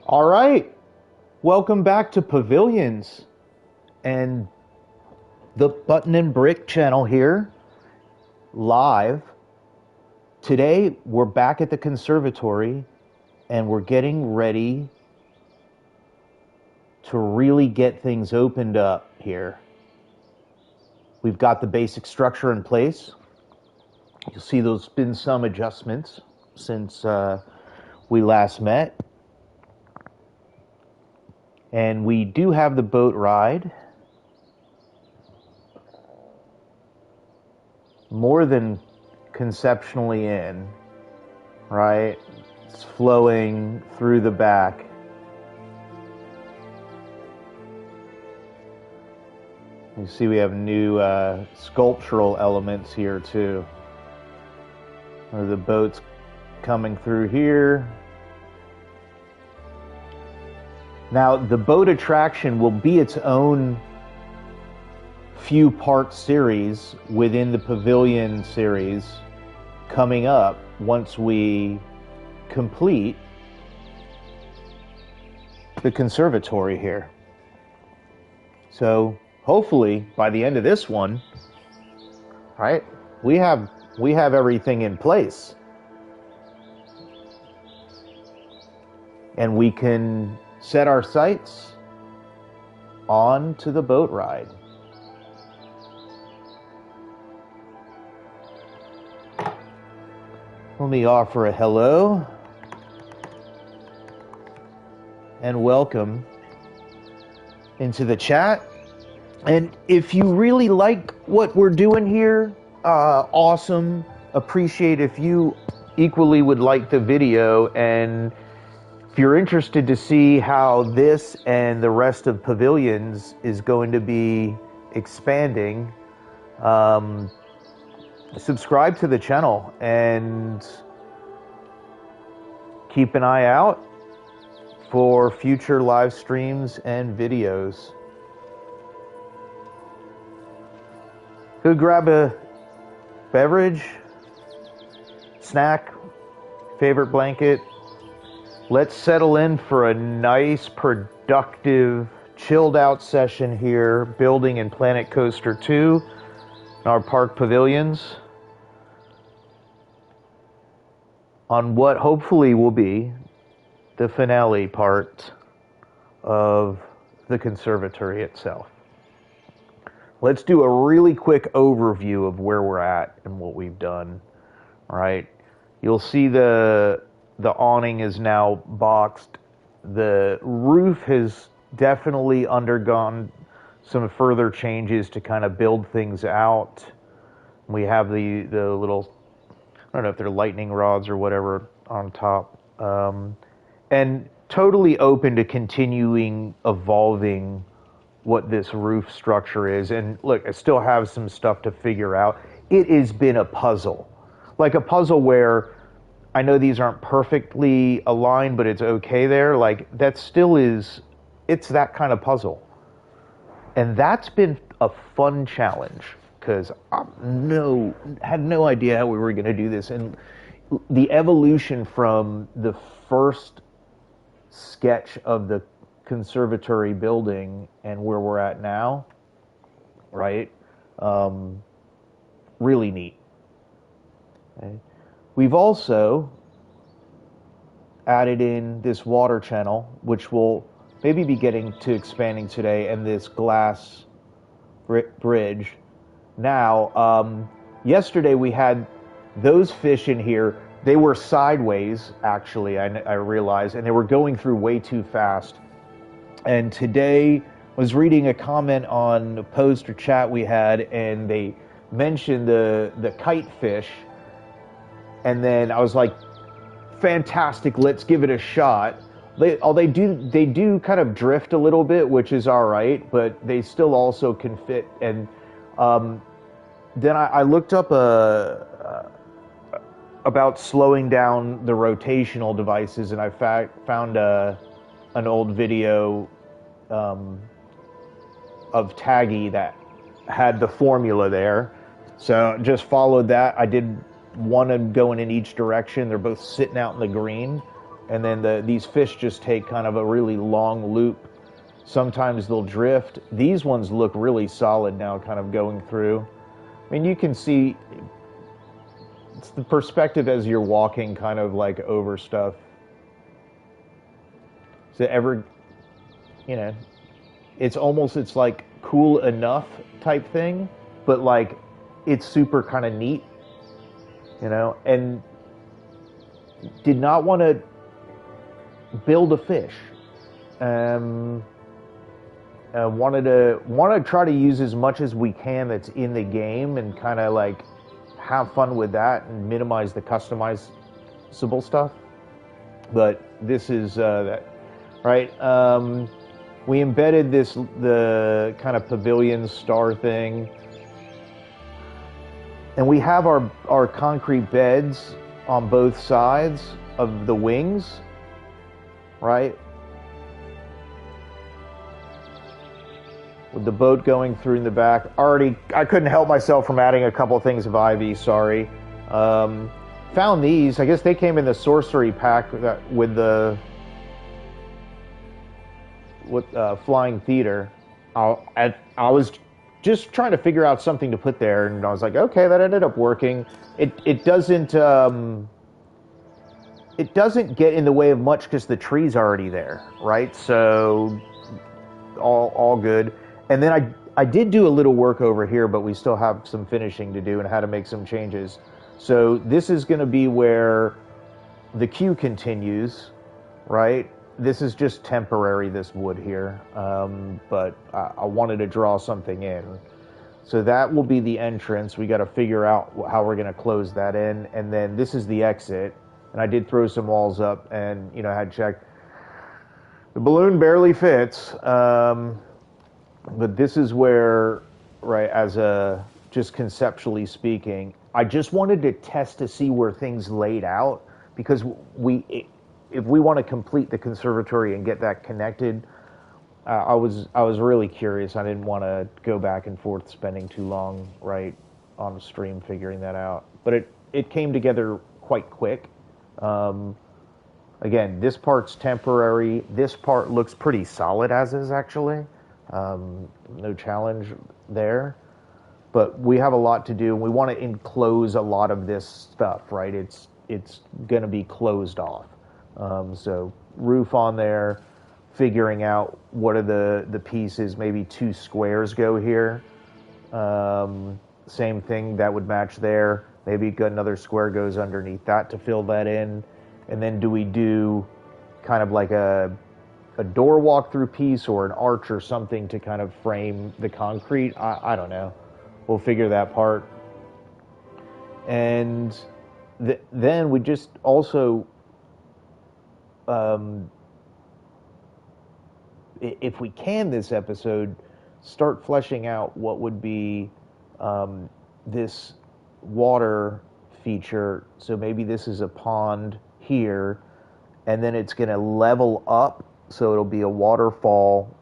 All right, welcome back to Pavilions and the Button and Brick channel here, live. Today we're back at the conservatory and we're getting ready to really get things opened up here. We've got the basic structure in place. You'll see there's been some adjustments since we last met. And we do have the boat ride. More than conceptually in, right? It's flowing through the back. You see we have new sculptural elements here too. Or the boat's coming through here. Now, the boat attraction will be its own few part series within the Pavilion series coming up once we complete the conservatory here. So hopefully by the end of this one, right, we have everything in place. And we can set our sights on to the boat ride. Let me offer a hello and welcome into the chat. And if you really like what we're doing here, awesome. Appreciate if you equally would like the video, and if you're interested to see how this and the rest of Pavilions is going to be expanding, subscribe to the channel and keep an eye out for future live streams and videos. Go grab a beverage, snack, favorite blanket. Let's settle in for a nice, productive, chilled out session here, building in Planet Coaster 2, in our park pavilions, on what hopefully will be the finale part of the conservatory itself. Let's do a really quick overview of where we're at and what we've done. All right, you'll see the awning is now boxed. The roof has definitely undergone some further changes to kind of build things out. We have the little, I don't know if they're lightning rods or whatever on top. And totally open to continuing evolving what this roof structure is. And look, I still have some stuff to figure out. It has been a puzzle. Like a puzzle where I know these aren't perfectly aligned, but it's okay there. Like, that still is, it's that kind of puzzle. And that's been a fun challenge, because I had no idea how we were going to do this. And the evolution from the first sketch of the conservatory building and where we're at now, right? Really neat. Okay. We've also added in this water channel, which we'll maybe be getting to expanding today, and this glass bridge. Now, yesterday we had those fish in here. They were sideways, actually, I realized, and they were going through way too fast. And today I was reading a comment on a post or chat we had, and they mentioned the kite fish. And then I was like, fantastic, let's give it a shot. They do kind of drift a little bit, which is all right, but they still also can fit. And then I looked up about slowing down the rotational devices, and I found an old video of Taggy that had the formula there. So just followed that. I did one of going in each direction. They're both sitting out in the green. and then these fish just take kind of a really long loop. Sometimes they'll drift. These ones look really solid now, kind of going through. I mean, you can see it's the perspective as you're walking kind of like over stuff. So it's like cool enough type thing, but like it's super kind of neat, and did not want to build a fish. Want to try to use as much as we can that's in the game and kind of like have fun with that and minimize the customizable stuff. But this is that, right? We embedded the kind of pavilion star thing, and we have our concrete beds on both sides of the wings, right? With the boat going through in the back. I couldn't help myself from adding a couple things of ivy, sorry. Found these, I guess they came in the sorcery pack with the flying theater. I was just trying to figure out something to put there, and I was like, okay, that ended up working. It doesn't get in the way of much because the tree's already there, right? So all good. And then I did do a little work over here, but we still have some finishing to do and had to make some changes. So this is going to be where the queue continues, right? This is just temporary, this wood here, but I wanted to draw something in. So that will be the entrance. We got to figure out how we're going to close that in. And then this is the exit. And I did throw some walls up and, I had checked. The balloon barely fits. But this is where, right, just conceptually speaking, I just wanted to test to see where things laid out, because if we want to complete the conservatory and get that connected, I was really curious. I didn't want to go back and forth spending too long, right, on the stream figuring that out. But it came together quite quick. Again, this part's temporary. This part looks pretty solid as is, actually. No challenge there, but we have a lot to do, and we want to enclose a lot of this stuff, right? It's going to be closed off. So roof on there, figuring out what are the pieces. Maybe 2 squares go here. Same thing that would match there. Maybe another square goes underneath that to fill that in, and then do we do kind of like a door walk-through piece or an arch or something to kind of frame the concrete? I don't know. We'll figure that part. And then we just also, if we can this episode, start fleshing out what would be this water feature. So maybe this is a pond here, and then it's going to level up. So it'll be a waterfall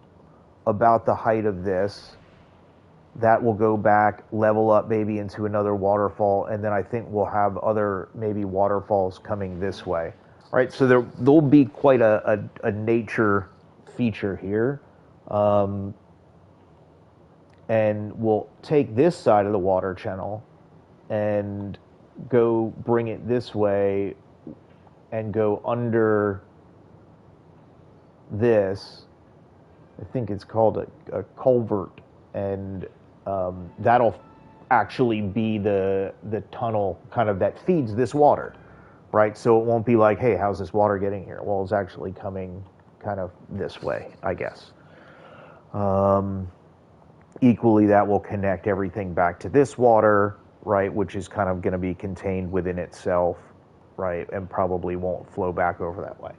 about the height of this. That will go back, level up maybe into another waterfall, and then I think we'll have other maybe waterfalls coming this way. Right, so there'll be quite a nature feature here. And we'll take this side of the water channel and go bring it this way and go under this. I think it's called a culvert, and that'll actually be the tunnel kind of that feeds this water, right? So it won't be like, hey, how's this water getting here? Well, it's actually coming kind of this way, I guess. Equally, that will connect everything back to this water, right, which is kind of going to be contained within itself, right, and probably won't flow back over that way.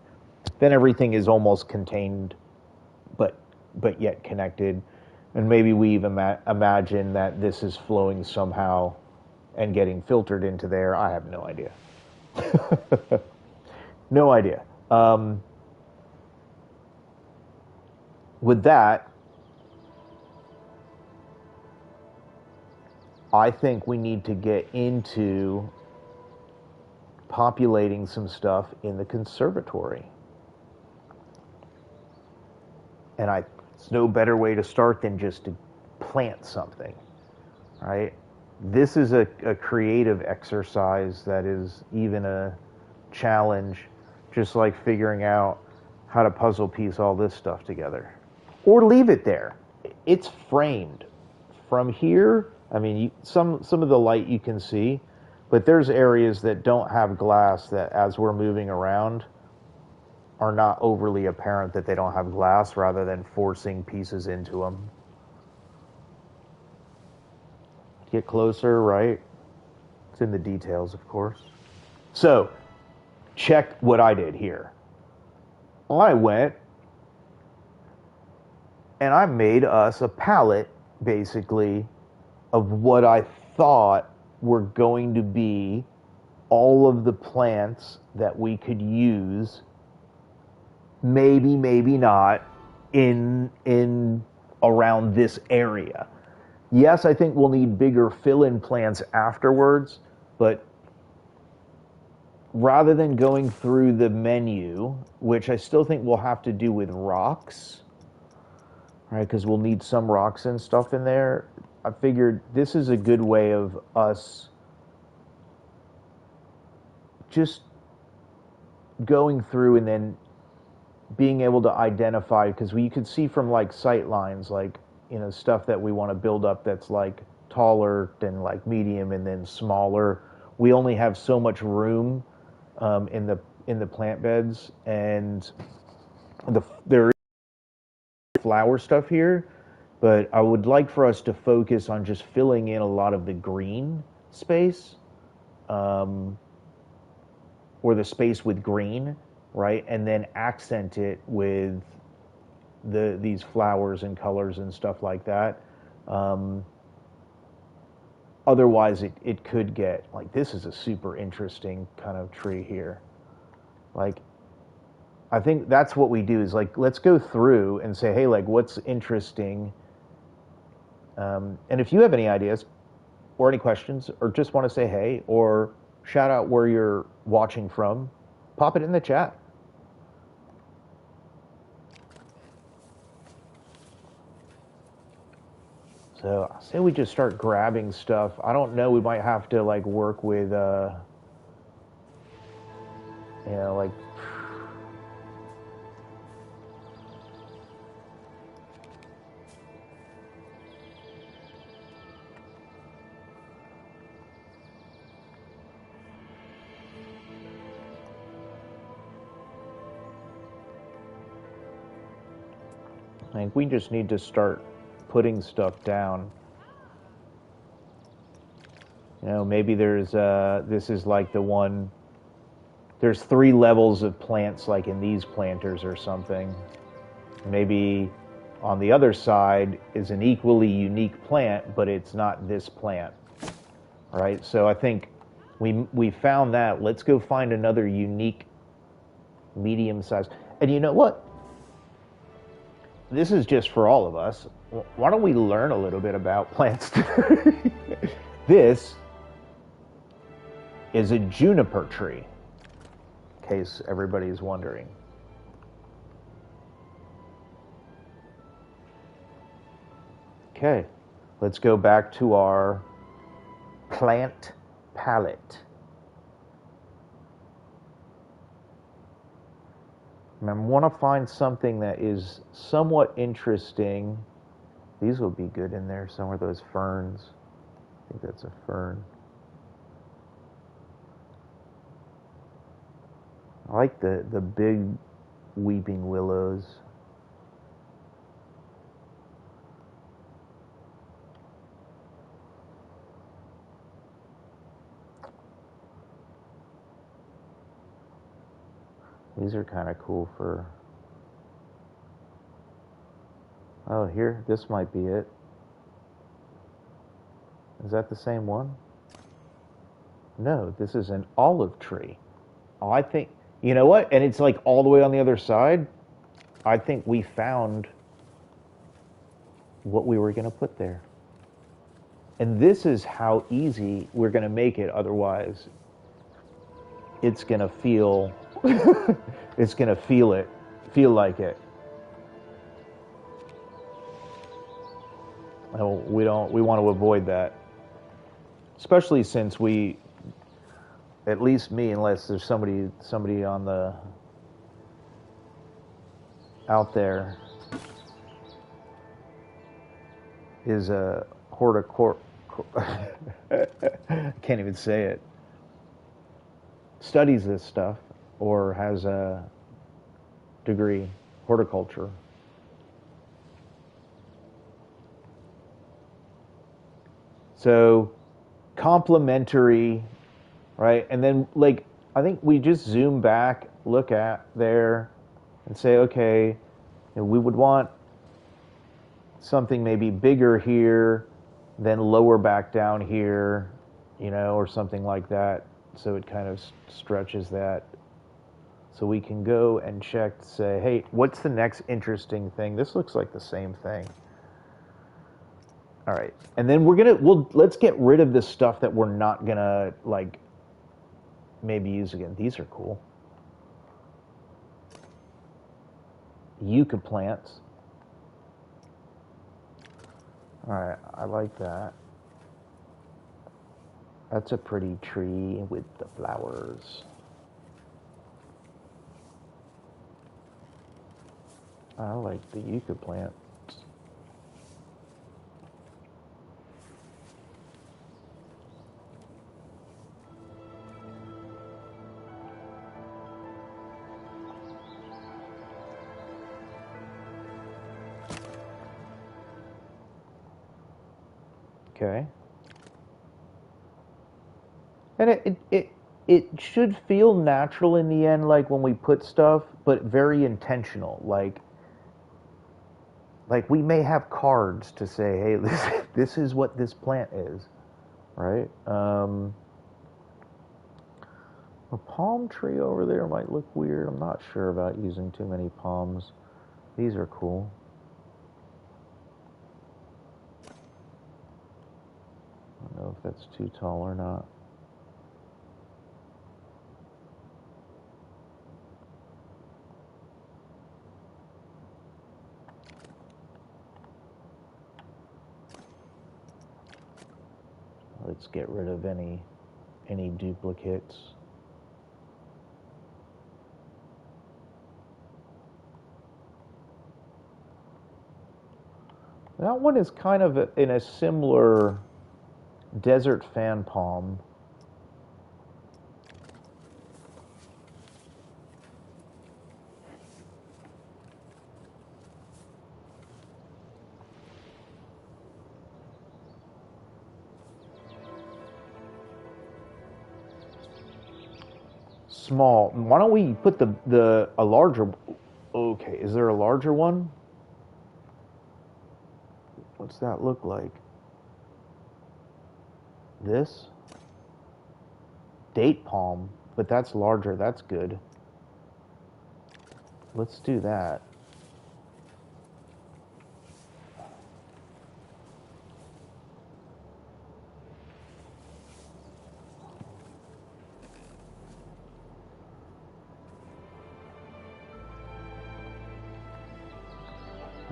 Then everything is almost contained, but yet connected. And maybe we even imagine that this is flowing somehow and getting filtered into there. I have no idea. No idea. With that, I think we need to get into populating some stuff in the conservatory. And it's no better way to start than just to plant something, right? This is a creative exercise that is even a challenge, just like figuring out how to puzzle piece all this stuff together. Or leave it there. It's framed. From here, I mean, some of the light you can see, but there's areas that don't have glass that as we're moving around are not overly apparent that they don't have glass rather than forcing pieces into them. Get closer, right? It's in the details, of course. So, check what I did here. I went and I made us a palette, basically, of what I thought were going to be all of the plants that we could use, maybe not, in around this area. Yes, I think we'll need bigger fill-in plants afterwards, but rather than going through the menu, which I still think we'll have to do with rocks, right, because we'll need some rocks and stuff in there, I figured this is a good way of us just going through and then being able to identify, because you could see from like sight lines, like, you know, stuff that we want to build up that's like taller than like medium and then smaller. We only have so much room in the plant beds, and there is flower stuff here, but I would like for us to focus on just filling in a lot of the green space, or the space with green, right, and then accent it with these flowers and colors and stuff like that. Otherwise, it could get, like, this is a super interesting kind of tree here. Like, I think that's what we do is, like, let's go through and say, hey, like, what's interesting? And if you have any ideas or any questions or just want to say hey or shout out where you're watching from, pop it in the chat. So I say we just start grabbing stuff. I don't know, we might have to like work with you know, like I think we just need to start putting stuff down. You know, maybe there's this is like the one, there's 3 levels of plants like in these planters or something. Maybe on the other side is an equally unique plant, but it's not this plant. All right, so I think we found that. Let's go find another unique medium size. And you know what? This is just for all of us. Why don't we learn a little bit about plants? This is a juniper tree, in case everybody's wondering. Okay, let's go back to our plant palette. And I want to find something that is somewhat interesting. These will be good in there somewhere, those ferns. I think that's a fern. I like the big weeping willows. These are kind of cool for... Oh, here, this might be it. Is that the same one? No, this is an olive tree. Oh, I think, you know what? And it's like all the way on the other side. I think we found what we were going to put there. And this is how easy we're going to make it otherwise. it's gonna feel it's gonna feel like it. We want to avoid that, especially since we, at least me, unless there's somebody on the out there is a horticor can't even say it, studies this stuff or has a degree, horticulture. So complementary, right? And then like I think we just zoom back, look at there, and say, okay, you know, we would want something maybe bigger here, then lower back down here, you know, or something like that. So it kind of stretches that. So we can go and check to say, hey, what's the next interesting thing? This looks like the same thing. All right. And then let's get rid of this stuff that we're not gonna like maybe use again. These are cool. Yucca plants. All right, I like that. That's a pretty tree with the flowers. I like the yucca plant. Okay. And it should feel natural in the end, like when we put stuff, but very intentional. Like we may have cards to say, hey, this is what this plant is, right? A palm tree over there might look weird. I'm not sure about using too many palms. These are cool. I don't know if that's too tall or not. Let's get rid of any duplicates. That one is kind of in a similar desert fan palm. Small. Why don't we put a larger? Okay, is there a larger one? What's that look like? This? Date palm, but that's larger. That's good. Let's do that.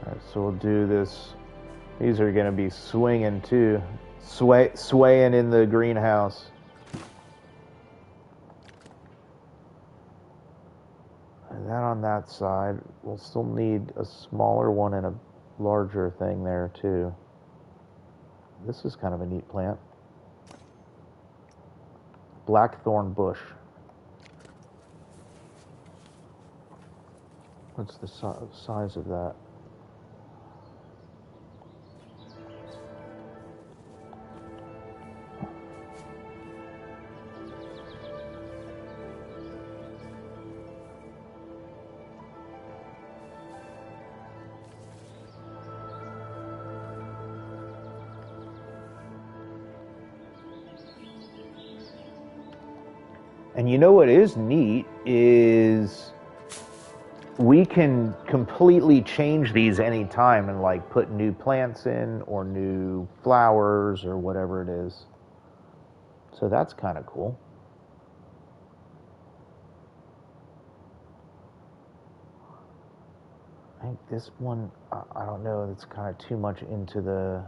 All right, so we'll do this. These are going to be swinging too, swaying in the greenhouse. And that on that side, we'll still need a smaller one and a larger thing there too. This is kind of a neat plant. Blackthorn bush. What's the size of that? And you know what is neat is we can completely change these anytime and like put new plants in or new flowers or whatever it is. So that's kind of cool. I think this one, I don't know, it's kind of too much into the...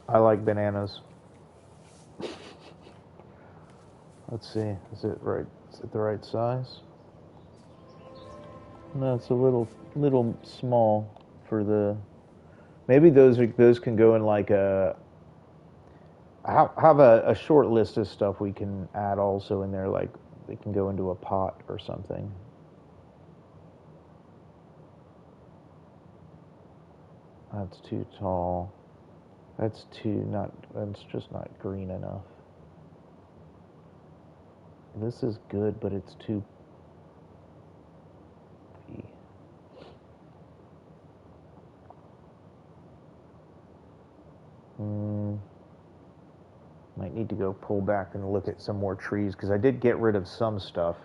I like bananas. Let's see, is it right? Is it the right size? No, it's a little small for the... Maybe those can go in like a... Have a short list of stuff we can add also in there, like they can go into a pot or something. That's too tall. That's just not green enough. This is good, but it's too... Might need to go pull back and look at some more trees, because I did get rid of some stuff,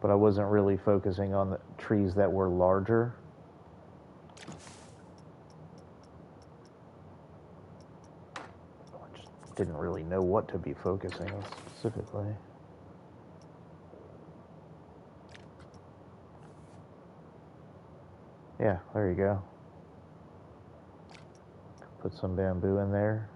but I wasn't really focusing on the trees that were larger. I just didn't really know what to be focusing on specifically. Yeah, there you go. Put some bamboo in there.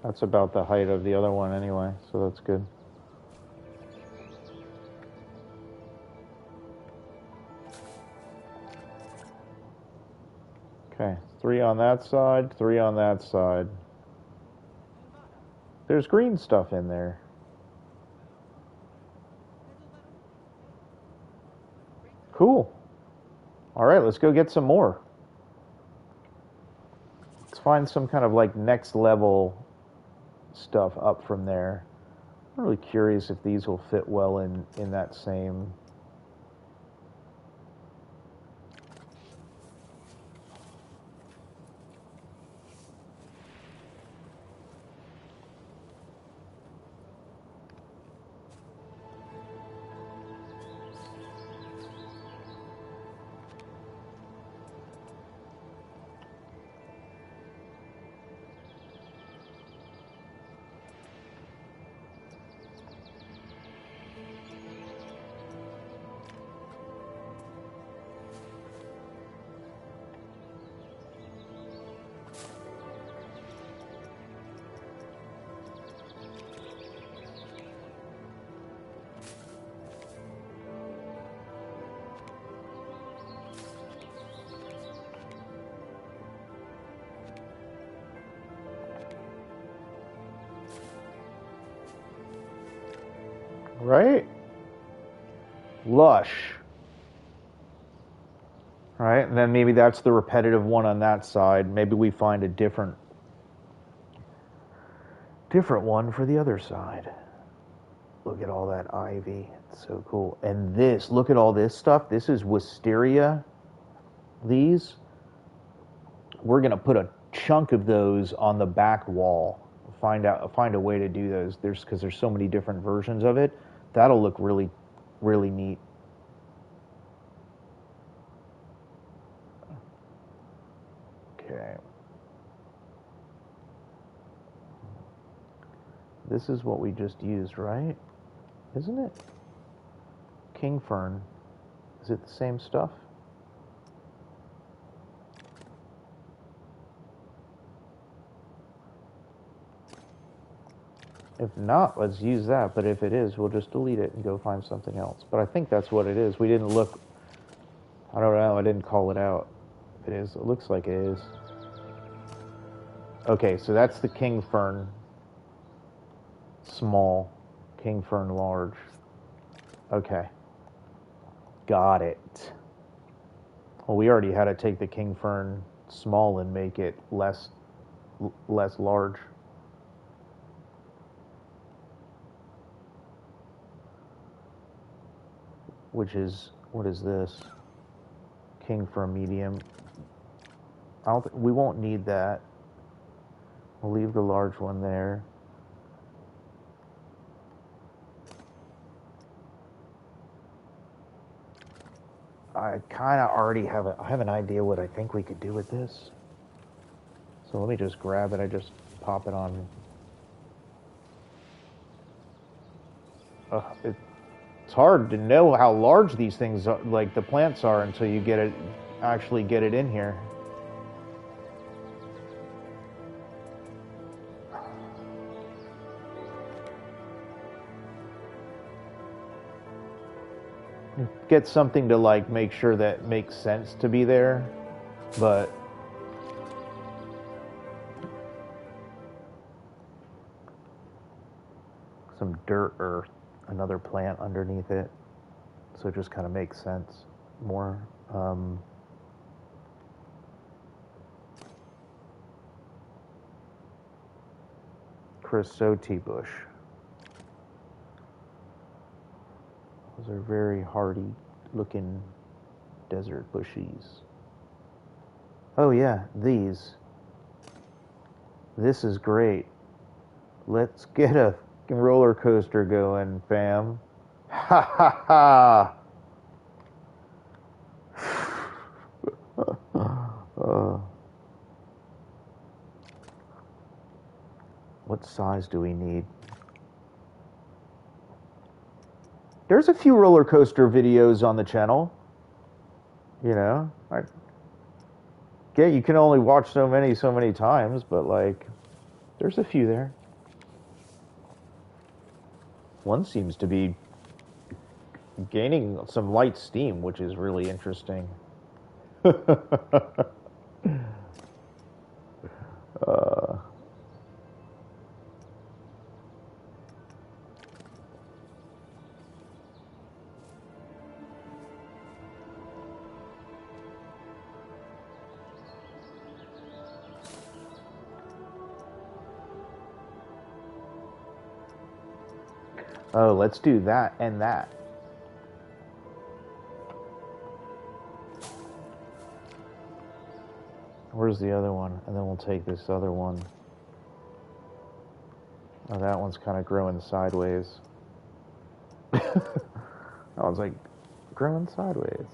That's about the height of the other one anyway, so that's good. Okay, 3 on that side, 3 on that side. There's green stuff in there. Cool. All right, let's go get some more. Let's find some kind of like next level stuff up from there. I'm really curious if these will fit well in that same... Right? Lush. Right? And then maybe that's the repetitive one on that side. Maybe we find a different one for the other side. Look at all that ivy. It's so cool. And this, look at all this stuff. This is wisteria. These. We're going to put a chunk of those on the back wall. Find a way to do those. Because there's so many different versions of it. That'll look really, really neat. Okay. This is what we just used, right? Isn't it? King fern. Is it the same stuff? If not, let's use that. But if it is, we'll just delete it and go find something else. But I think that's what it is. We didn't look... I don't know. I didn't call it out. If it is, it looks like it is. Okay, so that's the king fern. Small. King fern large. Okay. Got it. Well, we already had to take the king fern small and make it less large. which is, what is this? King for a medium. We won't need that. We'll leave the large one there. I kind of already have an idea what I think we could do with this. So let me just grab it. I just pop it on. It's hard to know how large these things are, like the plants are, until you actually get it in here. Get something to like make sure that makes sense to be there, but some dirt or another plant underneath it, so it just kind of makes sense more. Chrysote bush. Those are very hardy looking desert bushies. Oh yeah, these. This is great. Let's get a roller coaster going, fam. Ha ha ha! What size do we need? There's a few roller coaster videos on the channel. You know, you can only watch so many times, but like, there's a few there. One seems to be gaining some light steam, which is really interesting. Oh, let's do that and that. Where's the other one? And then we'll take this other one. Oh, that one's kind of growing sideways. That one's like growing sideways.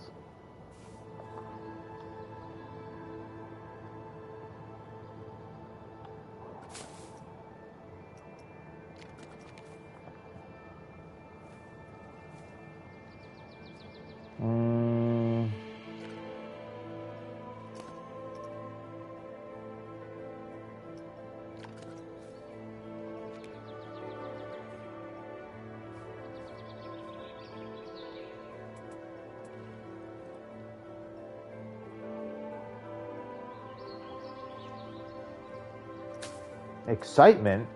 Excitement?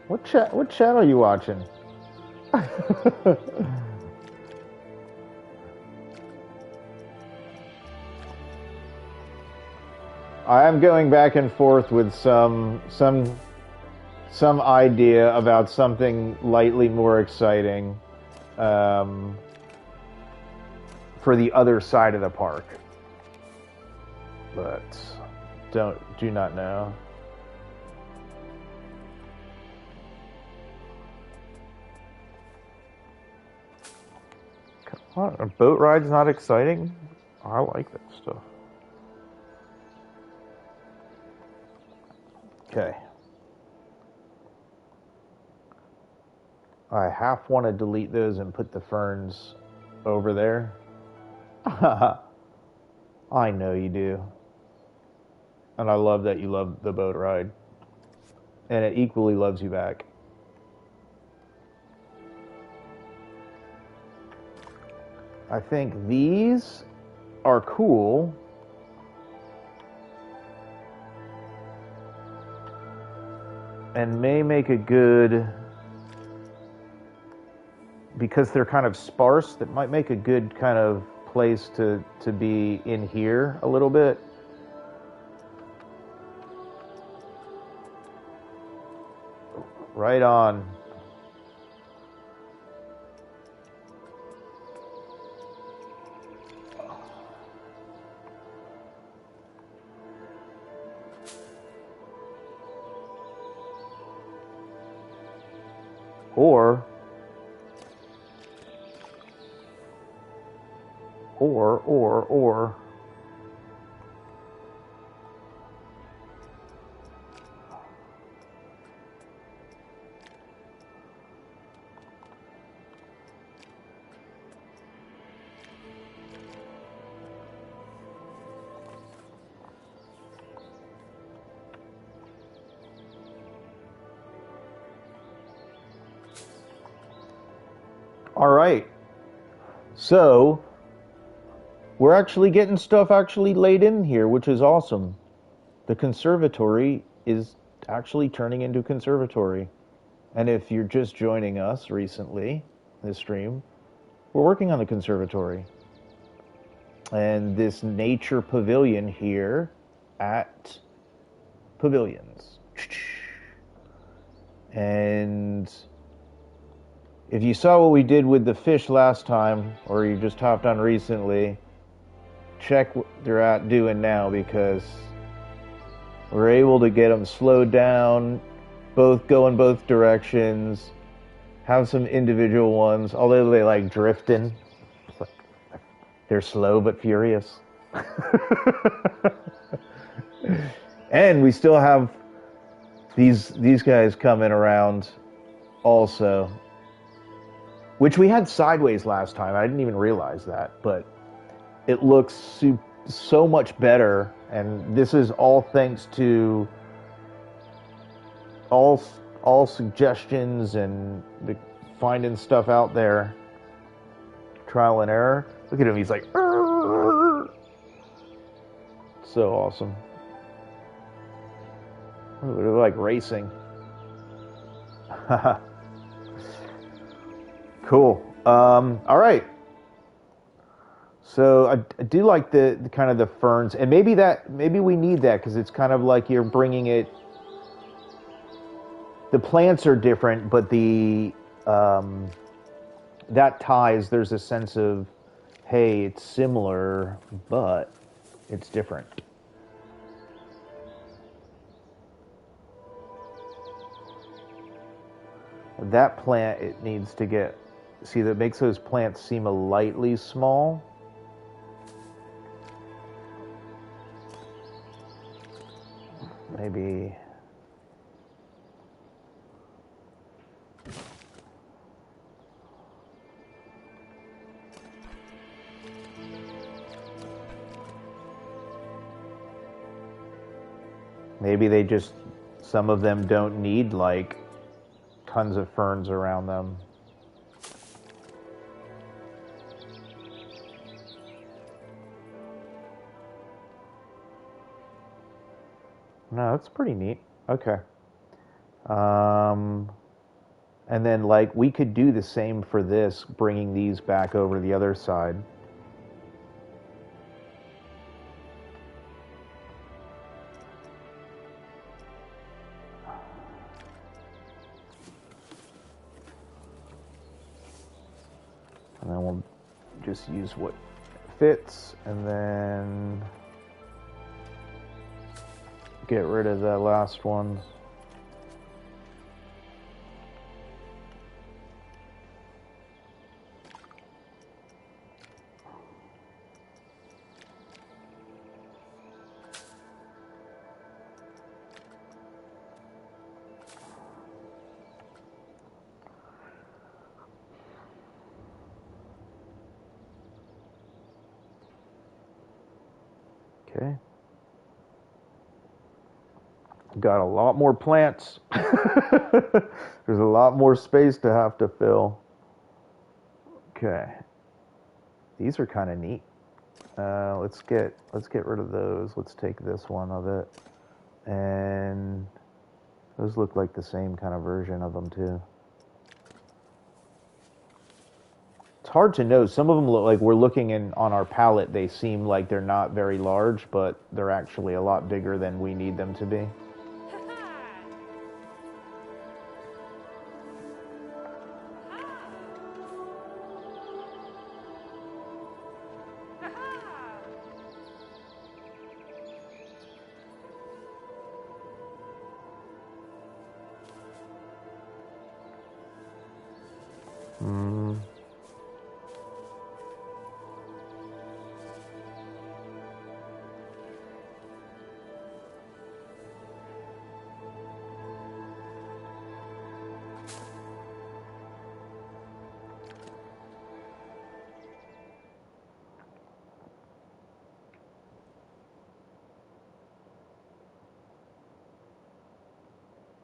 What channel are you watching? I am going back and forth with some idea about something lightly more exciting for the other side of the park, but do not know. What, a boat ride's not exciting? I like that stuff. Okay. I half want to delete those and put the ferns over there. I know you do. And I love that you love the boat ride. And it equally loves you back. I think these are cool. And may make a good, because they're kind of sparse, that might make a good kind of place to be in here a little bit. Right on. Or all right. So we're actually getting stuff actually laid in here, which is awesome. The conservatory is actually turning into a conservatory. And if you're just joining us recently, this stream, we're working on the conservatory. And this nature pavilion here at Pavilions. And if you saw what we did with the fish last time, or you just hopped on recently, check what they're at doing now, because we're able to get them slowed down, both go in both directions, have some individual ones, although they like drifting. They're slow but furious. And we still have these guys coming around also, which we had sideways last time. I didn't even realize that, but it looks so much better, and this is all thanks to all suggestions and finding stuff out there, trial and error. Look at him, he's like, "Arr!" So awesome. Ooh, they're like racing. Cool. All right. So I do like the kind of the ferns, and maybe we need that, because it's kind of like you're bringing it. The plants are different, but the that ties. There's a sense of, hey, it's similar, but it's different. That plant, it needs to get. See, that makes those plants seem a lightly small. Maybe. Maybe they just, some of them don't need like tons of ferns around them. No, that's pretty neat. Okay. And then like we could do the same for this, bringing these back over the other side. And then we'll just use what fits, and then get rid of the last ones. Okay. Got a lot more plants. There's a lot more space to have to fill. Okay. These are kind of neat. Let's get rid of those. Let's take this one of it. And those look like the same kind of version of them too. It's hard to know. Some of them look like, we're looking on our palette, they seem like they're not very large, but they're actually a lot bigger than we need them to be.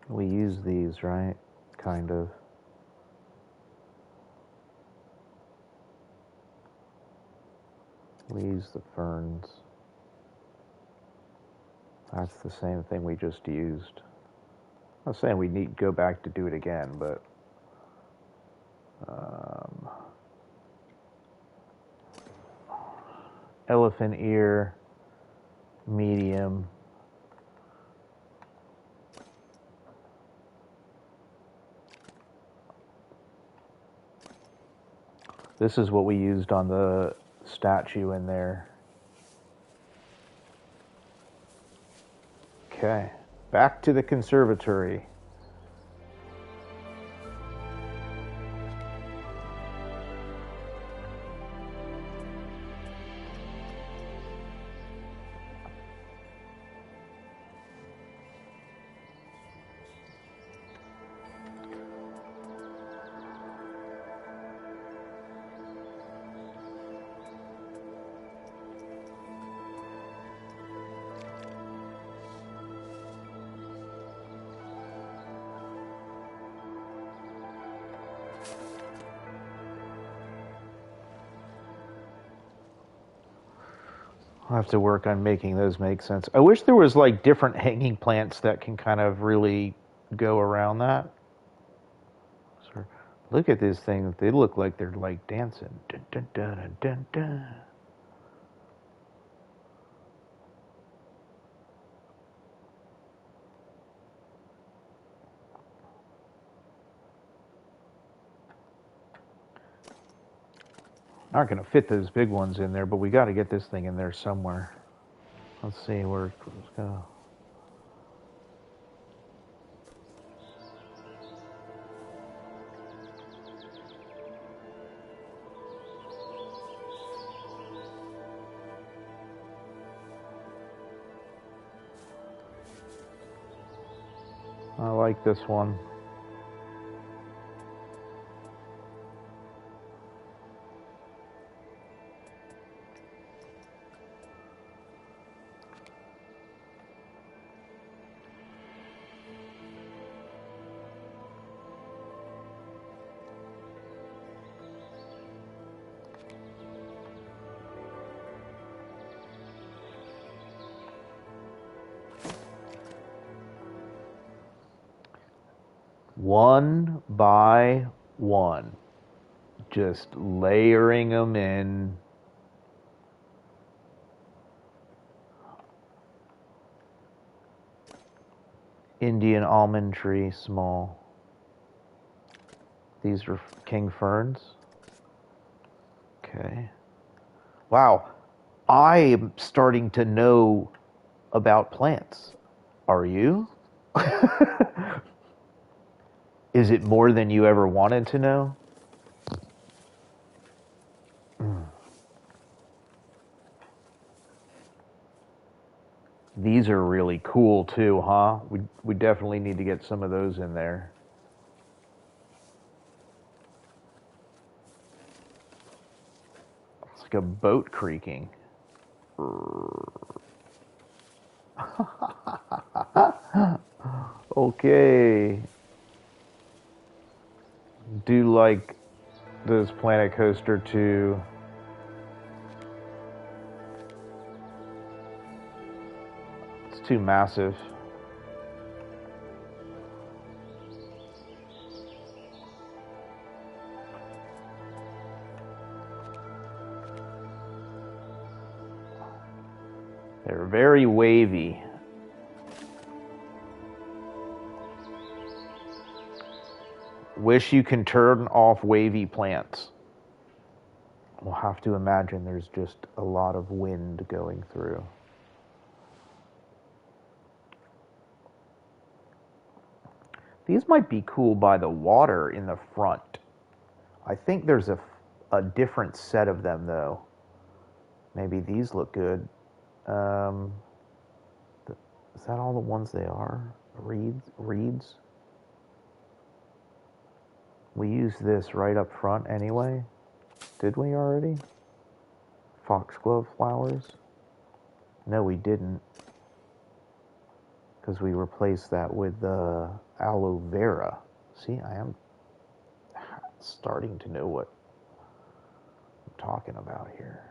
We use these, right? Kind of. We use the ferns. That's the same thing we just used. I'm not saying we need to go back to do it again, but elephant ear, medium. This is what we used on the statue in there. Okay, back to the conservatory. I'll have to work on making those make sense. I wish there was like different hanging plants that can kind of really go around that. So, look at these things. They look like they're like dancing. Dun, dun, dun, dun, dun, dun. Not going to fit those big ones in there, but we got to get this thing in there somewhere. Let's see where it's go. I like this one. One by one, just layering them in. Indian almond tree, small. These are king ferns. Okay. Wow, I am starting to know about plants. Are you? Is it more than you ever wanted to know? These are really cool too, huh? We definitely need to get some of those in there. It's like a boat creaking. Okay. Do like those Planet Coaster 2. It's too massive. They're very wavy. Wish you can turn off wavy plants. We'll have to imagine there's just a lot of wind going through. These might be cool by the water in the front. I think there's a different set of them, though. Maybe these look good. Um, is that all the ones they are? Reeds? We used this right up front anyway. Did we already? Foxglove flowers? No, we didn't. Because we replaced that with aloe vera. See, I am starting to know what I'm talking about here.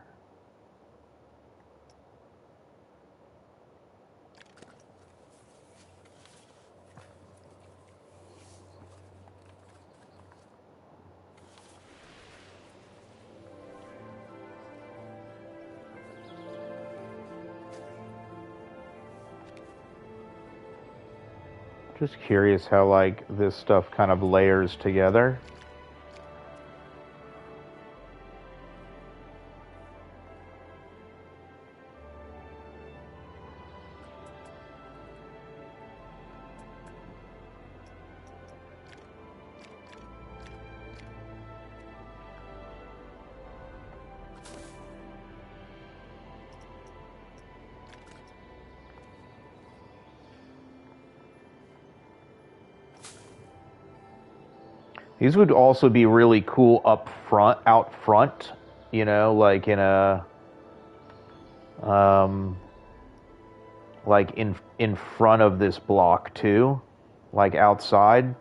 Just curious how like this stuff kind of layers together. These would also be really cool out front, you know, like in a, like in front of this block too, like outside.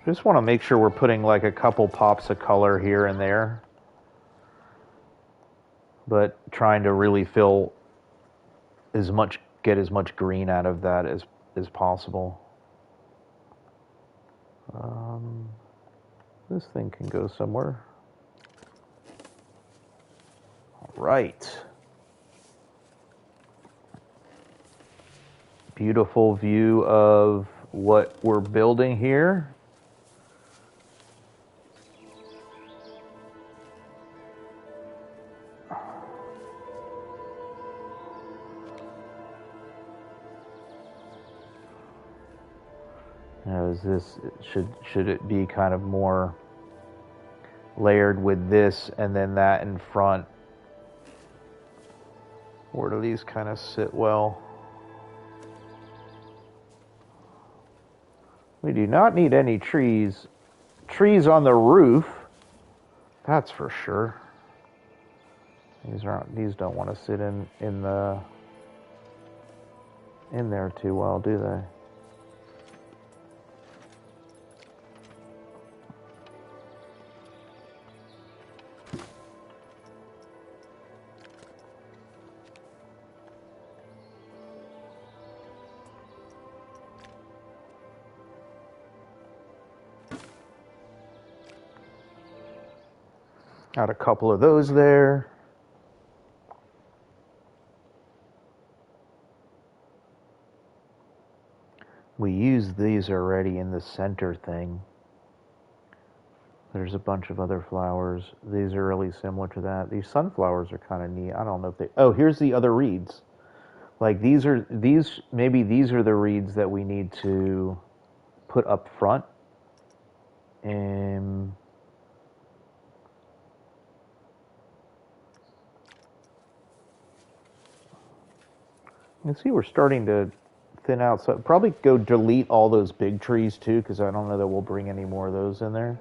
Just want to make sure we're putting like a couple pops of color here and there, but trying to really get as much green out of that as possible. This thing can go somewhere. All right. Beautiful view of what we're building here. Now, should it be kind of more layered with this and then that in front? Where do these kind of sit well? We do not need any trees. Trees on the roof, that's for sure. These don't want to sit in there too well, do they? Got a couple of those there. We used these already in the center thing. There's a bunch of other flowers. These are really similar to that. These sunflowers are kind of neat. I don't know if they... Oh, here's the other reeds. Like maybe these are the reeds that we need to put up front. And you can see we're starting to thin out. So probably go delete all those big trees too, because I don't know that we'll bring any more of those in there.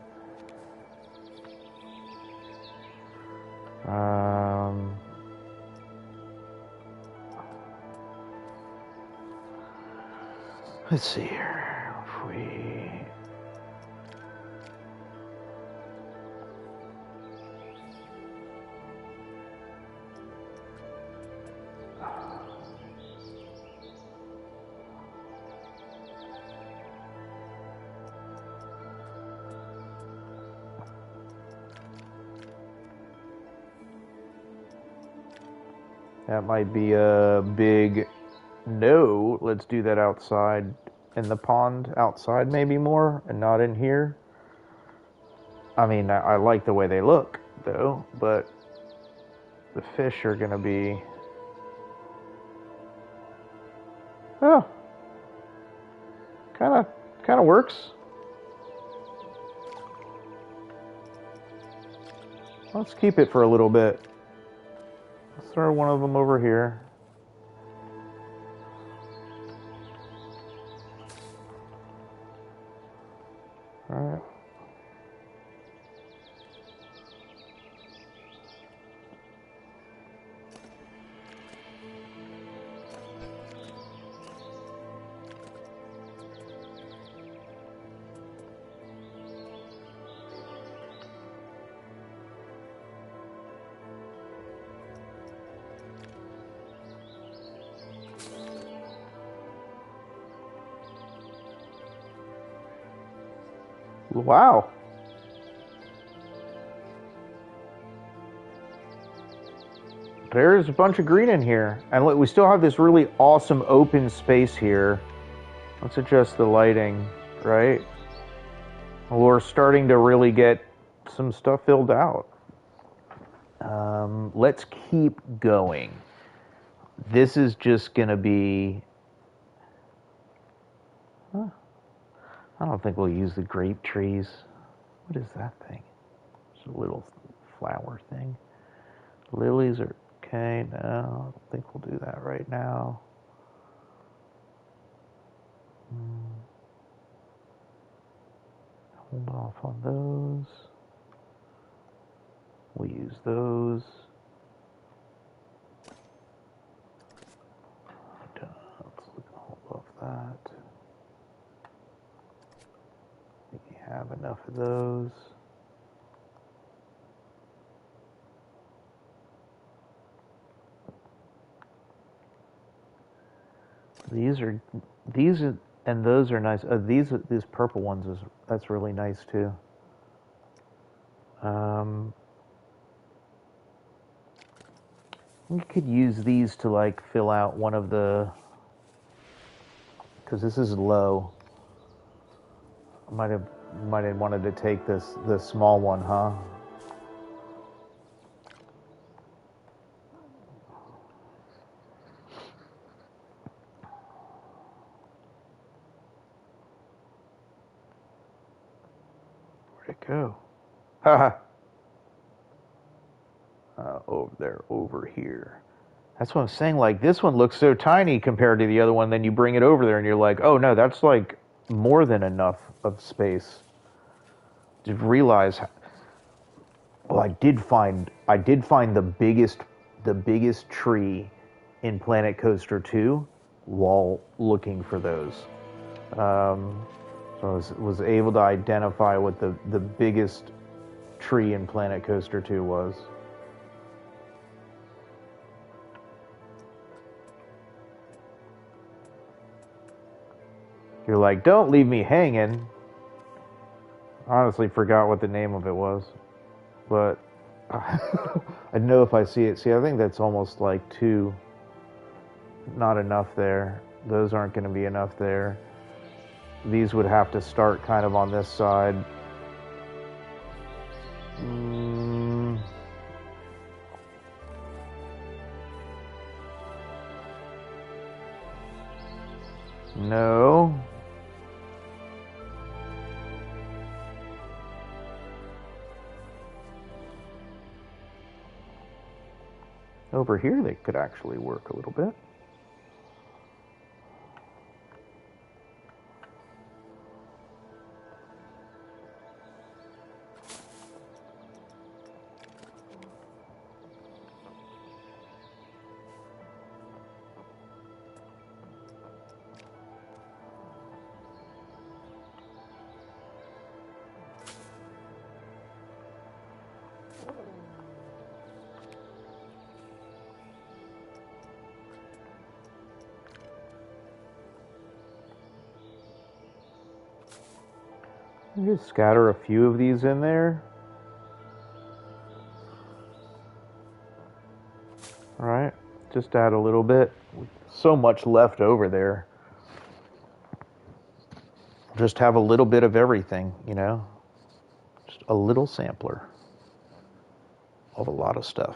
Let's see here. If we... That might be a big no. Let's do that outside in the pond, outside maybe more, and not in here. I mean, I like the way they look, though, but the fish are going to be Oh, kind of works. Let's keep it for a little bit. Let's throw one of them over here. All right. Wow. There's a bunch of green in here. And look, we still have this really awesome open space here. Let's adjust the lighting, right? We're starting to really get some stuff filled out. Let's keep going. This is just going to be... Huh. I don't think we'll use the grape trees. What is that thing? It's a little flower thing. Lilies are okay. No, I don't think we'll do that right now. Hold off on those. We'll use those. Let's hold off that. I think we have enough of those. These and those are nice. These purple ones that's really nice too. We could use these to like fill out one of the, because this is low. I might have wanted to take this small one, huh? Where'd it go? Haha. Over here. That's what I'm saying. Like, this one looks so tiny compared to the other one. Then you bring it over there, and you're like, oh no, that's like more than enough of space. To realize, well, I did find the biggest tree in Planet Coaster 2 while looking for those. So I was able to identify what the biggest tree in Planet Coaster 2 was. You're like, don't leave me hanging. Honestly, forgot what the name of it was, but I know if I see it. See, I think that's almost like two. Not enough there. Those aren't going to be enough there. These would have to start kind of on this side. No. Over here, they could actually work a little bit. Just scatter a few of these in there. All right, just add a little bit. So much left over there. Just have a little bit of everything, you know? Just a little sampler of a lot of stuff.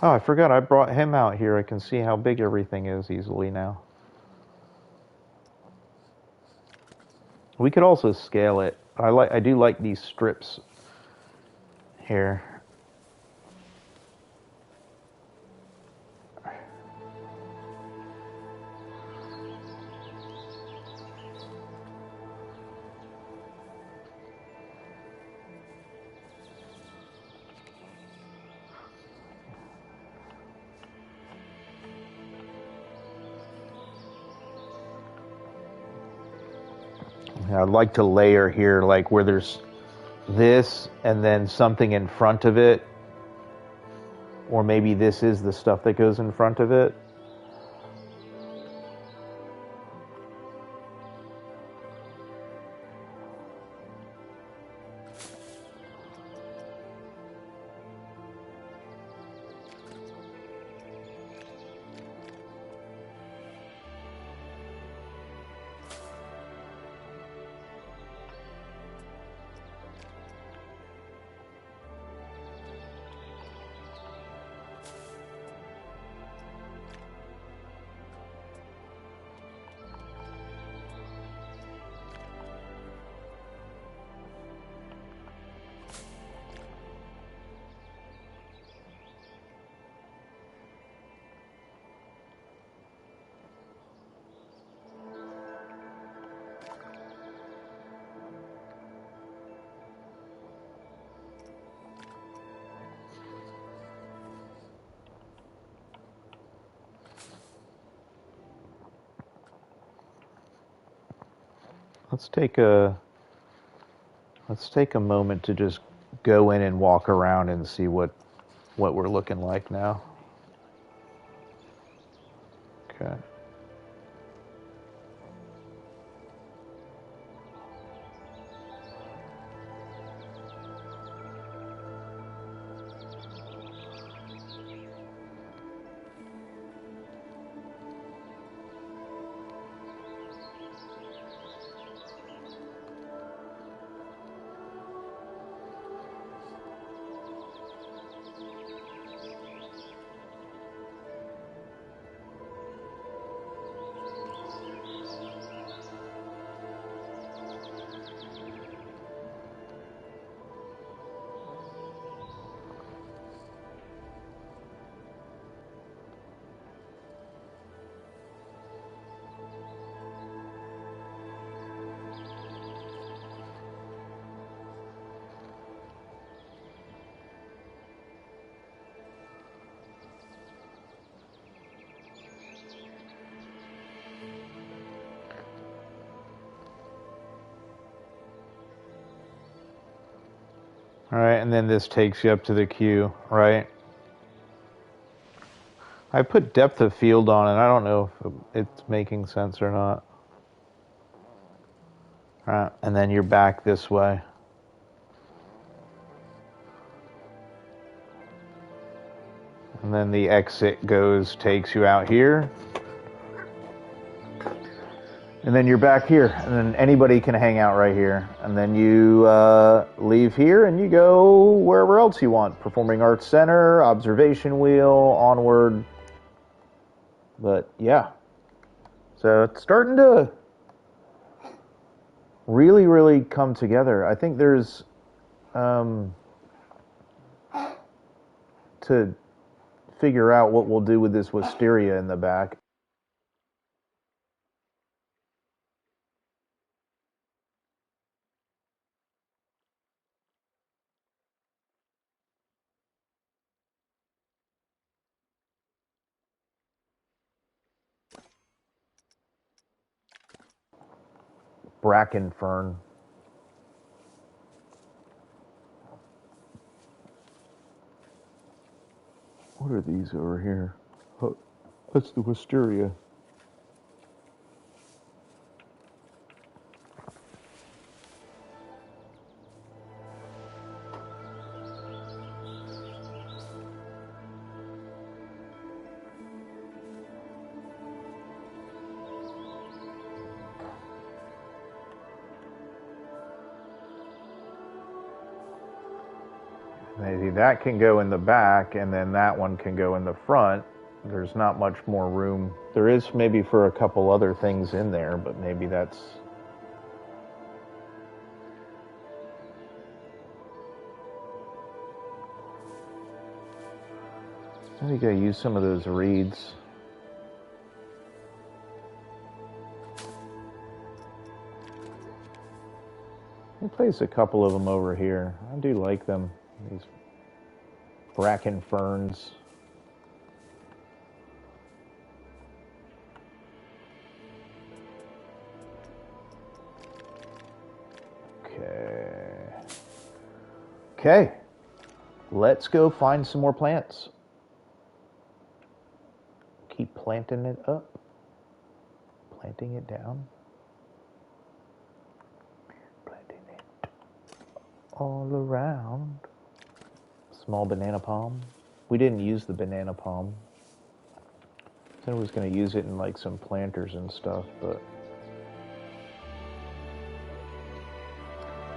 Oh, I forgot I brought him out here. I can see how big everything is easily now. We could also scale it. I do like these strips here. I'd like to layer here, like where there's this and then something in front of it, or maybe this is the stuff that goes in front of it. Let's take a moment to just go in and walk around and see what we're looking like now. Okay. All right, and then this takes you up to the queue, right? I put depth of field on it. I don't know if it's making sense or not. All right, and then you're back this way. And then the exit takes you out here. And then you're back here, and then anybody can hang out right here. And then you leave here and you go wherever else you want. Performing Arts Center, Observation Wheel, onward. But yeah. So it's starting to really, really come together. I think there's to figure out what we'll do with this wisteria in the back. Bracken fern. What are these over here? Oh, that's the wisteria. Maybe that can go in the back, and then that one can go in the front. There's not much more room. There is maybe for a couple other things in there, but maybe that's... I think I use some of those reeds. I place a couple of them over here. I do like them. These bracken ferns. Okay, let's go find some more plants. Keep planting it up, planting it down, planting it all around. Small banana palm. We didn't use the banana palm. I said I was going to use it in like some planters and stuff, but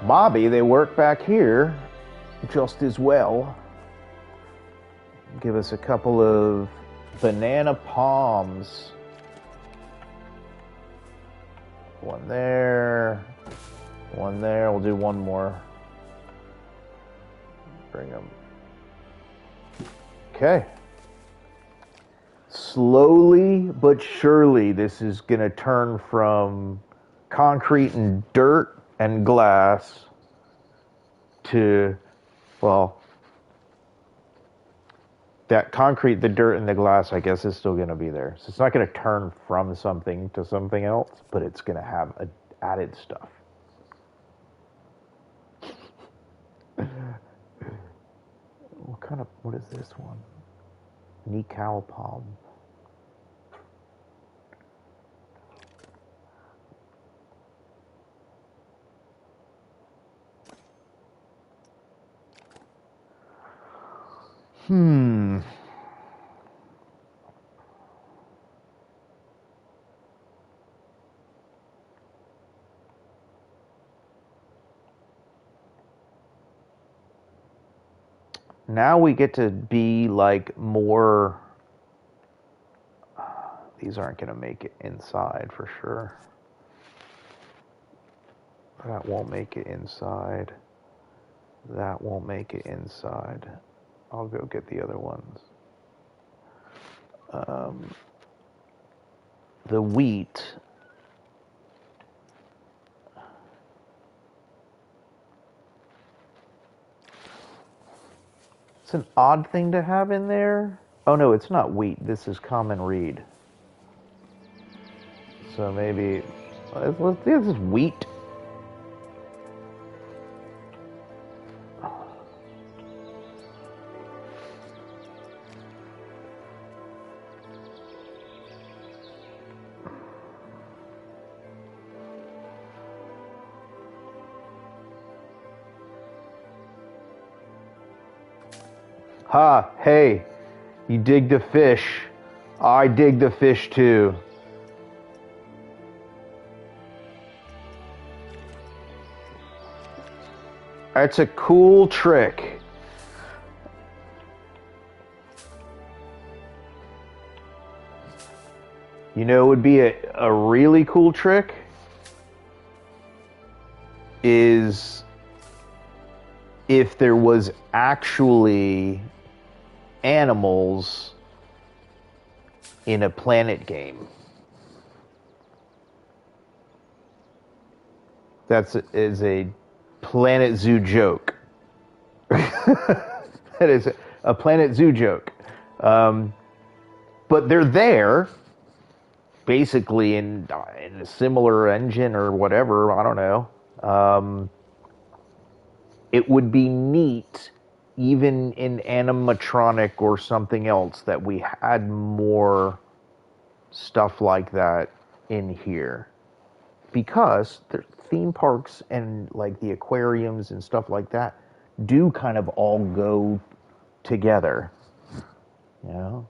Bobby, they work back here just as well. Give us a couple of banana palms. One there, one there. We'll do one more. Bring them. Okay. Slowly but surely, this is going to turn from concrete and dirt and glass to, well, that concrete, the dirt, and the glass, I guess, is still going to be there. So it's not going to turn from something to something else, but it's going to have added stuff. What is this one? Nical palm. Now we get to be like more... These aren't going to make it inside for sure. That won't make it inside. That won't make it inside. I'll go get the other ones. The wheat. It's an odd thing to have in there. Oh no, it's not wheat. This is common reed. So maybe this is wheat. Ha, hey, you dig the fish. I dig the fish too. That's a cool trick. You know, it would be a really cool trick is if there was actually animals in a Planet game. Is a Planet Zoo joke. That is a Planet Zoo joke. But they're there, basically in a similar engine or whatever. I don't know. It would be neat, even in animatronic or something else, that we had more stuff like that in here. Because the theme parks and like the aquariums and stuff like that do kind of all go together. You know?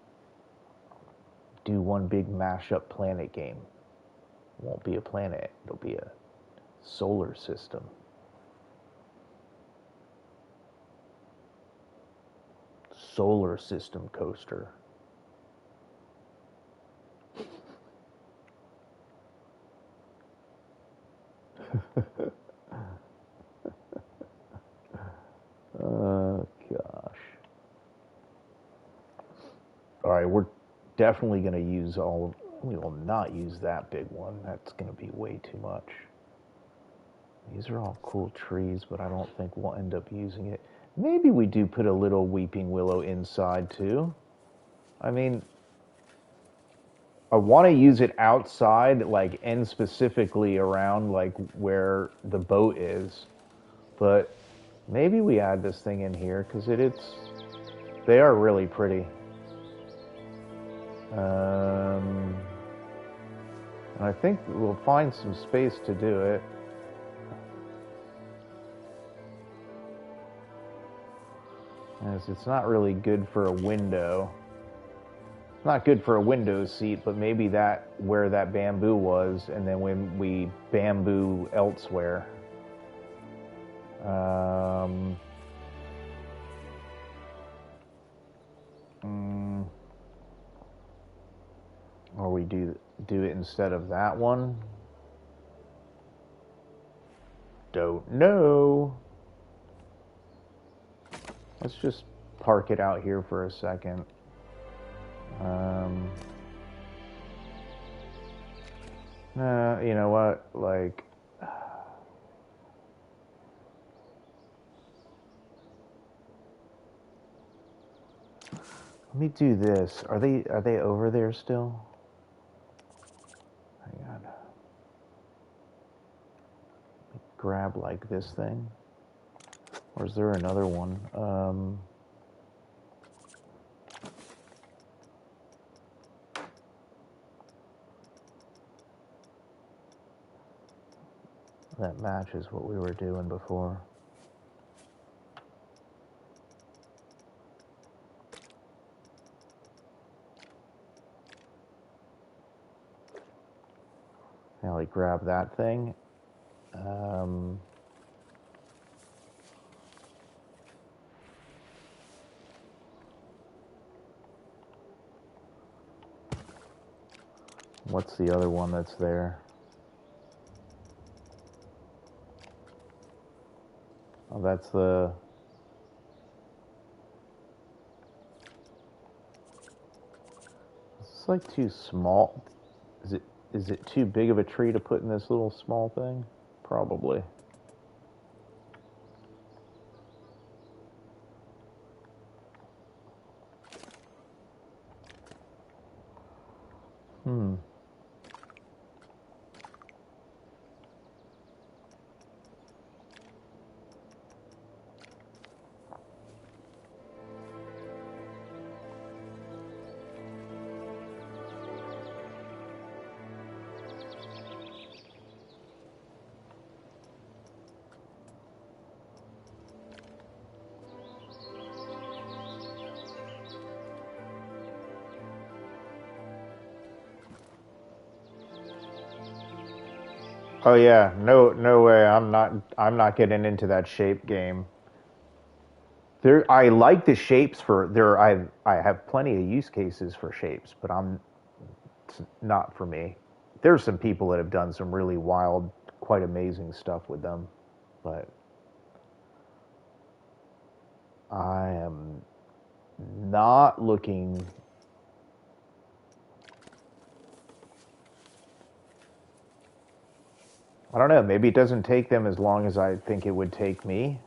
Do one big mashup Planet game. It won't be a planet, it'll be a solar system. solar system coaster. Oh, gosh. All right, we're definitely going to use all of... We will not use that big one. That's going to be way too much. These are all cool trees, but I don't think we'll end up using it. Maybe we do put a little weeping willow inside, too. I mean, I want to use it outside, like, and specifically around, like, where the boat is. But maybe we add this thing in here, because they are really pretty. And I think we'll find some space to do it. As it's not really good for a window. It's not good for a window seat, but maybe that where that bamboo was, and then when we bamboo elsewhere. Or we do it instead of that one. Don't know. Let's just park it out here for a second. You know what? Like, let me do this. Are they over there still? Hang on. Grab like this thing. Or is there another one? That matches what we were doing before. Now we grab that thing. What's the other one that's there? Oh, that's the... It's like too small. Is it too big of a tree to put in this little small thing? Probably. Oh yeah, no way. I'm not getting into that shape game. I like the shapes for there. I have plenty of use cases for shapes, but it's not for me. There's some people that have done some really wild, quite amazing stuff with them, but I am not looking. I don't know. Maybe it doesn't take them as long as I think it would take me.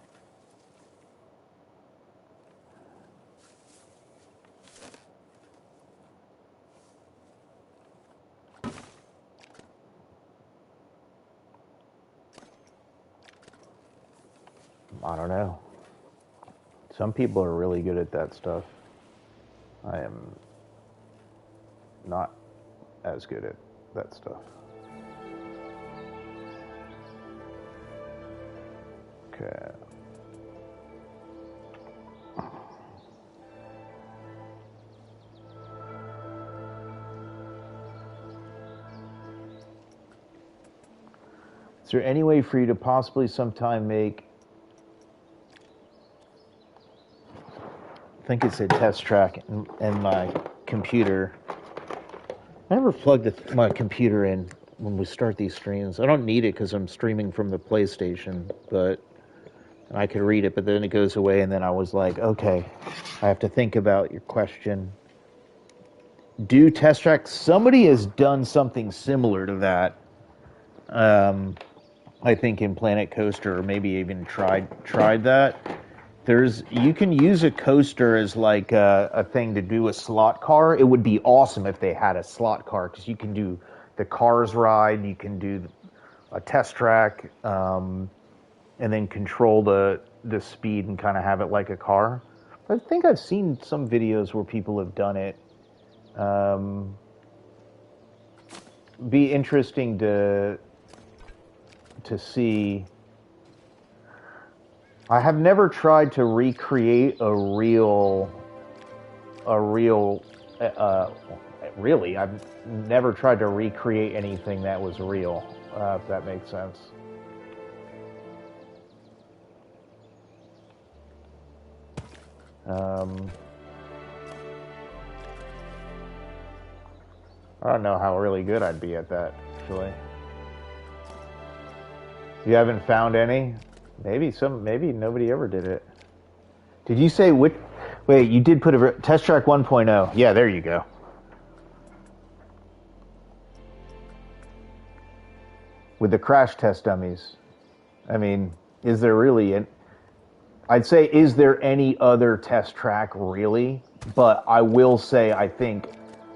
I don't know. Some people are really good at that stuff. I am not as good at that stuff. Okay. Is there any way for you to possibly sometime make think it said test track in my computer. I never plugged my computer in when we start these streams. I don't need it because I'm streaming from the PlayStation, but I could read it, but then it goes away, and then I was like, okay, I have to think about your question. Do test track? Somebody has done something similar to that. I think in Planet Coaster, or maybe even tried that. You can use a coaster as like a thing to do a slot car. It would be awesome if they had a slot car because you can do the cars ride, you can do a test track, and then control the speed and kind of have it like a car. But I think I've seen some videos where people have done it. Be interesting to see. I have never tried to recreate really, I've never tried to recreate anything that was real, if that makes sense. I don't know how really good I'd be at that, actually. You haven't found any? Maybe nobody ever did it. Did you say which? Wait, you did put a test track 1.0. Yeah, there you go. With the crash test dummies. I mean, is there really I'd say, is there any other test track really? But I will say, I think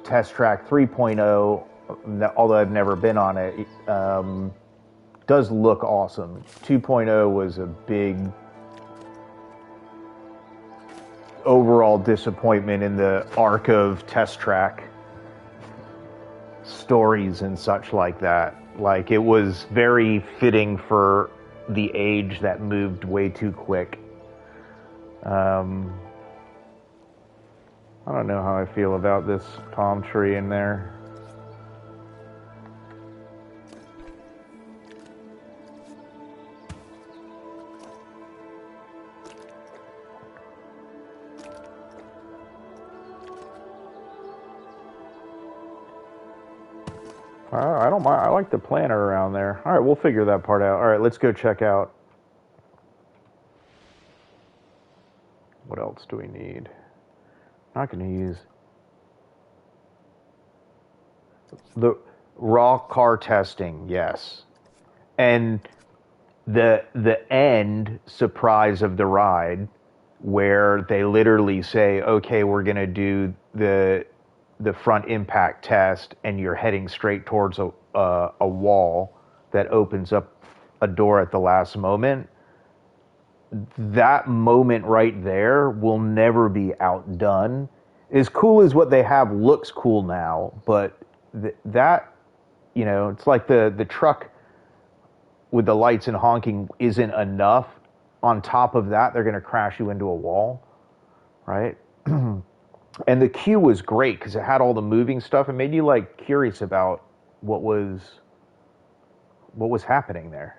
test track 3.0, although I've never been on it, does look awesome. 2.0 was a big overall disappointment in the arc of test track stories and such like that. Like, it was very fitting for the age that moved way too quick. I don't know how I feel about this palm tree in there. I don't mind. I like the planter around there. All right, we'll figure that part out. All right, let's go check out. What else do we need? Not going to use the raw car testing, yes. And the end surprise of the ride, where they literally say, okay, we're going to do the front impact test, and you're heading straight towards a wall that opens up a door at the last moment. That moment right there will never be outdone. As cool as what they have looks cool now, but that, it's like the truck with the lights and honking isn't enough. On top of that, they're going to crash you into a wall, right? And the queue was great because it had all the moving stuff. It made you like curious about what was happening there.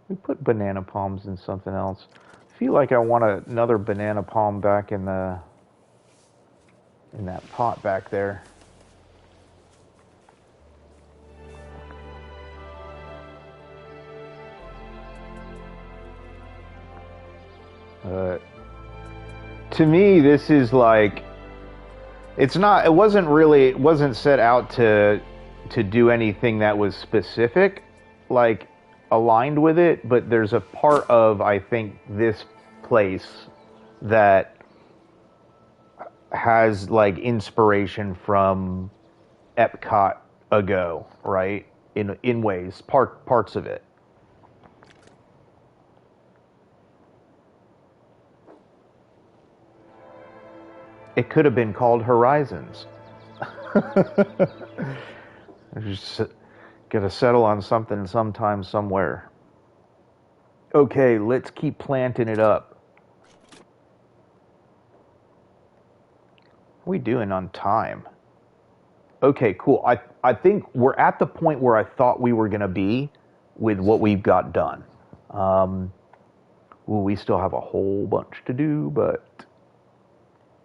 We put banana palms in something else. I feel like I want another banana palm back in that pot back there. To me, this is like, it wasn't set out to do anything that was specific, like aligned with it, but there's a part of, I think, this place that has like inspiration from Epcot ago, right? In ways, parts of it. It could have been called Horizons. Just gotta settle on something sometime, somewhere. Okay, let's keep planting it up. What are we doing on time? Okay, cool. I think we're at the point where I thought we were gonna be. with what we've got done. We still have a whole bunch to do, but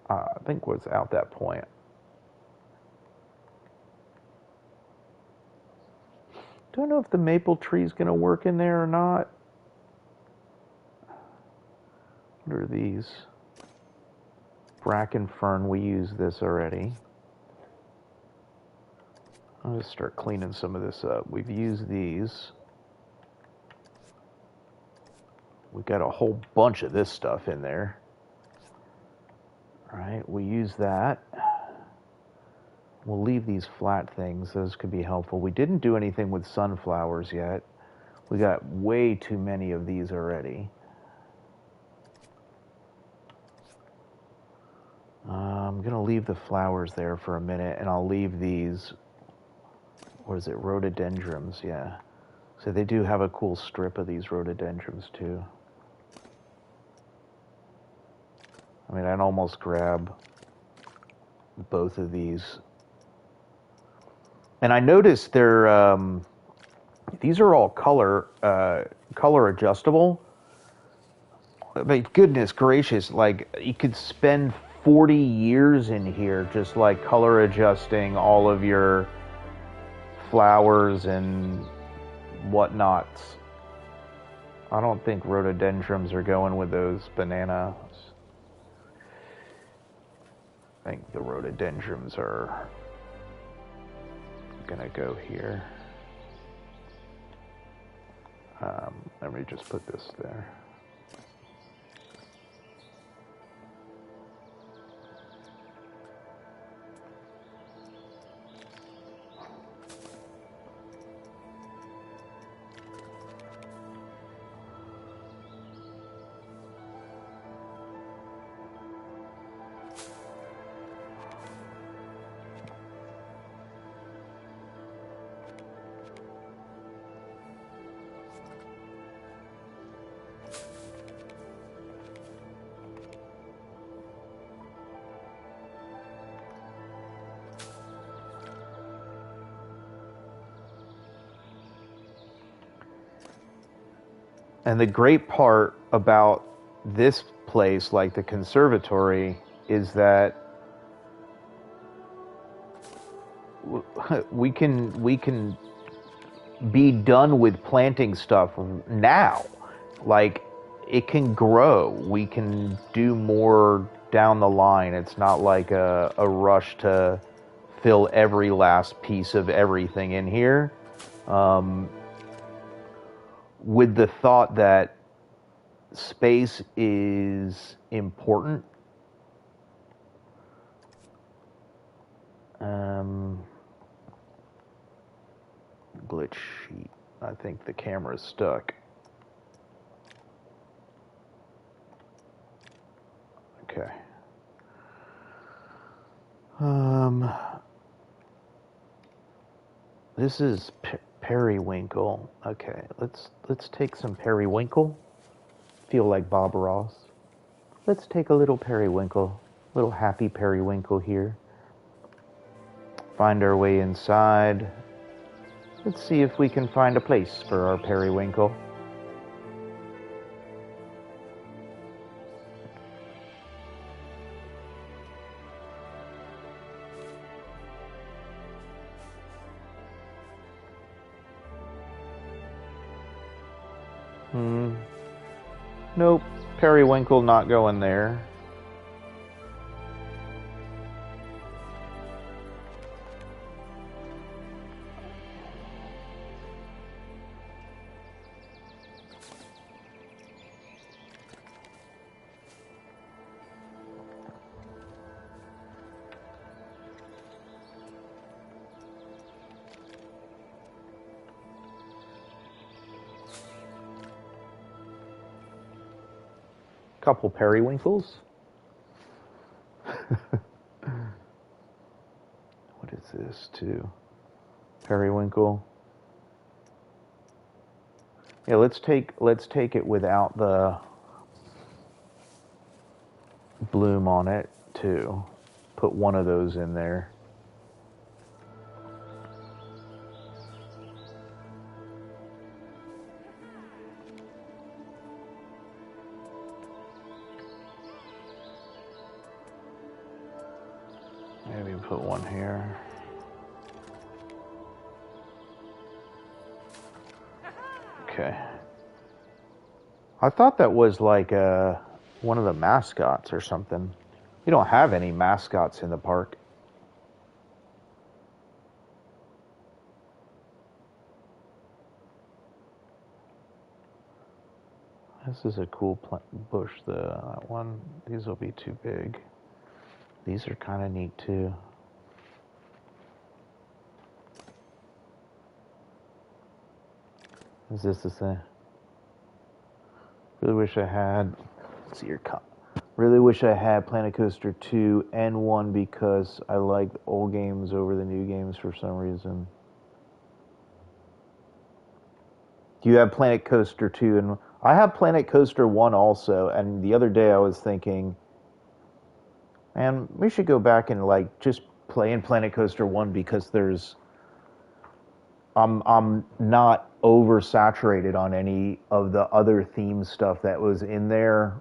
I think we're out that point. Don't know if the maple tree is going to work in there or not. What are these? Bracken fern, we used this already. I'll just start cleaning some of this up. We've used these. We got a whole bunch of this stuff in there. All right, we use that. We'll leave these flat things. Those could be helpful. We didn't do anything with sunflowers yet. We got way too many of these already. I'm going to leave the flowers there for a minute, and I'll leave these, what is it, rhododendrons, yeah. So they do have a cool strip of these rhododendrons too. I mean, I'd almost grab both of these. And I noticed they're, these are all color adjustable. But goodness gracious, like you could spend 40 years in here just like color adjusting all of your flowers and whatnots. I don't think rhododendrons are going with those bananas. I think the rhododendrons are gonna go here. Let me just put this there. And the great part about this place, like the conservatory, is that we can be done with planting stuff now. Like, it can grow. We can do more down the line. It's not like a rush to fill every last piece of everything in here. With the thought that space is important. Glitch sheet. I think the camera's stuck. Okay. This is periwinkle. Okay, let's take some periwinkle. Feel like Bob Ross. Let's take a little periwinkle, little happy periwinkle here. Find our way inside. Let's see if we can find a place for our periwinkle. Nope, periwinkle not going there. Couple periwinkles. What is this too? Periwinkle. Yeah, let's take it without the bloom on it too. Put one of those in there. Maybe put one here. Okay. I thought that was like one of the mascots or something. You don't have any mascots in the park. This is a cool bush. That one, these will be too big. These are kind of neat too. Is this the same? Really wish I had. Let's see your cup. Really wish I had Planet Coaster 2 and 1 because I like old games over the new games for some reason. Do you have Planet Coaster 2 and I have Planet Coaster 1 also, and the other day I was thinking, man, we should go back and like just play in Planet Coaster 1 because I'm not oversaturated on any of the other theme stuff that was in there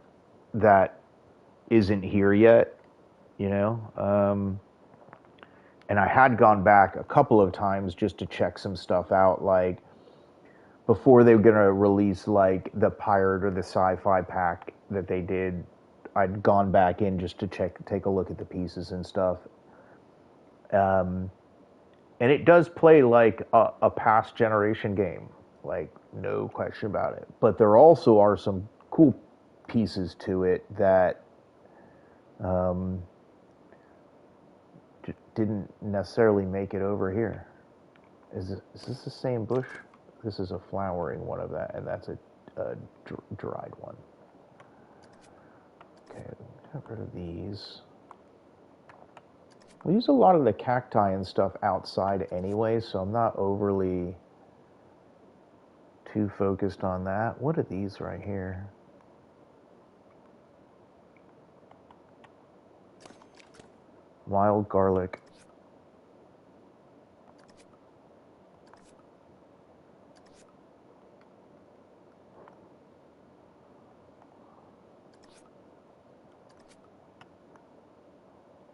that isn't here yet, you know? And I had gone back a couple of times just to check some stuff out, like before they were going to release like the pirate or the sci-fi pack that they did. I'd gone back in just to take a look at the pieces and stuff. And it does play like a past generation game, like no question about it. But there also are some cool pieces to it that didn't necessarily make it over here. Is this the same bush? This is a flowering one of that, and that's a dried one. Okay, get rid of these. We use a lot of the cacti and stuff outside anyway, so I'm not overly too focused on that. What are these right here? Wild garlic.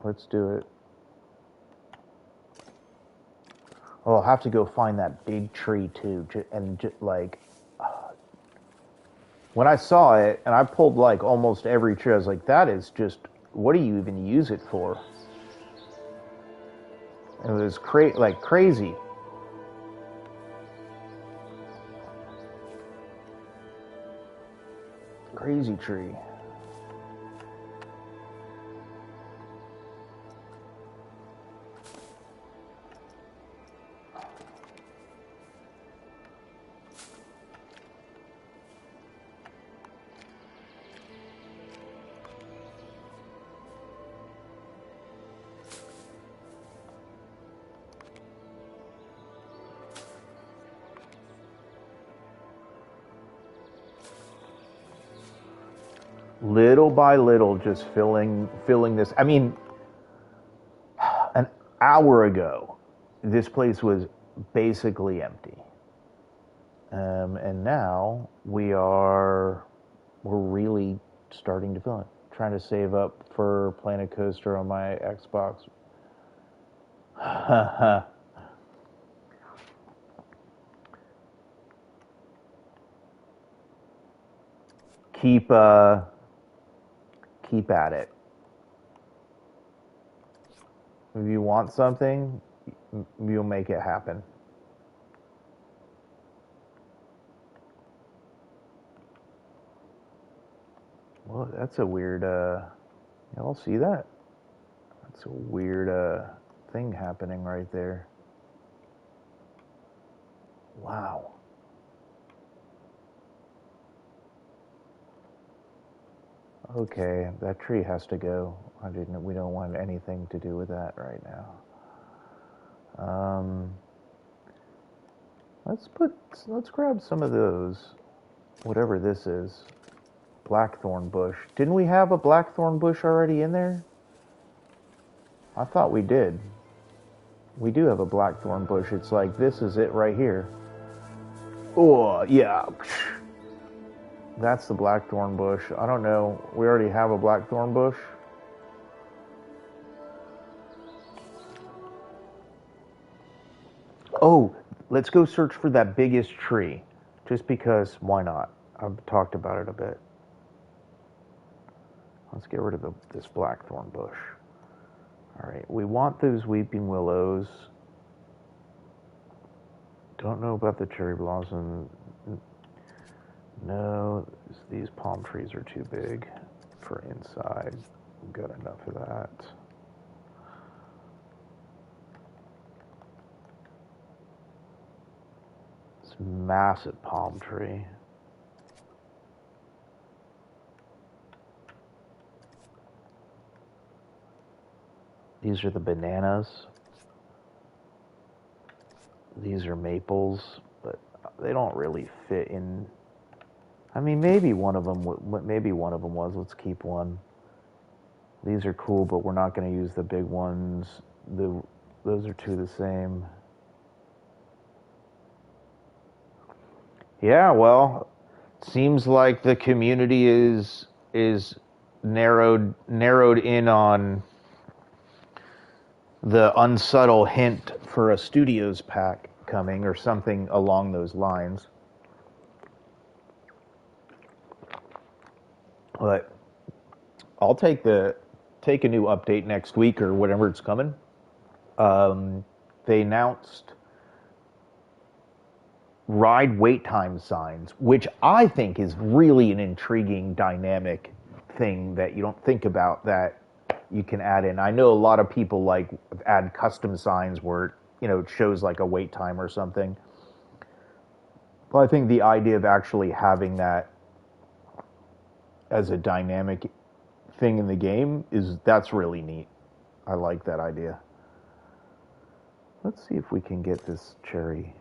Let's do it. Oh, I'll have to go find that big tree too, and like when I saw it, and I pulled like almost every tree, I was like, that is just, what do you even use it for? It was like crazy. Crazy tree. Little by little, just filling this. I mean, an hour ago, this place was basically empty, and now we're really starting to fill it. Trying to save up for Planet Coaster on my Xbox. keep at it. If you want something, you'll make it happen. Well, that's a weird, y'all see that? That's a weird thing happening right there. Wow. Okay, that tree has to go. We don't want anything to do with that right now. Let's grab some of those, whatever this is. Blackthorn bush. Didn't we have a blackthorn bush already in there? I thought we did. We do have a blackthorn bush. It's like, this is it right here. Oh, yeah. That's the blackthorn bush. I don't know. We already have a blackthorn bush. Oh, let's go search for that biggest tree. Just because, why not? I've talked about it a bit. Let's get rid of this blackthorn bush. All right, we want those weeping willows. Don't know about the cherry blossom. No, these palm trees are too big for inside. We've got enough of that. This massive palm tree. These are the bananas. These are maples, but they don't really fit in. I mean, maybe one of them was. Let's keep one. These are cool, but we're not going to use the big ones. Those are two the same. Yeah, well, seems like the community is narrowed in on the unsubtle hint for a studios pack coming or something along those lines. But I'll take a new update next week or whatever it's coming. They announced ride wait time signs, which I think is really an intriguing, dynamic thing that you don't think about that you can add in. I know a lot of people like add custom signs where it shows like a wait time or something. But I think the idea of actually having that as a dynamic thing in the game that's really neat. I like that idea. Let's see if we can get this cherry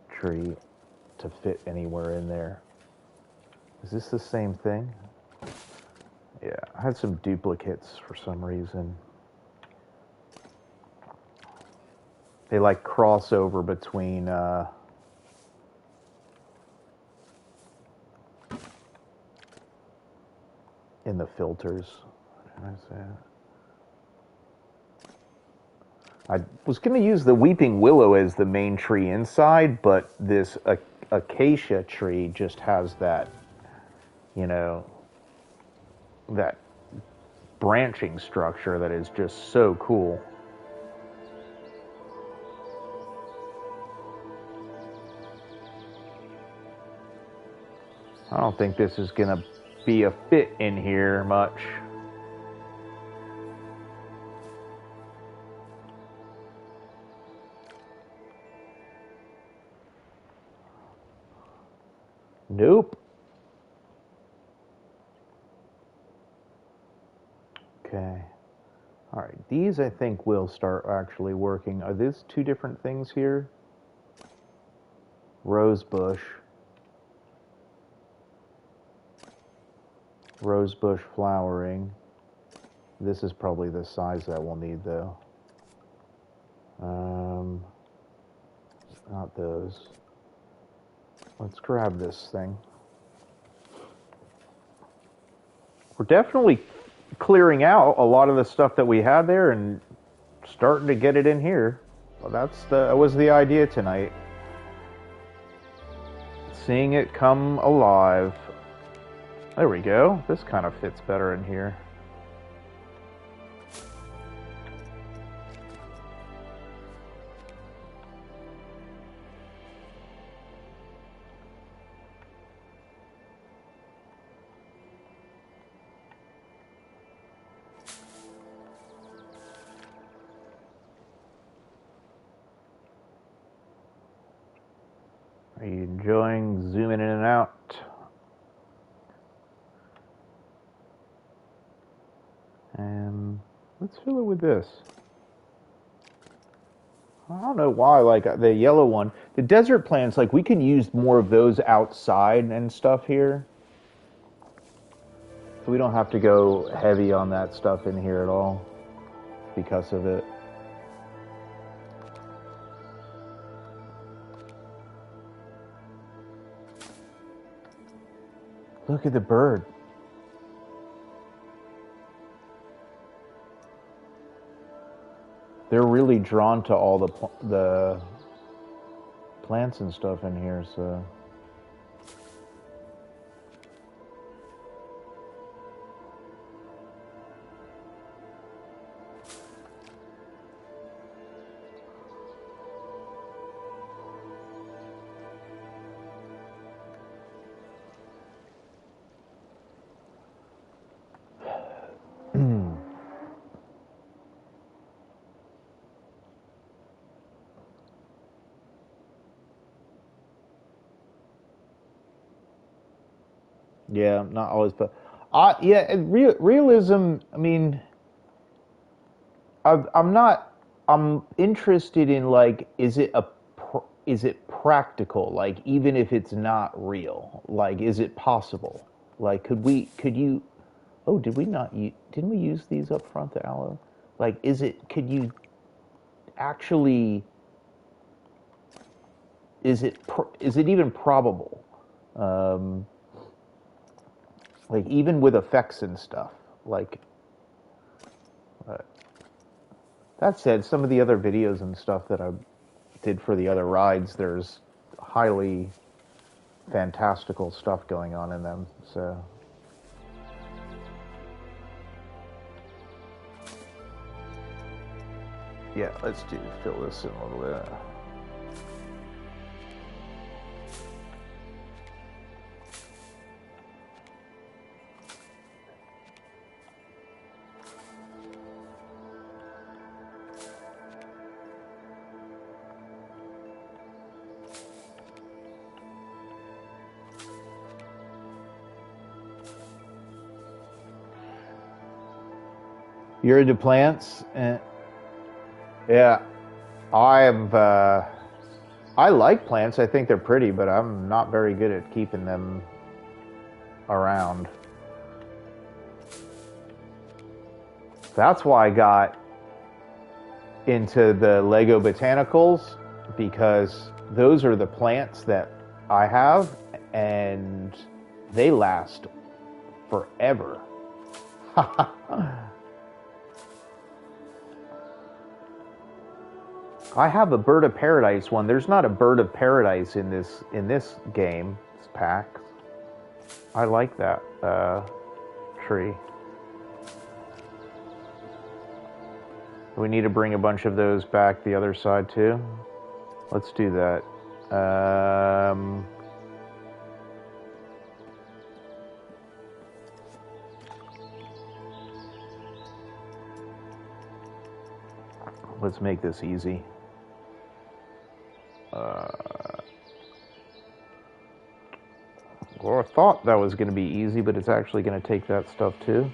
tree to fit anywhere in there. Is this the same thing? Yeah, I had some duplicates for some reason. They like cross over between in the filters. I was going to use the weeping willow as the main tree inside, but this acacia tree just has that, that branching structure that is just so cool. I don't think this is going to be a fit in here much. Nope. Okay. All right. These I think will start actually working. Are these two different things here? Rose bush flowering. This is probably the size that we'll need though. Not those. Let's grab this thing. We're definitely clearing out a lot of the stuff that we had there and starting to get it in here. Well, that was the idea tonight. Seeing it come alive. There we go. This kind of fits better in here. Are you enjoying zooming in and out? And let's fill it with this. I don't know why, like the yellow one. The desert plants, like we can use more of those outside and stuff here. So we don't have to go heavy on that stuff in here at all because of it. Look at the bird. They're really drawn to all the plants and stuff in here, so... Yeah, not always, but yeah, realism. I mean, I'm not. I'm interested in like, is it practical? Like, even if it's not real, like, is it possible? Like, could you? Oh, did we not? Didn't we use these up front, the aloe? Like, could you actually? Is it even probable? Um, like, even with effects and stuff, like. That said, some of the other videos and stuff that I did for the other rides, there's highly fantastical stuff going on in them. So, yeah, let's fill this in a little bit. You're into plants? Yeah, I like plants. I think they're pretty, but I'm not very good at keeping them around. That's why I got into the Lego botanicals, because those are the plants that I have, and they last forever. I have a bird of paradise one. There's not a bird of paradise in this game, this pack. I like that tree. We need to bring a bunch of those back the other side too. Let's do that. Let's make this easy. Well, I thought that was going to be easy, but it's actually going to take that stuff too.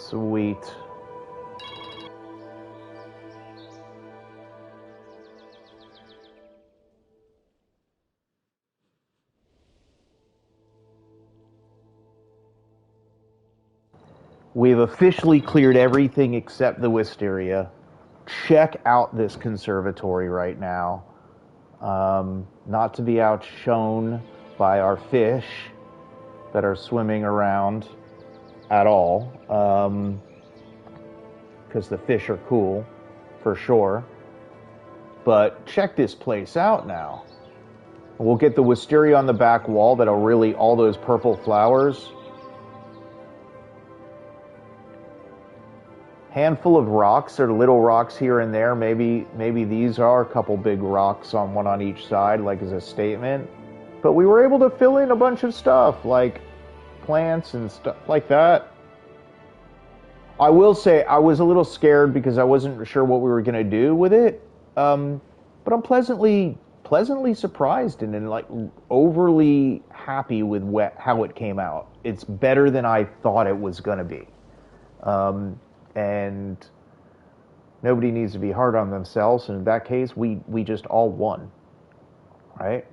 Sweet. We've officially cleared everything except the wisteria. Check out this conservatory right now. Not to be outshone by our fish that are swimming around at all, because the fish are cool, for sure. But check this place out now. We'll get the wisteria on the back wall that'll really, all those purple flowers. Handful of rocks or little rocks here and there. Maybe these are a couple big rocks on one on each side, like as a statement. But we were able to fill in a bunch of stuff, like plants and stuff like that. I will say I was a little scared because I wasn't sure what we were going to do with it. But I'm pleasantly surprised and like overly happy with how it came out. It's better than I thought it was going to be. And nobody needs to be hard on themselves. And in that case, we just all won, right?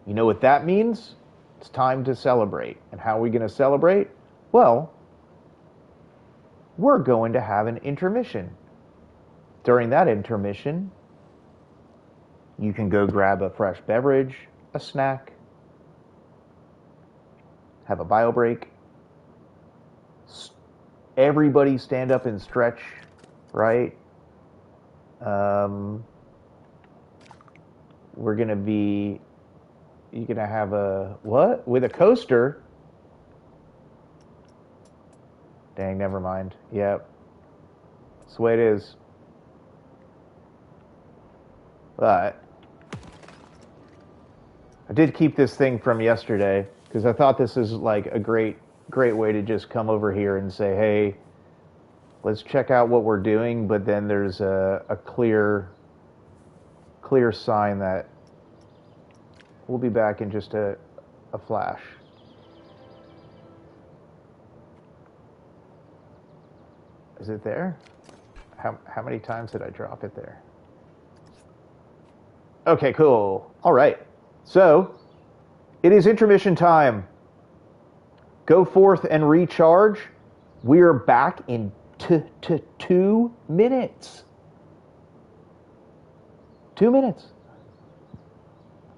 You know what that means? It's time to celebrate. And how are we going to celebrate? Well, we're going to have an intermission. During that intermission, you can go grab a fresh beverage, a snack, have a bio break. Everybody stand up and stretch, right? You're going to have a, what? With a coaster? Dang, never mind. Yep. That's the way it is. But I did keep this thing from yesterday because I thought this is like a great way to just come over here and say, hey, let's check out what we're doing. But then there's a clear sign that we'll be back in just a flash. Is it there? How many times did I drop it there? Okay, cool. All right. So, it is intermission time. Go forth and recharge. We are back in 2 minutes. 2 minutes.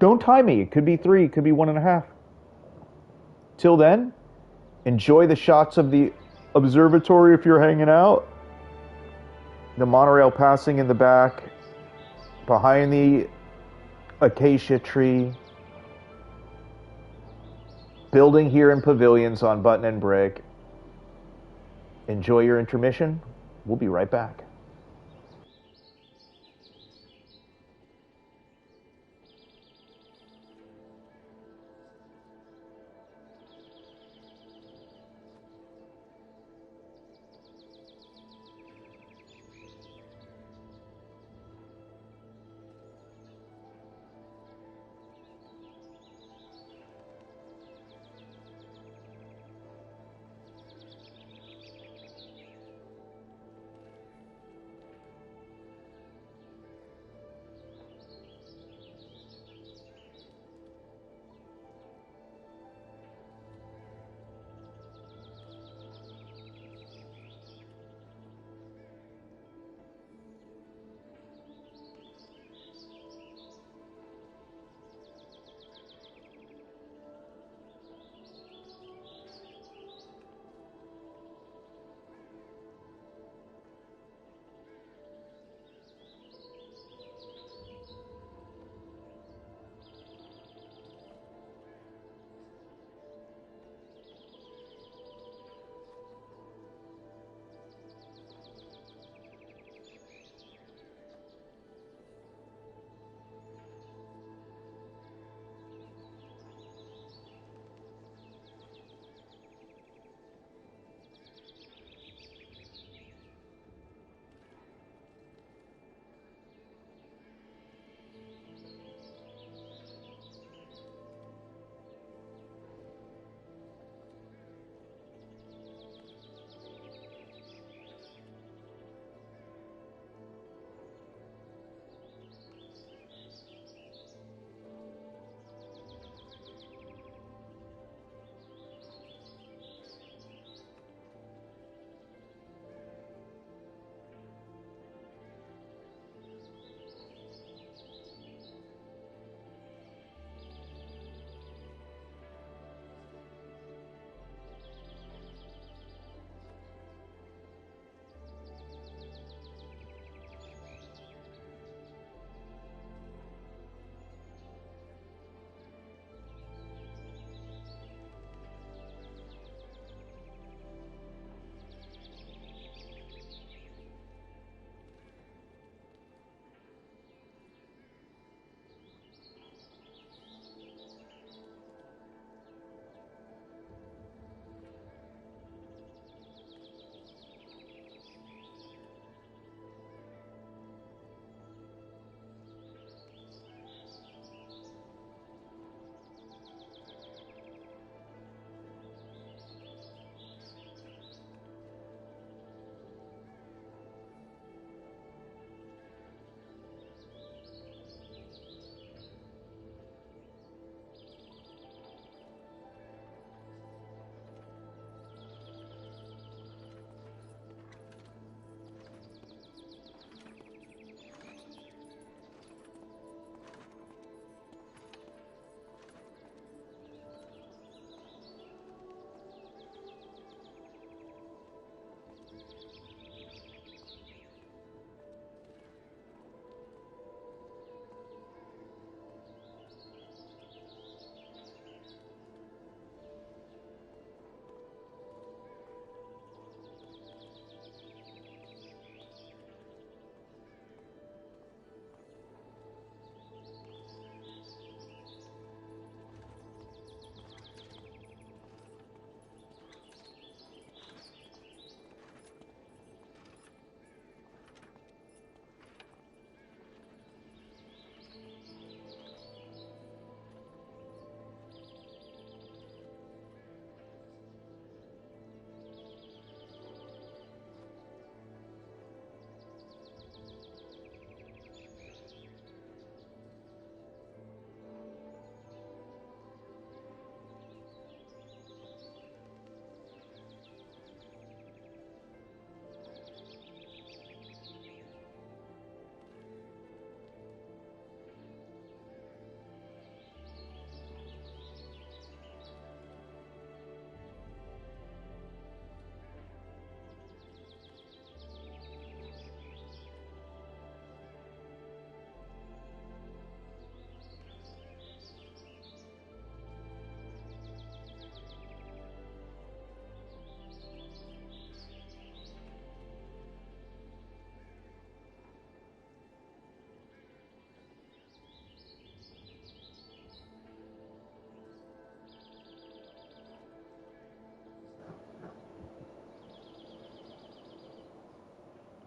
Don't time me. It could be 3. It could be 1.5. Till then, enjoy the shots of the observatory if you're hanging out. The monorail passing in the back. Behind the acacia tree. Building here in Pavilions on Button and Brick. Enjoy your intermission. We'll be right back.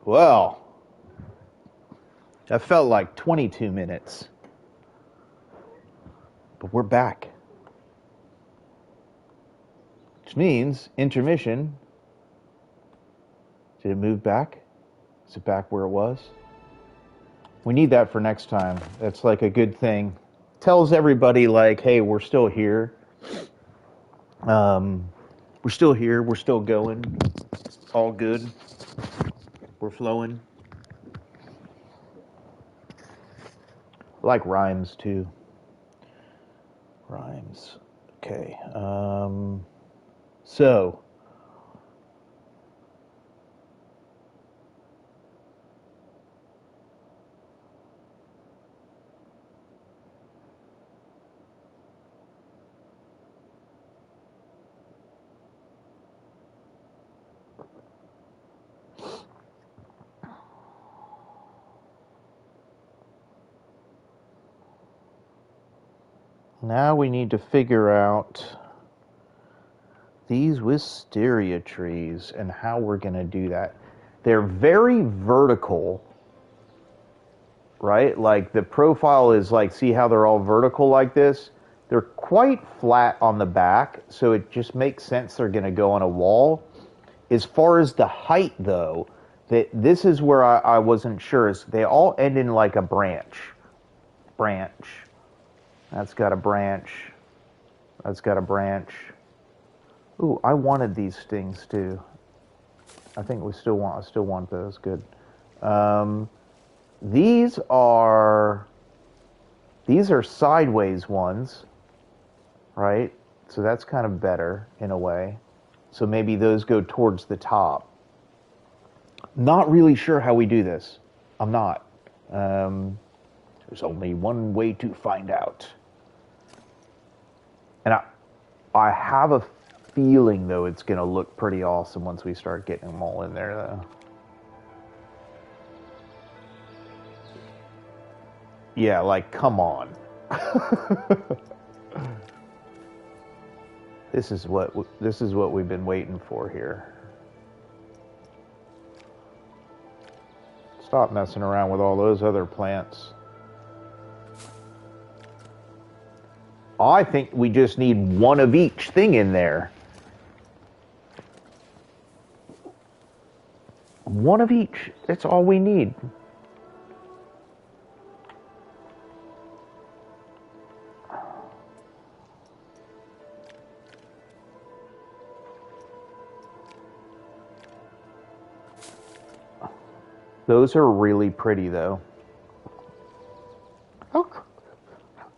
Well, that felt like 22 minutes. But we're back. Which means intermission. Did it move back? Is it back where it was? We need that for next time. That's like a good thing. Tells everybody like, hey, we're still here. We're still here. We're still going. All good. We're flowing. I like rhymes too. Rhymes. Okay. So. Now we need to figure out these wisteria trees and how we're going to do that. They're very vertical, right? Like the profile is like, see how they're all vertical like this? They're quite flat on the back, so it just makes sense they're going to go on a wall. As far as the height, though, this is where I wasn't sure. Is they all end in like a branch. Branch. That's got a branch. That's got a branch. Ooh, I wanted these things too. I think I still want those. Good. These are sideways ones, right? So that's kind of better in a way. So maybe those go towards the top. Not really sure how we do this. I'm not. There's only one way to find out. And I have a feeling, though, it's going to look pretty awesome once we start getting them all in there, though. Yeah, like, come on. This is what we've been waiting for here. Stop messing around with all those other plants. I think we just need one of each thing in there. One of each. That's all we need. Those are really pretty, though. Oh,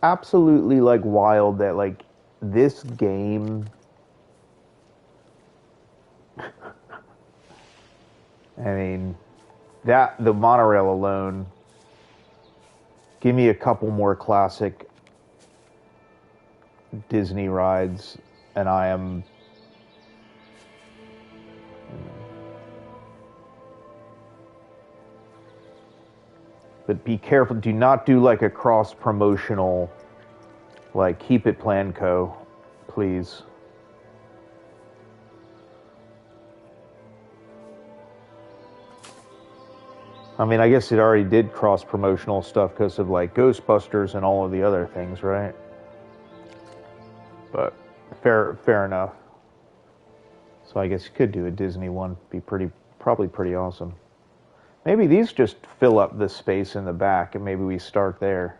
absolutely, like, wild that, like, this game... I mean, the monorail alone... Give me a couple more classic Disney rides, and I am... But be careful. Do not do like a cross-promotional, like, keep it Planco, please. I mean, I guess it already did cross-promotional stuff because of, like, Ghostbusters and all of the other things, right? But fair enough. So I guess you could do a Disney one. Be probably pretty awesome. Maybe these just fill up the space in the back, and maybe we start there.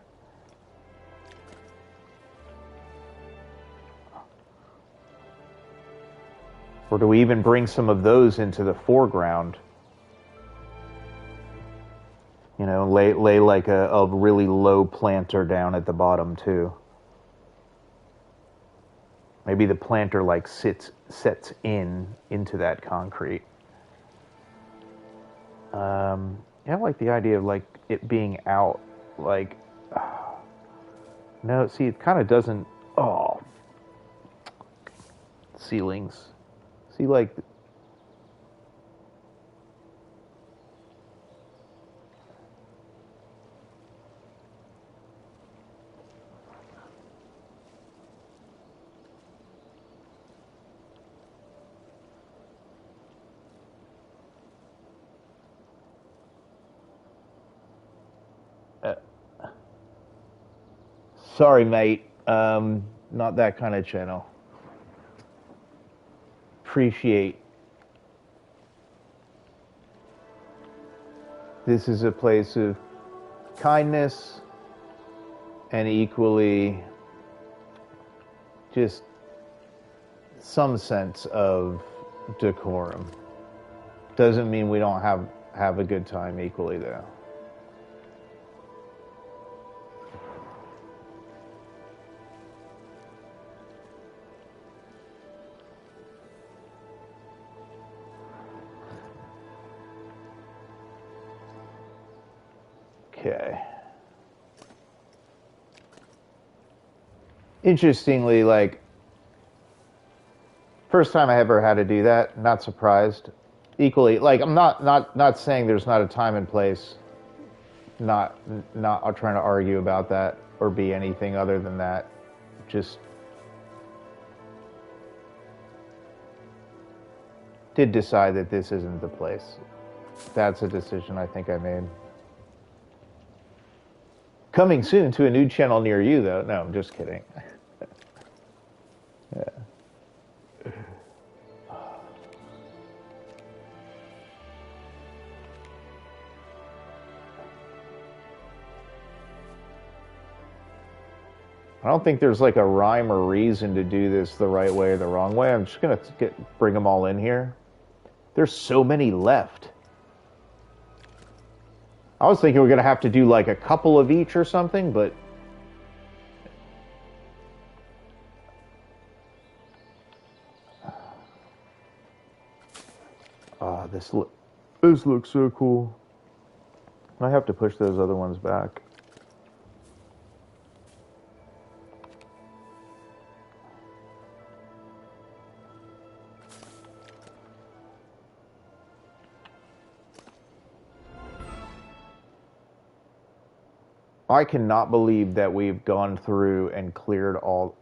Or do we even bring some of those into the foreground? You know, lay like a really low planter down at the bottom too. Maybe the planter like sets into that concrete. Yeah, I like the idea of like it being out. Like, no, see, it kind of doesn't. Oh, ceilings. See, like. Sorry, mate. Not that kind of channel. Appreciate. This is a place of kindness and equally just some sense of decorum. Doesn't mean we don't have a good time equally, though. Okay. Interestingly, like, first time I ever had to do that, not surprised. Equally, like, I'm not saying there's not a time and place. Not trying to argue about that or be anything other than that. Just did decide that this isn't the place. That's a decision I think I made. Coming soon to a new channel near you, though. No, I'm just kidding. Yeah. I don't think there's like a rhyme or reason to do this the right way or the wrong way. I'm just gonna bring them all in here. There's so many left. I was thinking we're gonna have to do like a couple of each or something, but this looks so cool. I have to push those other ones back. I cannot believe that we've gone through and cleared all.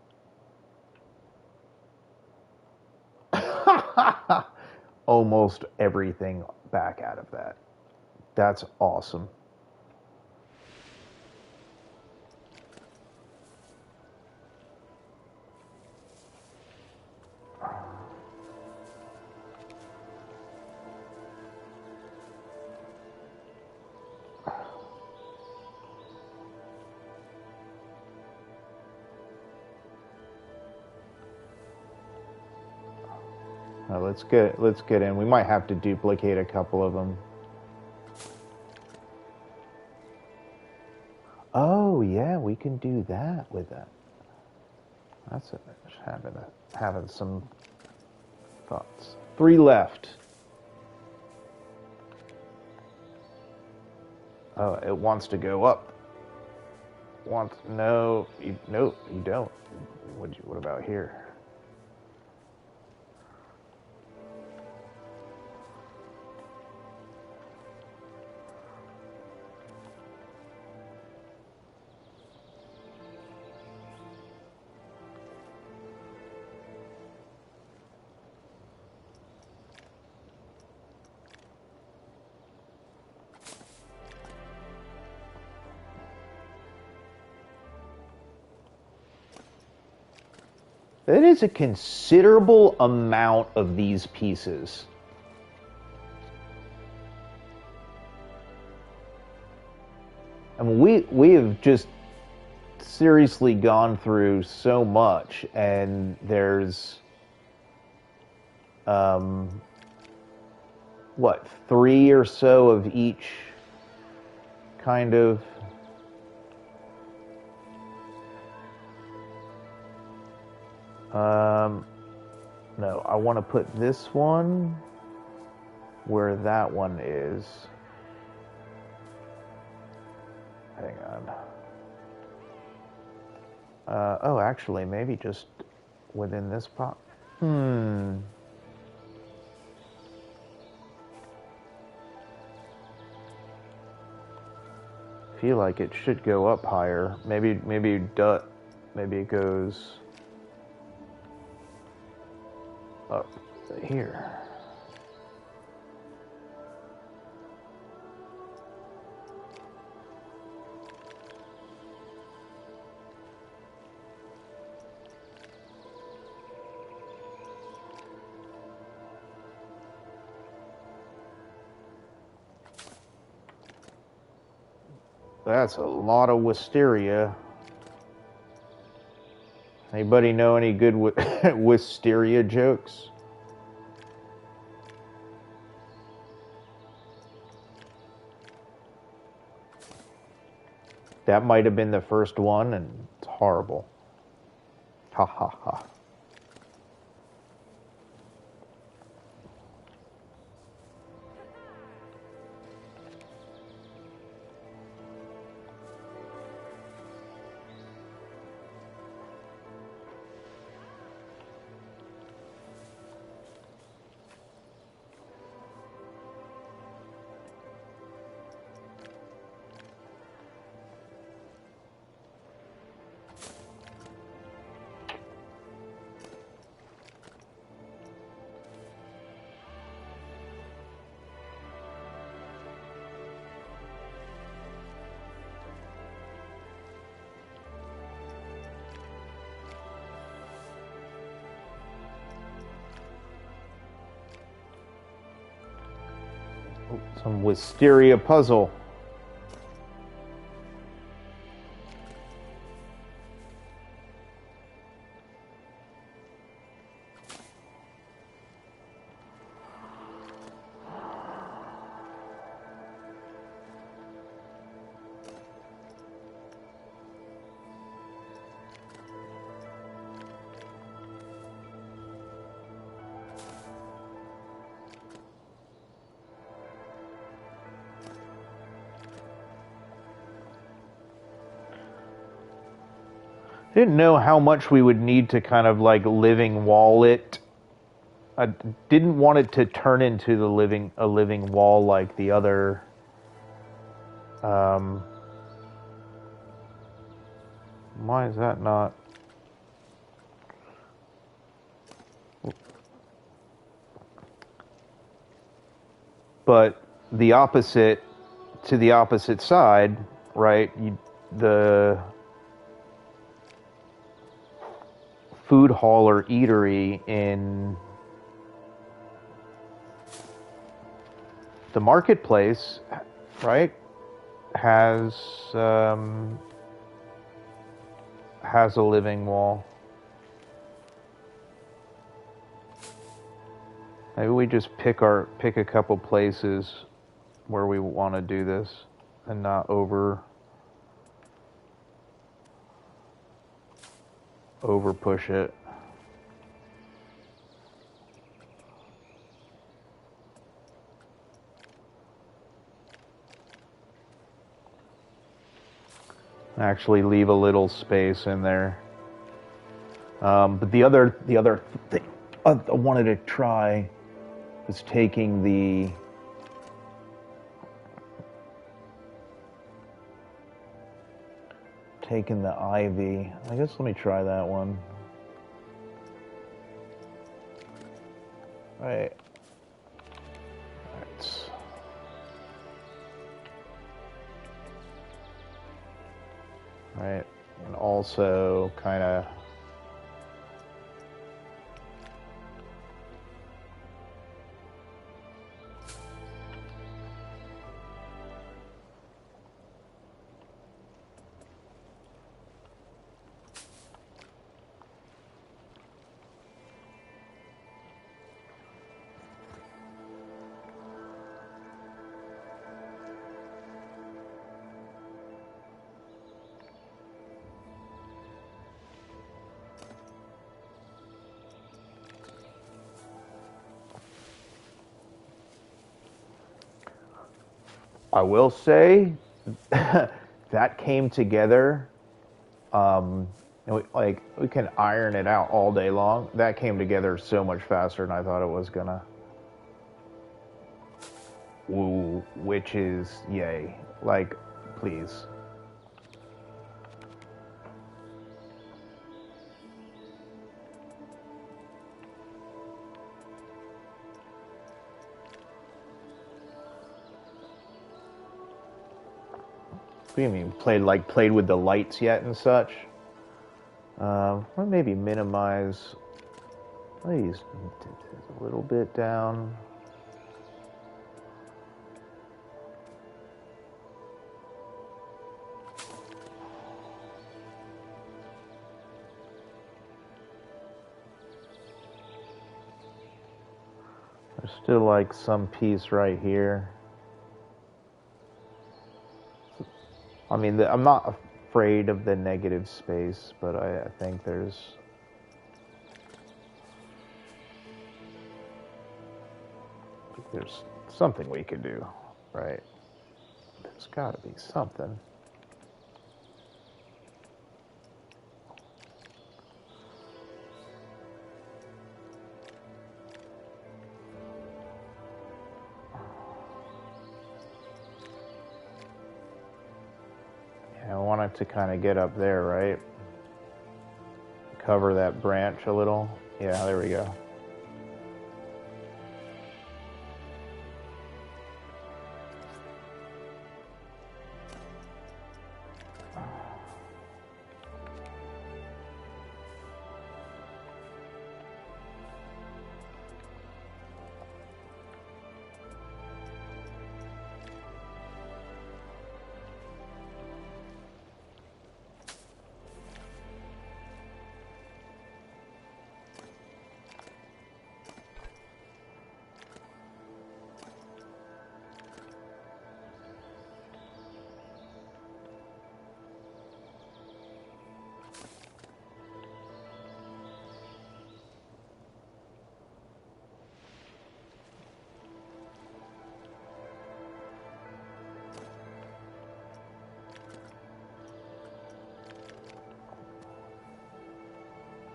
Almost everything back out of that. That's awesome. Let's get in. We might have to duplicate a couple of them. Oh yeah, we can do that with that. That's it. Having some thoughts. 3 left. Oh, it wants to go up. No, nope, you don't. What about here? That is a considerable amount of these pieces. I mean, we have just seriously gone through so much, and there's what, 3 or so of each kind of. No, I want to put this one where that one is. Hang on. Oh, actually, maybe just within this pot. I feel like it should go up higher. Maybe it goes up here. That's a lot of wisteria. Anybody know any good wisteria jokes? That might have been the first one, and it's horrible. Ha ha ha. Some wisteria puzzle. Didn't know how much we would need to kind of like living wall it. I didn't want it to turn into a living wall like the other why is that not? But the opposite to the opposite side, right? The food hall or eatery in the marketplace, right, has a living wall. Maybe we just pick a couple places where we want to do this and not over push it. Actually leave a little space in there. But the other thing I wanted to try was taking the ivy. I guess let me try that one. All right. Right, and also kind of I will say that came together. And we can iron it out all day long. That came together so much faster than I thought it was gonna. Woo, witches, yay! Like, please. What do you mean played with the lights yet and such? Or maybe minimize these a little bit down. Still like some piece right here. I mean, I'm not afraid of the negative space, but I think there's something we could do, right? There's got to be something. Yeah, I want it to kind of get up there, right? Cover that branch a little. Yeah, there we go.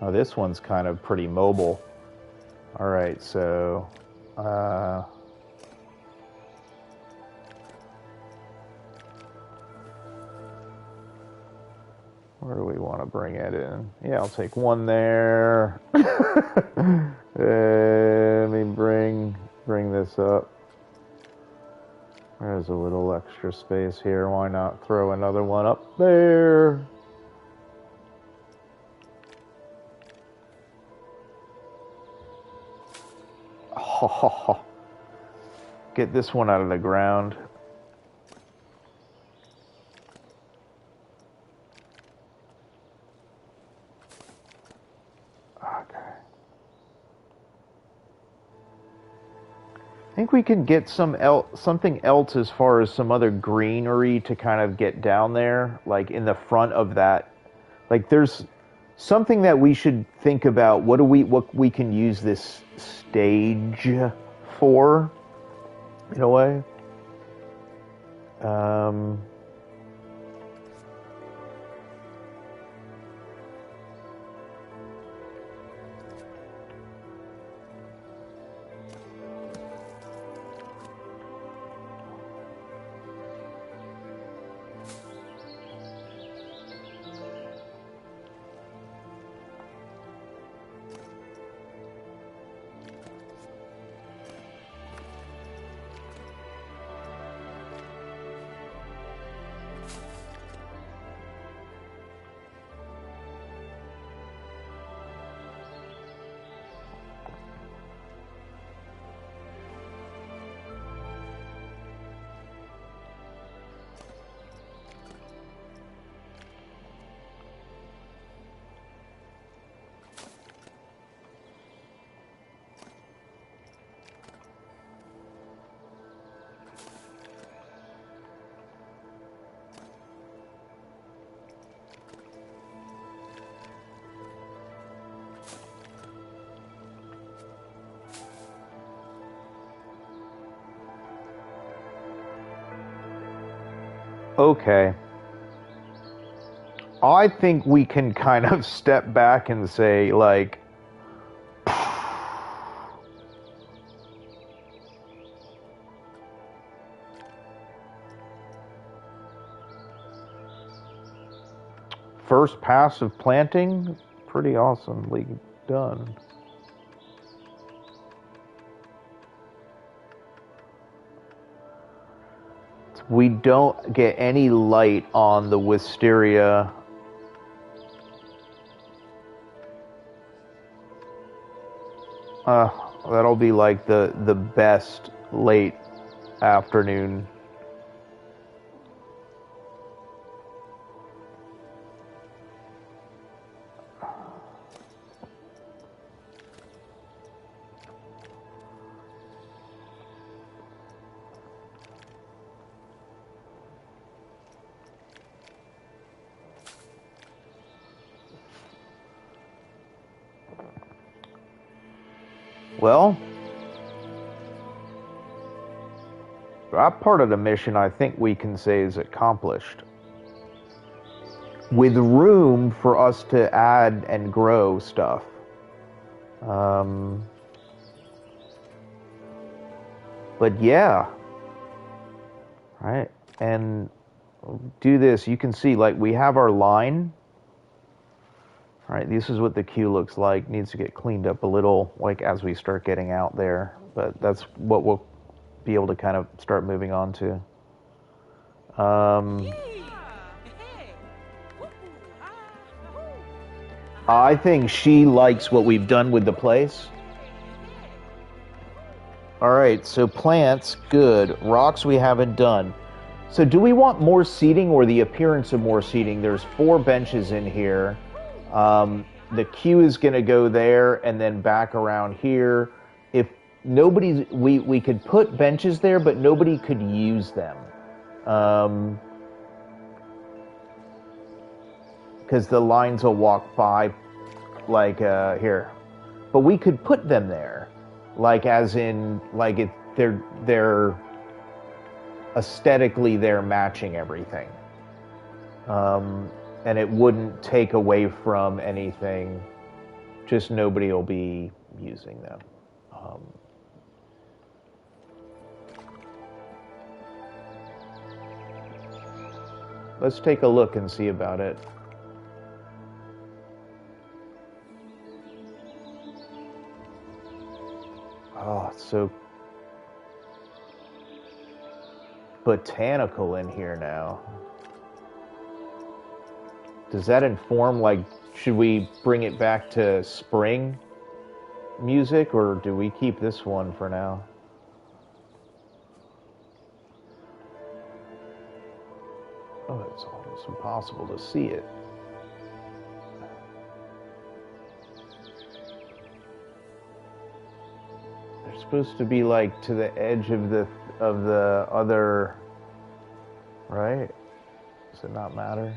Oh, this one's kind of pretty mobile. All right, so where do we want to bring it in? Yeah, I'll take one there. Let me bring this up. There's a little extra space here. Why not throw another one up there? Get this one out of the ground. Okay. I think we can get something else as far as some other greenery to kind of get down there, like in the front of that. Like there's something that we should think about. What we can use this stage for, in a way. Okay. I think we can kind of step back and say, like, first pass of planting, pretty awesomely done. We don't get any light on the wisteria. That'll be like the best late afternoon. Well, that part of the mission I think we can say is accomplished. With room for us to add and grow stuff. But yeah. Right? And do this. You can see, like, we have our line. Right? This is what the queue looks like. Needs to get cleaned up a little, like, as we start getting out there. But that's what we'll be able to kind of start moving on to. I think she likes what we've done with the place. All right, so plants, good. Rocks we haven't done. So do we want more seating or the appearance of more seating? There's 4 benches in here. The queue is going to go there and then back around here. If nobody's, we could put benches there, but nobody could use them. Because the lines will walk by, like, here. But we could put them there. Like, as in, like, they're aesthetically, they're matching everything. And it wouldn't take away from anything. Just nobody will be using them. Let's take a look and see about it. Oh, it's so botanical in here now. Does that inform, like, should we bring it back to spring music, or do we keep this one for now? Oh, it's almost impossible to see it. They're supposed to be, like, to the edge of the other, right? Does it not matter?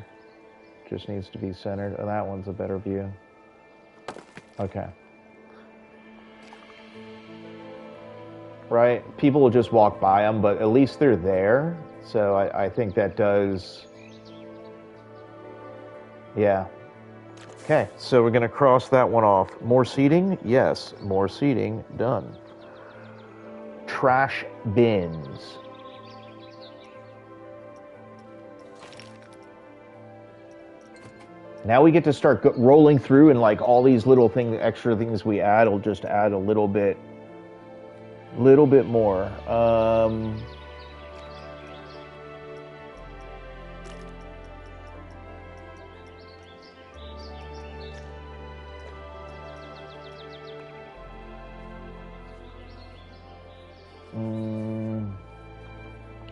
Just needs to be centered. Oh, that one's a better view. Okay. Right? People will just walk by them, but at least they're there. So I think that does... Yeah. Okay, so we're going to cross that one off. More seating? Yes. More seating. Done. Trash bins. Now we get to start rolling through, and, like, all these little things, extra things we add will just add a little bit more.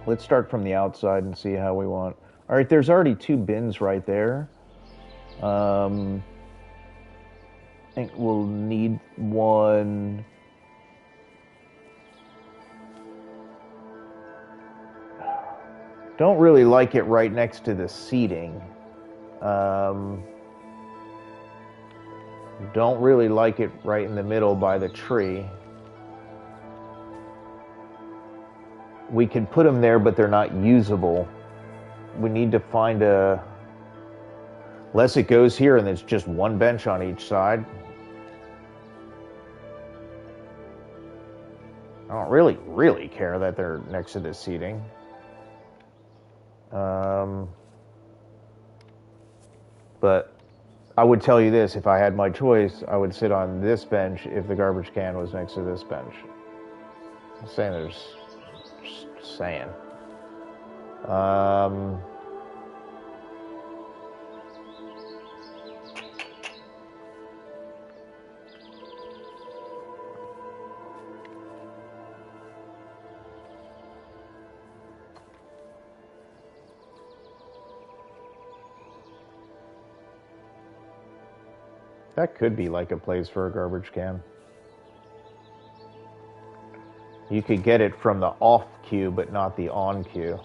Let's start from the outside and see how we want. All right, there's already 2 bins right there. I think we'll need one. Don't really like it right next to the seating. Don't really like it right in the middle by the tree. We can put them there, but they're not usable. We need to find a... Unless it goes here and there's just one bench on each side. I don't really care that they're next to the seating. But I would tell you this, if I had my choice, I would sit on this bench if the garbage can was next to this bench. I'm saying there's... Just saying. That could be like a place for a garbage can. You could get it from the off queue, but not the on queue.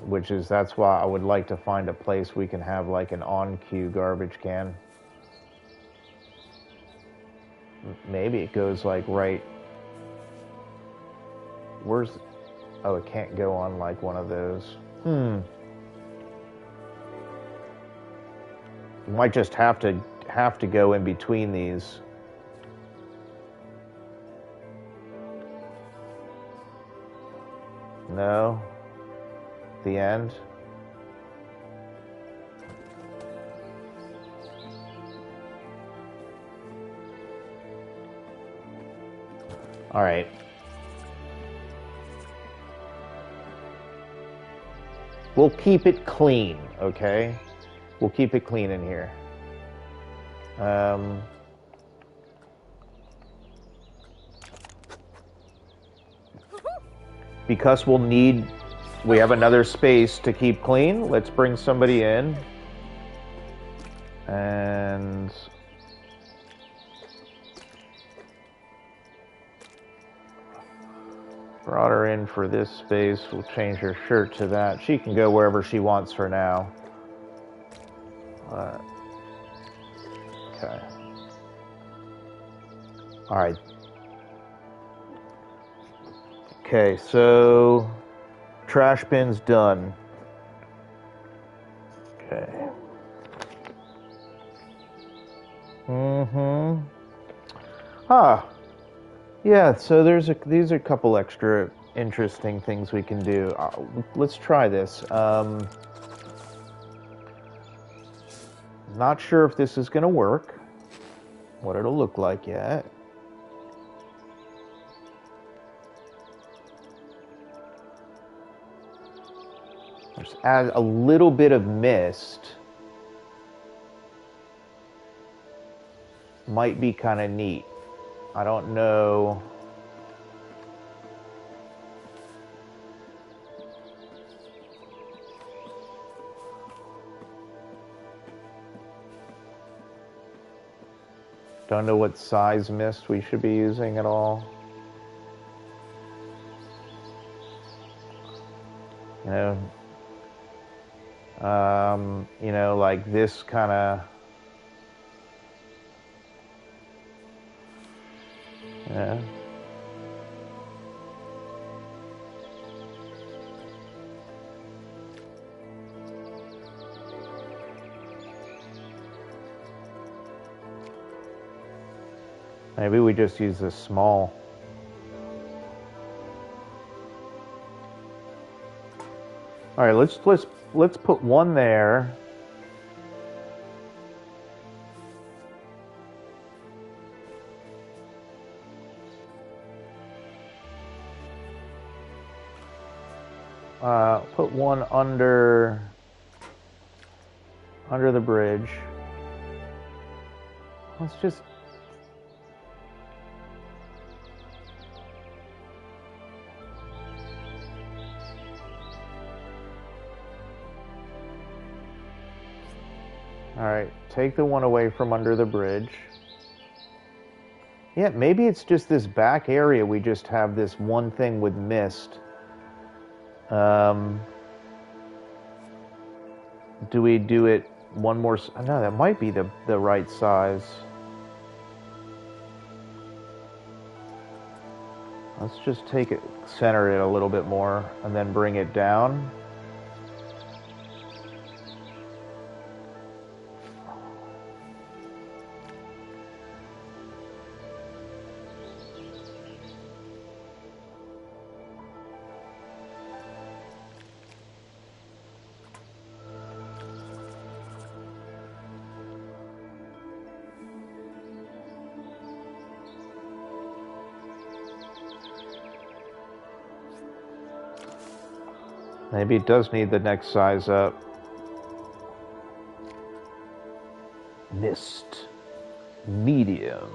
That's why I would like to find a place we can have like an on queue garbage can. maybe it goes like right. Where's? Oh, it can't go on like one of those. You might just have to go in between these. No. The end. All right. We'll keep it clean, okay? We'll keep it clean in here. Because we have another space to keep clean, let's bring somebody in. And brought her in for this space. We'll change her shirt to that. She can go wherever she wants for now. Okay. All right. Okay, so trash bin's done. Okay. Yeah, so these are a couple extra interesting things we can do. Let's try this. Not sure if this is going to work, what it'll look like yet. Just add a little bit of mist. Might be kind of neat. I don't know. Don't know what size mist we should be using at all. You know, like this kind of. Yeah. Maybe we just use this small. All right, let's put one there. Put one under the bridge. Let's just. All right, take the one away from under the bridge. Yeah, maybe it's just this back area. We just have this one thing with mist. Do we do it one more? No, that might be the right size. Let's just take it, center it a little bit more, and then bring it down. Maybe it does need the next size up. Mist. Medium.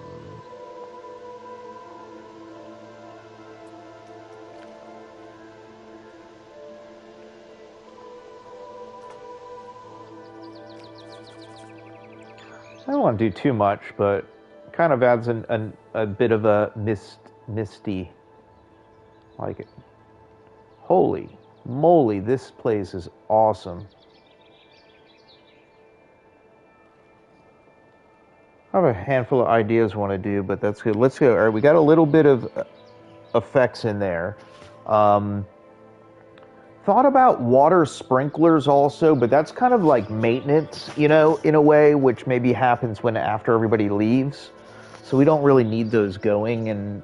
I don't want to do too much, but kind of adds a bit of a misty. Like it. Holy moly, this place is awesome. I have a handful of ideas I want to do, but that's good. Let's go. All right, we got a little bit of effects in there. Um, Thought about water sprinklers also, but that's kind of like maintenance, you know, in a way, which maybe happens when after everybody leaves. So we don't really need those going. And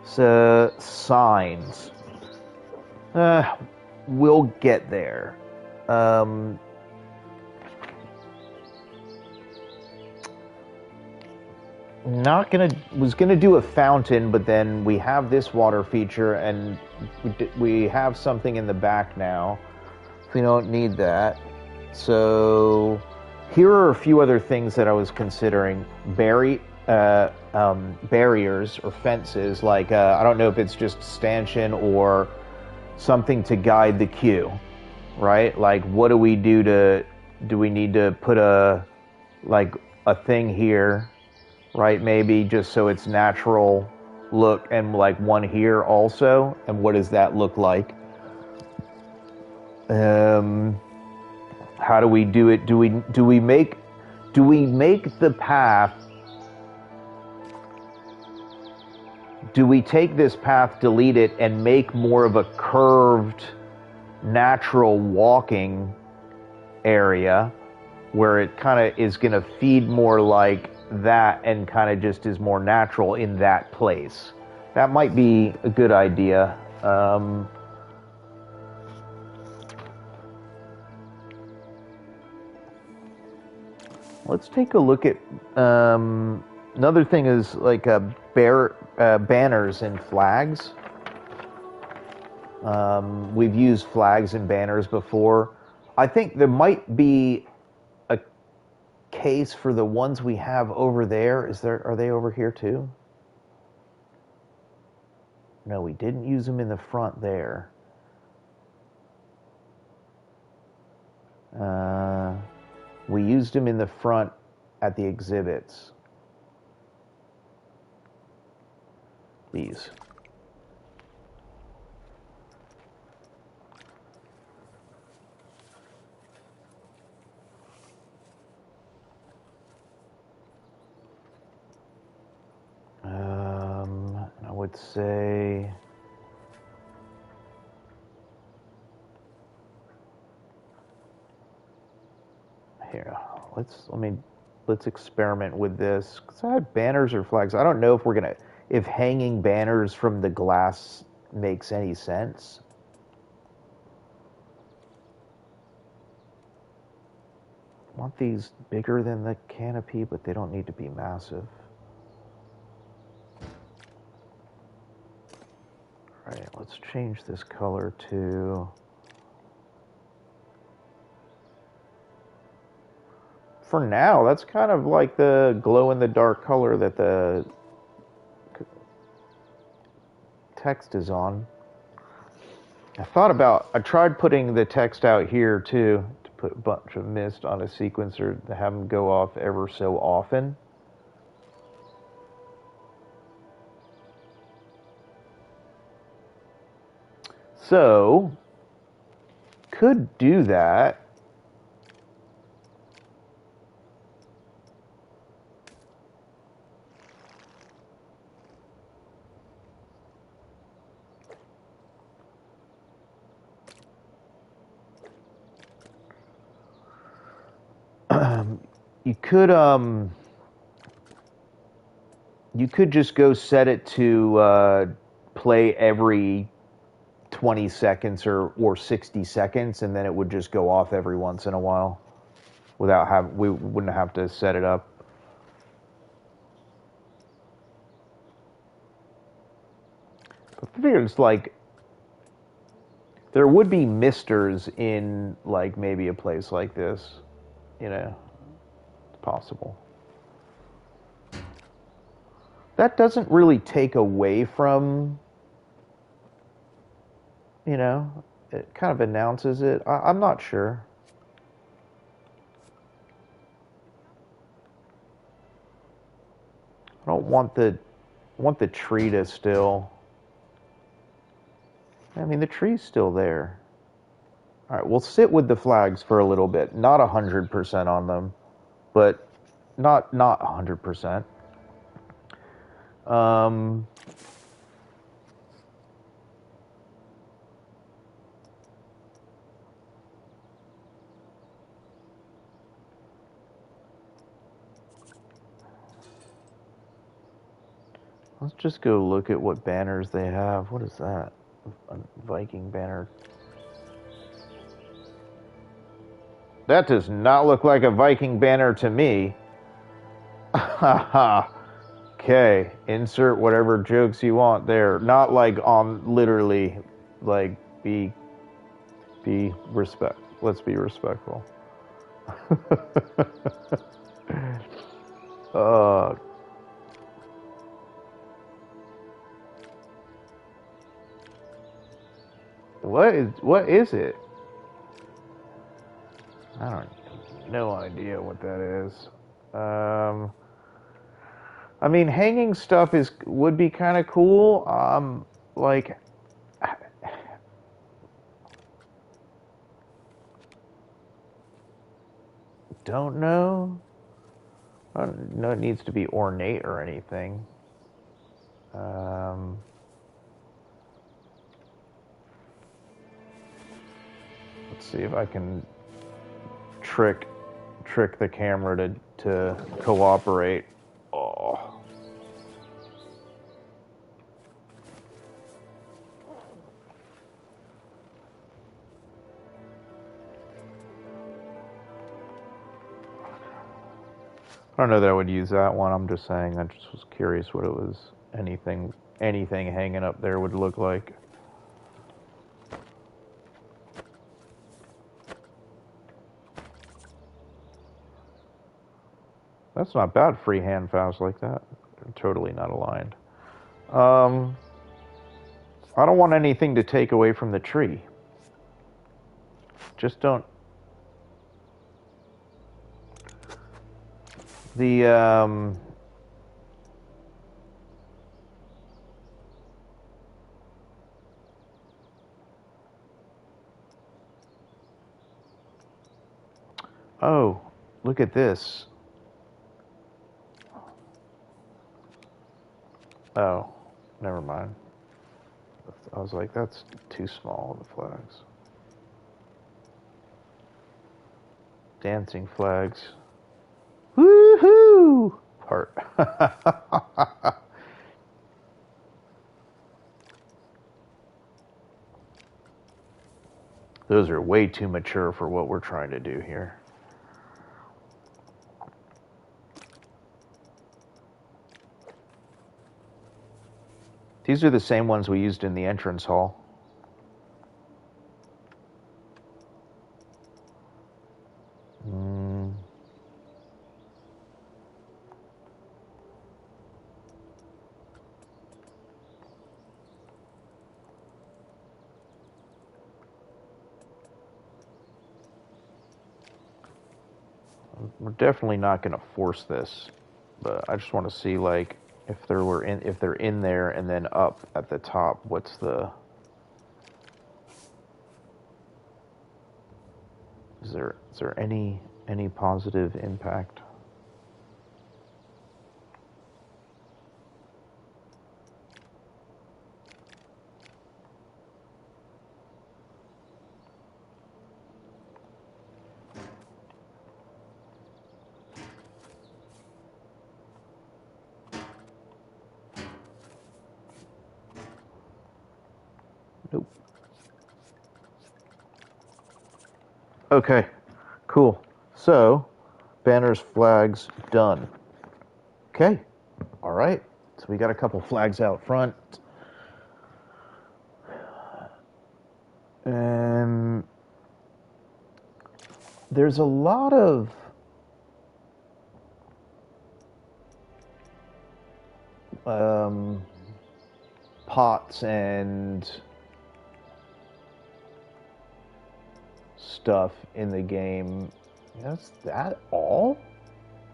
so signs, we'll get there. Um, Not gonna was gonna do a fountain, but then we have this water feature, and we have something in the back now. We don't need that. So here are a few other things that I was considering: barriers or fences. Like I don't know if it's just stanchion or something to guide the queue, right? Like what do we do to? Do we need to put a thing here? Right, maybe just so it's natural look, and like one here also, and what does that look like? How do we do it? Do we make the path? Do we take this path, delete it, and make more of a curved, natural walking area where it kind of is going to feed more like that and kind of just is more natural in that place? That might be a good idea. Let's take a look at another thing is like banners and flags. We've used flags and banners before. I think there might be case for the ones we have over there. Are they over here too? No, we didn't use them in the front there. We used them in the front at the exhibits. These. I would say here. Let's experiment with this. Cause I have banners or flags. I don't know if hanging banners from the glass makes any sense. I want these bigger than the canopy, but they don't need to be massive. All right, let's change this color to... For now, that's kind of like the glow-in-the-dark color that the text is on. I tried putting the text out here too, to put a bunch of mist on a sequencer to have them go off ever so often. So, could do that. You could just go set it to play every 20 seconds or 60 seconds, and then it would just go off every once in a while we wouldn't have to set it up. I figured it's like there would be misters in like maybe a place like this, you know. It's possible. That doesn't really take away from, you know, it kind of announces it. I'm not sure. I don't want the tree to still... I mean, the tree's still there. All right, we'll sit with the flags for a little bit. Not 100% on them, but not 100%. Um, let's just go look at what banners they have. What is that? A Viking banner. That does not look like a Viking banner to me. Haha. Okay, insert whatever jokes you want there. Not like on literally, like be respect. Let's be respectful. uh, what is it? I don't no idea what that is. I mean, hanging stuff would be kind of cool. Like, don't know. I don't know it needs to be ornate or anything. Let's see if I can trick the camera to cooperate. Oh. I don't know that I would use that one. I'm just saying. I just was curious what it was. Anything hanging up there would look like. That's not bad. Freehand fouls like that. They're totally not aligned. I don't want anything to take away from the tree. Just don't. The oh, look at this. Oh, never mind. I was like, that's too small, the flags. Dancing flags. Woohoo! Part. Those are way too mature for what we're trying to do here. These are the same ones we used in the entrance hall. We're definitely not going to force this, but I just want to see like if they're in there and then up at the top. What's the is there any positive impact? Nope. Okay, cool. So, banners, flags, done. Okay, all right. So we got a couple flags out front. There's a lot of pots and stuff in the game. Is that all?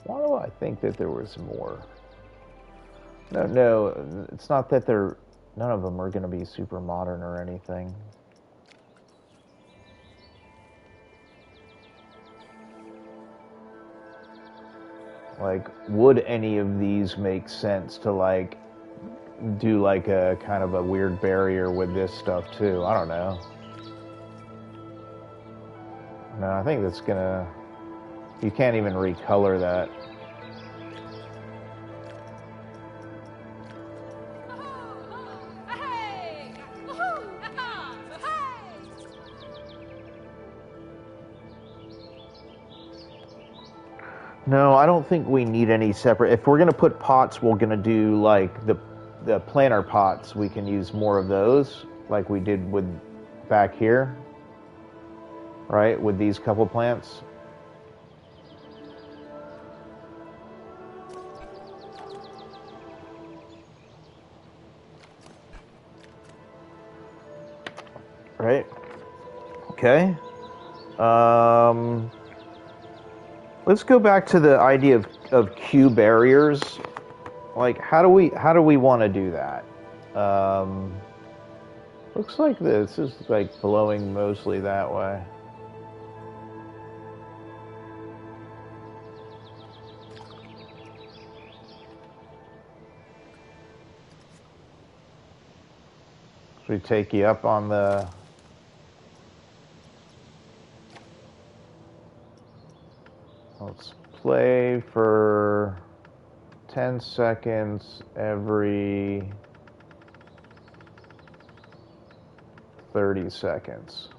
Why do I think that there was more? No, it's not that none of them are going to be super modern or anything. Like, would any of these make sense to, like, do, like, a kind of a weird barrier with this stuff, too? I don't know. No, I think that's gonna... You can't even recolor that. No, I don't think we need any separate. If we're gonna put pots, we're gonna do like the planter pots. We can use more of those, like we did with back here, right? With these couple plants. Right. Okay. Let's go back to the idea of Q barriers. Like, how do we want to do that? Looks like this is like blowing mostly that way. Should we take you up on the... Let's play for 10 seconds every 30 seconds.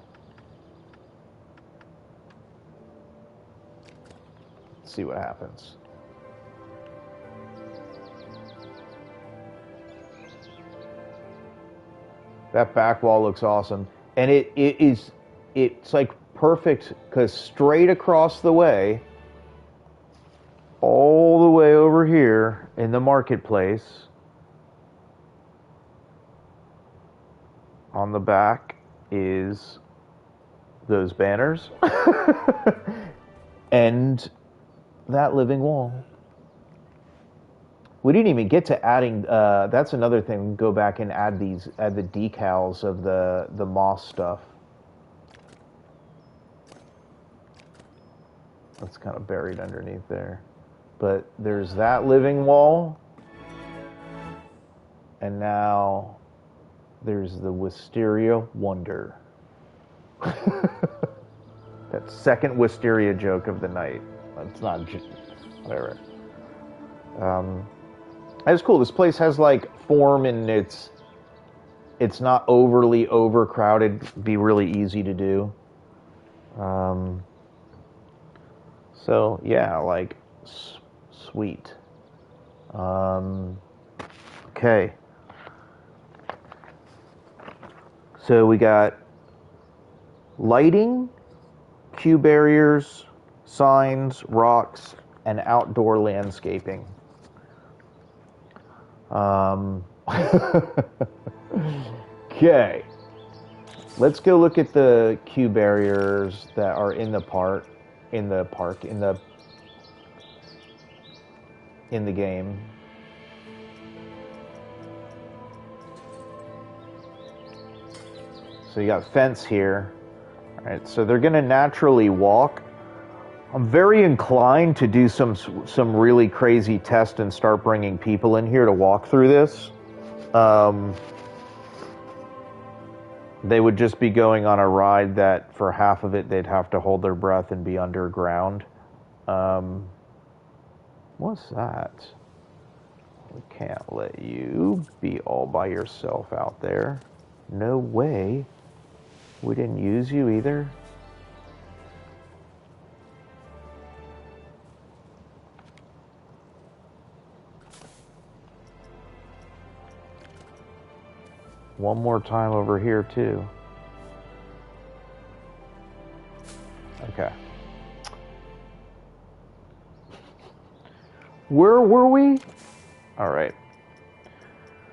Let's see what happens. That back wall looks awesome. And it's like perfect because straight across the way, all the way over here in the marketplace, on the back is those banners and that living wall. We didn't even get to adding, that's another thing, go back and add the decals of the moss stuff. That's kind of buried underneath there. But there's that living wall. And now there's the Wisteria Wonder. That second Wisteria joke of the night. It's not, whatever. That's cool. This place has like form and it's not overly overcrowded. It'd be really easy to do. So yeah, like sweet. Okay. So we got lighting, Q barriers, signs, rocks, and outdoor landscaping. Okay. Let's go look at the Q barriers that are in the park, in the game. So you got fence here. All right, so they're going to naturally walk. I'm very inclined to do some really crazy tests and start bringing people in here to walk through this. They would just be going on a ride that for half of it they'd have to hold their breath and be underground. What's that? We can't let you be all by yourself out there. No way. We didn't use you either. One more time over here too. Okay. Where were we? All right.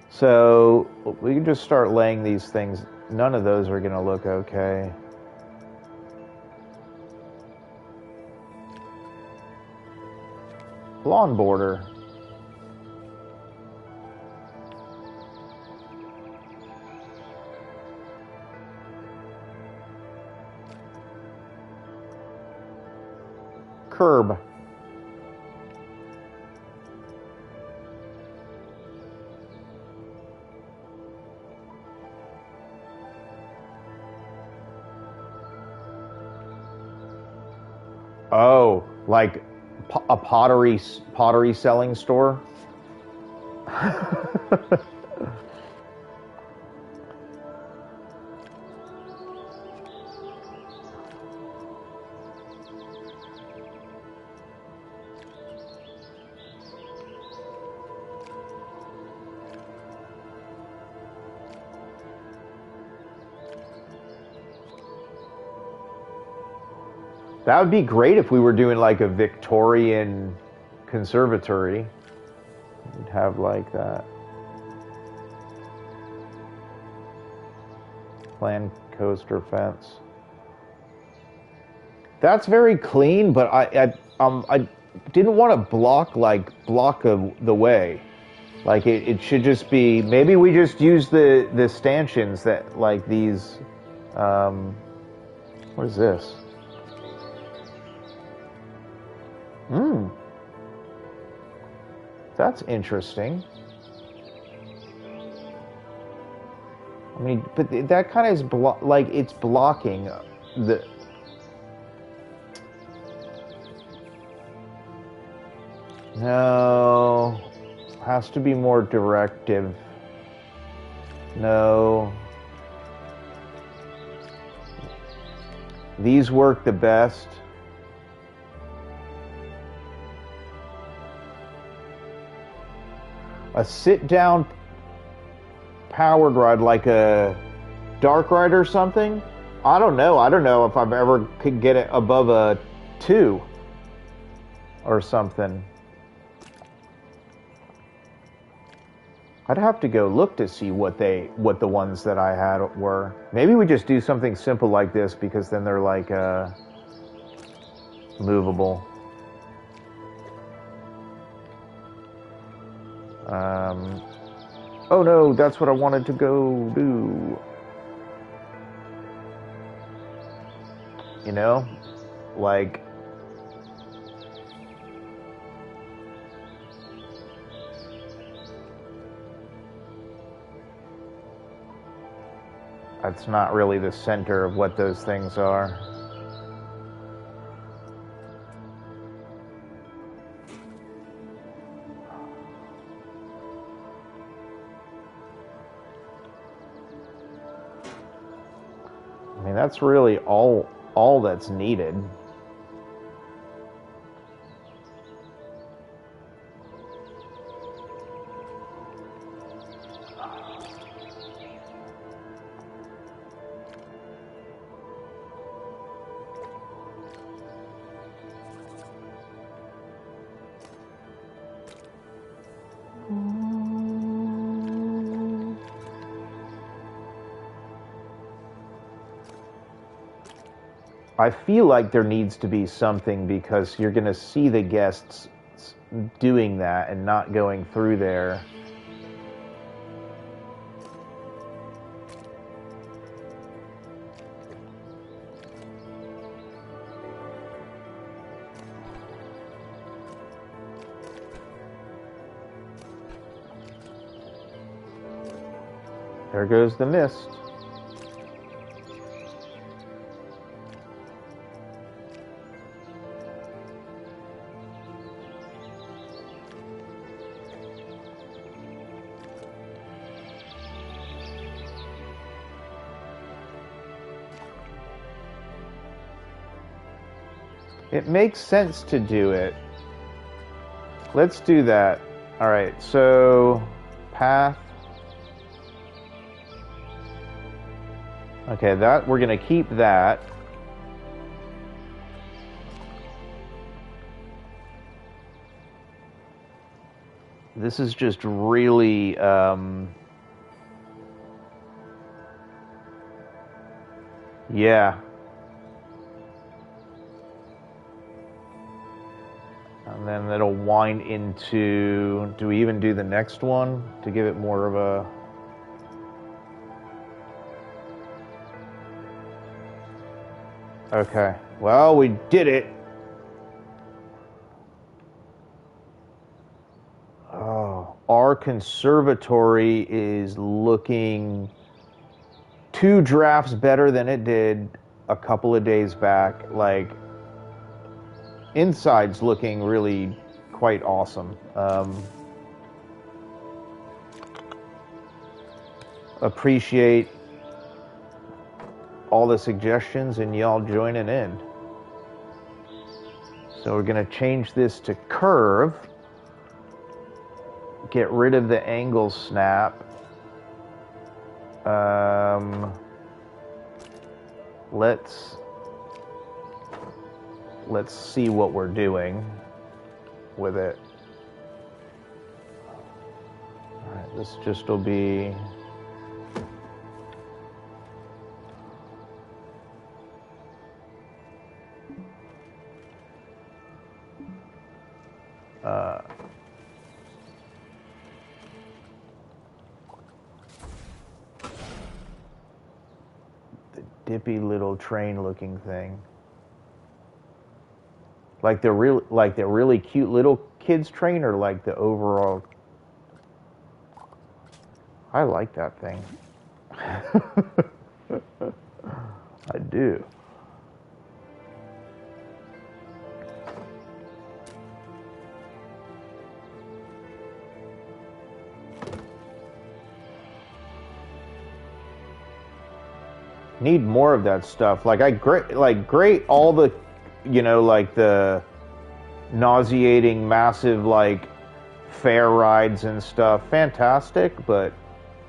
So we can just start laying these things. None of those are going to look okay. Lawn border. Curb. Oh, like a pottery selling store. That would be great if we were doing like a Victorian conservatory. We'd have like that. Plan coaster fence. That's very clean, but I didn't want to block the way. Like it should just be. Maybe we just use the stanchions that like these. What is this? That's interesting. I mean, but that kind of is like it's blocking the. No, has to be more directive. No. These work the best. A sit-down powered ride like a dark ride or something? I don't know. I don't know if I've ever could get it above a 2 or something. I'd have to go look to see what the ones that I had were. Maybe we just do something simple like this because then they're like movable. Oh no, that's what I wanted to go do. You know, like that's not really the center of what those things are. I mean, that's really all that's needed. I feel like there needs to be something because you're going to see the guests doing that and not going through there. There goes the mist. It makes sense to do it. Let's do that. All right, so path. Okay, that we're going to keep that. This is just really yeah. And then it'll wind into, do we even do the next one to give it more of a, okay, well, we did it. Oh, our conservatory is looking 2 drafts better than it did a couple of days back. Like, inside's looking really quite awesome. Appreciate all the suggestions and y'all joining in. So we're going to change this to curve. Get rid of the angle snap. Let's see what we're doing with it. All right, this just will be the dippy little train looking thing. Like the really cute little kids train, or like the overall. I like that thing. I do. Need more of that stuff. Like great all the, you know, like the nauseating massive like fair rides and stuff. Fantastic, but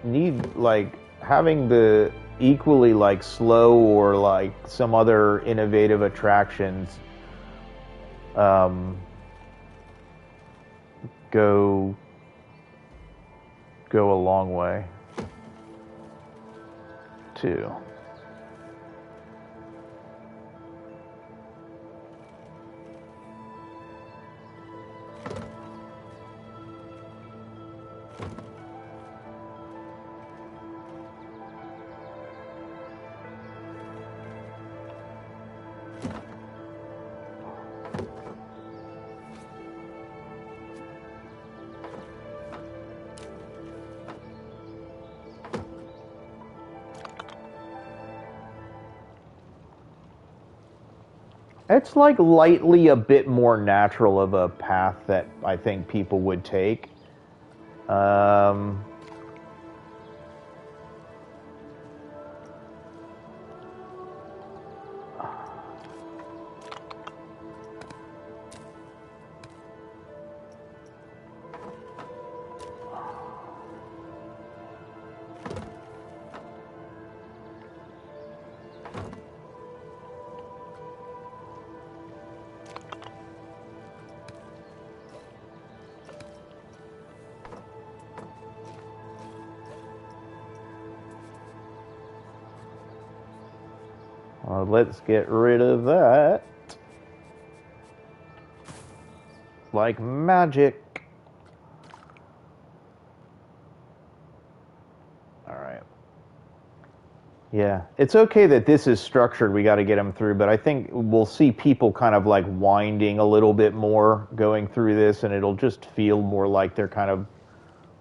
need like having the equally like slow or like some other innovative attractions go a long way too. It's like lightly a bit more natural of a path that I think people would take. Let's get rid of that. Like magic. All right. Yeah, it's okay that this is structured. We got to get them through, but I think we'll see people kind of like winding a little bit more going through this, and it'll just feel more like they're kind of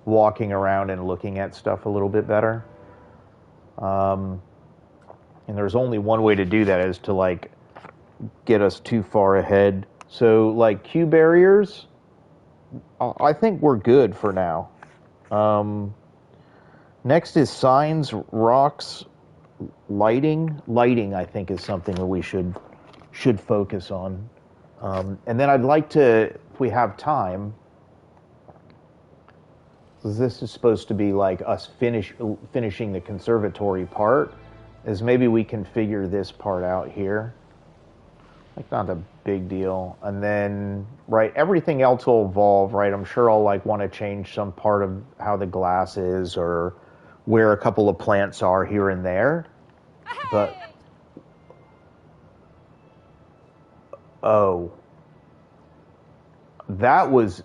walking around and looking at stuff a little bit better. And there's only one way to do that, is to like get us too far ahead. So like queue barriers, I think we're good for now. Next is signs, rocks, lighting. Lighting, I think, is something that we should focus on. And then I'd like to, if we have time, this is supposed to be like us finishing the conservatory part, is maybe we can figure this part out here. Like, not a big deal. And then, right, everything else will evolve, right? I'm sure I'll like want to change some part of how the glass is, or where a couple of plants are here and there. But oh, that was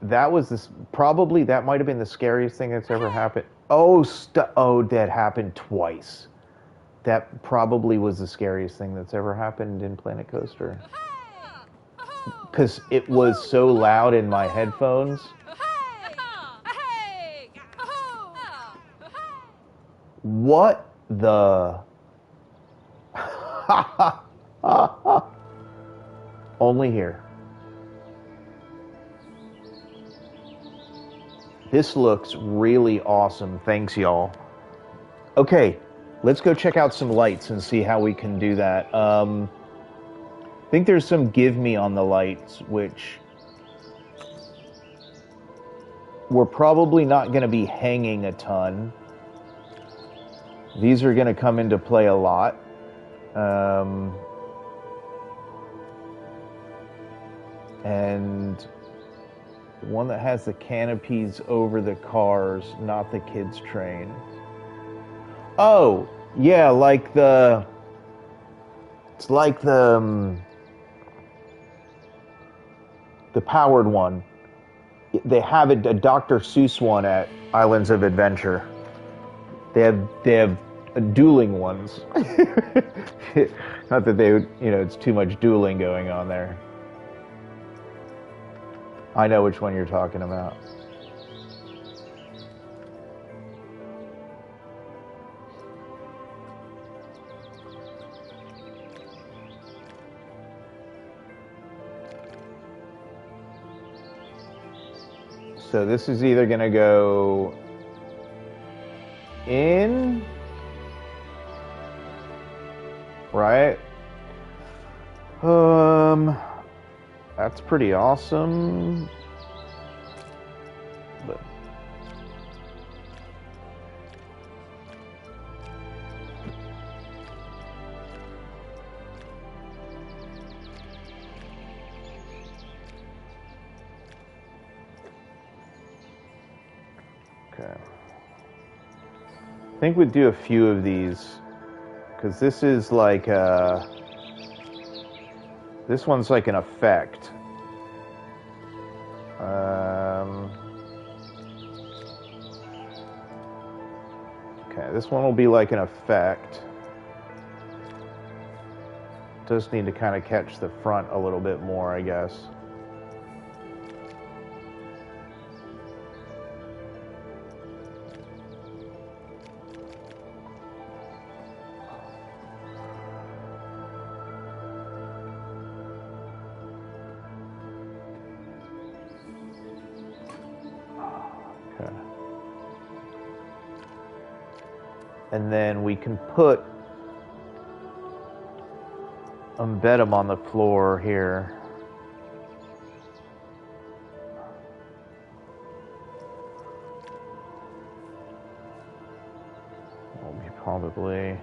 this, probably that might have been the scariest thing that's ever happened. Oh, that happened twice. That probably was the scariest thing that's ever happened in Planet Coaster, because it was so loud in my headphones. What the? Only here. This looks really awesome. Thanks, y'all. Okay, let's go check out some lights and see how we can do that. I think there's some give me on the lights, which we're probably not going to be hanging a ton. These are going to come into play a lot. And one that has the canopies over the cars, not the kids' train. Oh, yeah, like it's like the powered one. They have a Dr. Seuss one at Islands of Adventure. They have dueling ones. Not that they would, it's too much dueling going on there. I know which one you're talking about. So this is either going to go in, right? That's pretty awesome. But okay. I think we'd do a few of these because this is like this one's like an effect. Okay, this one will be like an effect. Does need to kind of catch the front a little bit more, I guess. Okay. And then we can embed them on the floor here. Will be probably.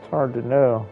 It's hard to know.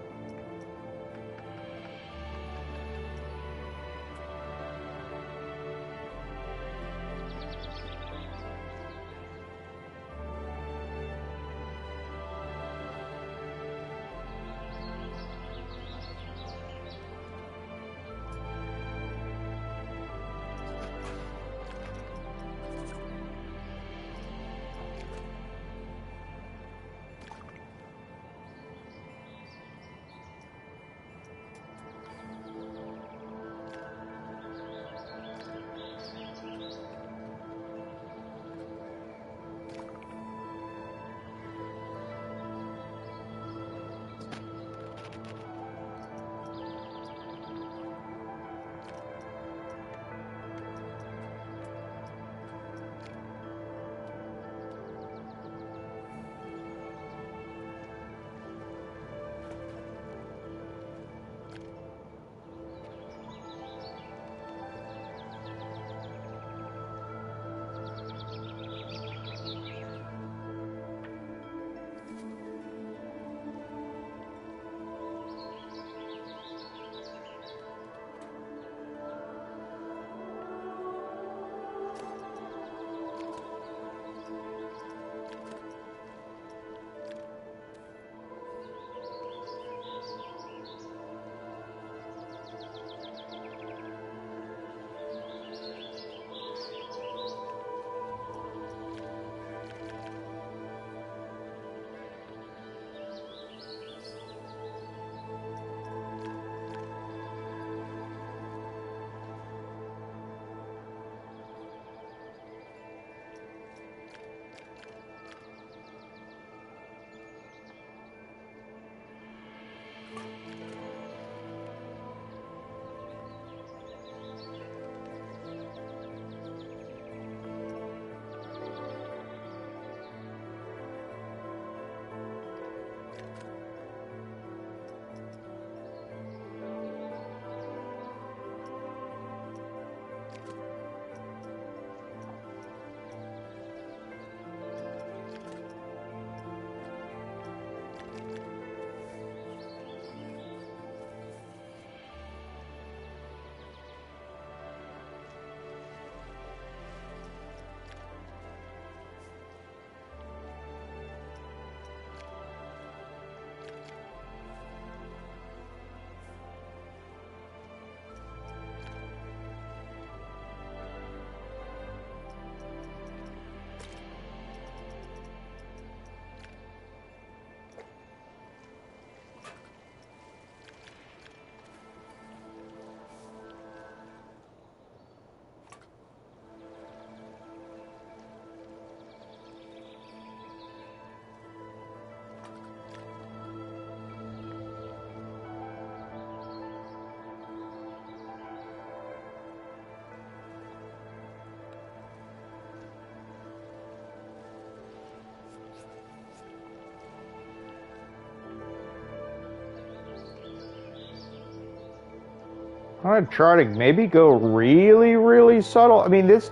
I'm gonna try to maybe go really, really subtle. I mean, this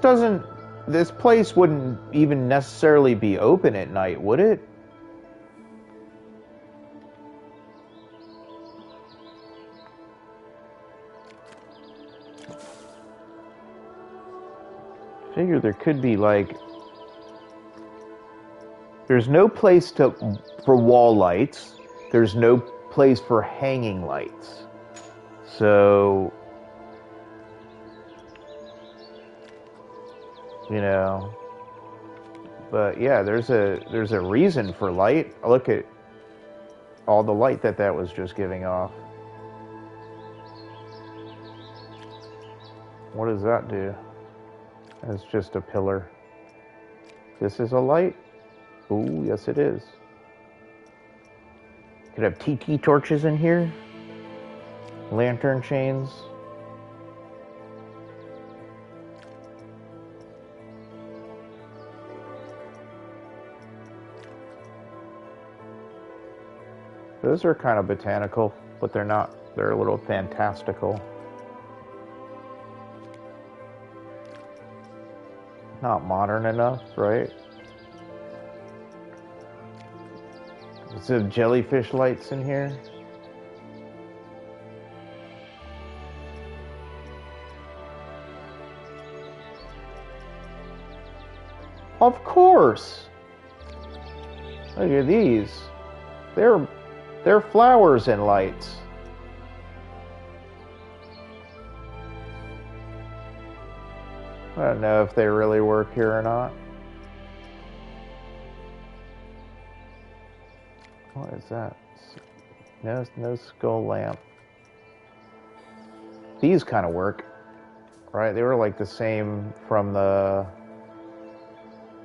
place wouldn't even necessarily be open at night, would it? Figure there could be like, there's no place for wall lights. There's no place for hanging lights. So, you know, but yeah, there's a reason for light. Look at all the light that was just giving off. What does that do? It's just a pillar. This is a light? Ooh, yes it is. Could have tiki torches in here. Lantern chains. Those are kind of botanical, but they're not. They're a little fantastical. Not modern enough, right? Is there jellyfish lights in here? Of course. Look at these. They're flowers and lights. I don't know if they really work here or not. What is that? No skull lamp. These kind of work, right? They were like the same from the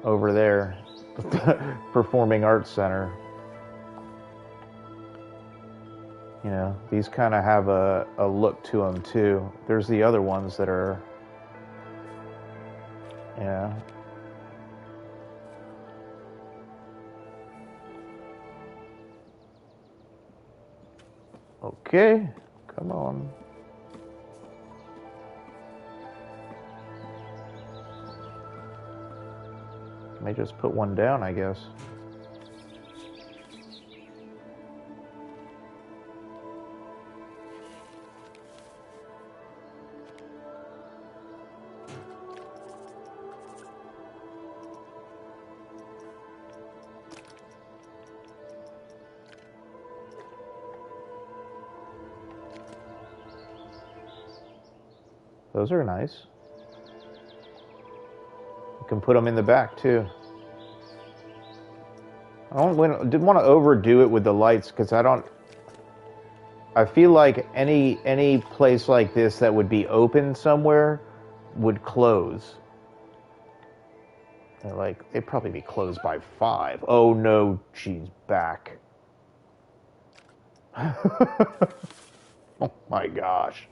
over there, Performing Arts Center. You know, these kind of have a look to them too. There's the other ones that are, yeah. Okay, come on. May just put one down, I guess. Those are nice. You can put them in the back too. Didn't want to overdo it with the lights because I feel like any place like this that would be open somewhere would close. They'd probably be closed by 5. Oh no, she's back. Oh my gosh.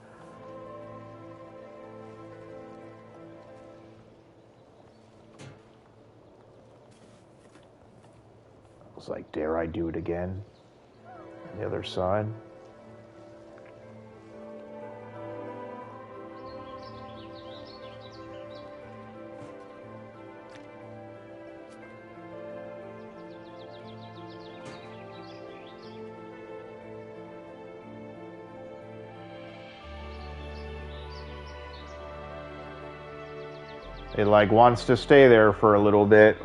I was like, dare I do it again? On the other side. It like wants to stay there for a little bit.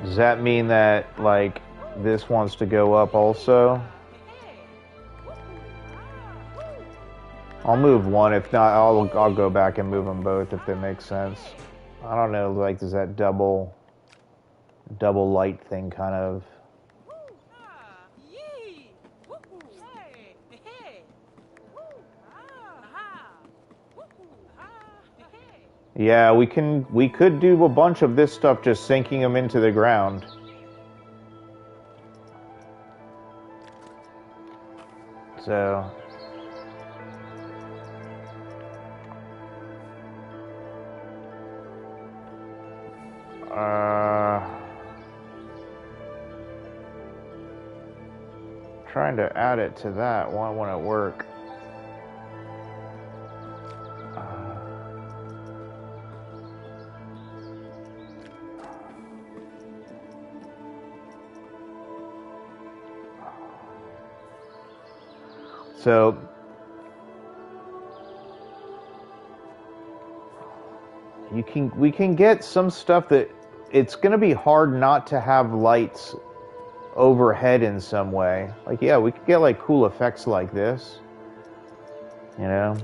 Does that mean that like this wants to go up also? I'll move one. If not, I'll go back and move them both if that makes sense. I don't know. Like, does that double light thing kind of? Yeah, we could do a bunch of this stuff just sinking them into the ground. So trying to add it to that. Why won't it work? So we can get some stuff that it's going to be hard not to have lights overhead in some way. Like, yeah, we could get like cool effects like this, you know.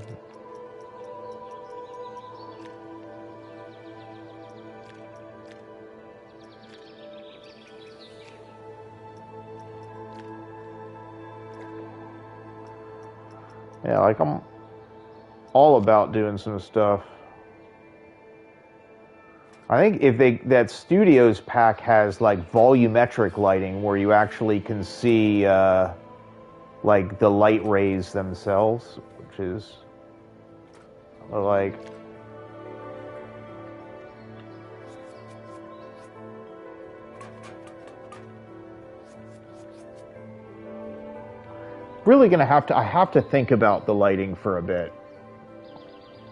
Yeah, like I'm all about doing some stuff. I think if that Studios pack has like volumetric lighting where you actually can see like the light rays themselves, which is like really gonna have to. I have to think about the lighting for a bit.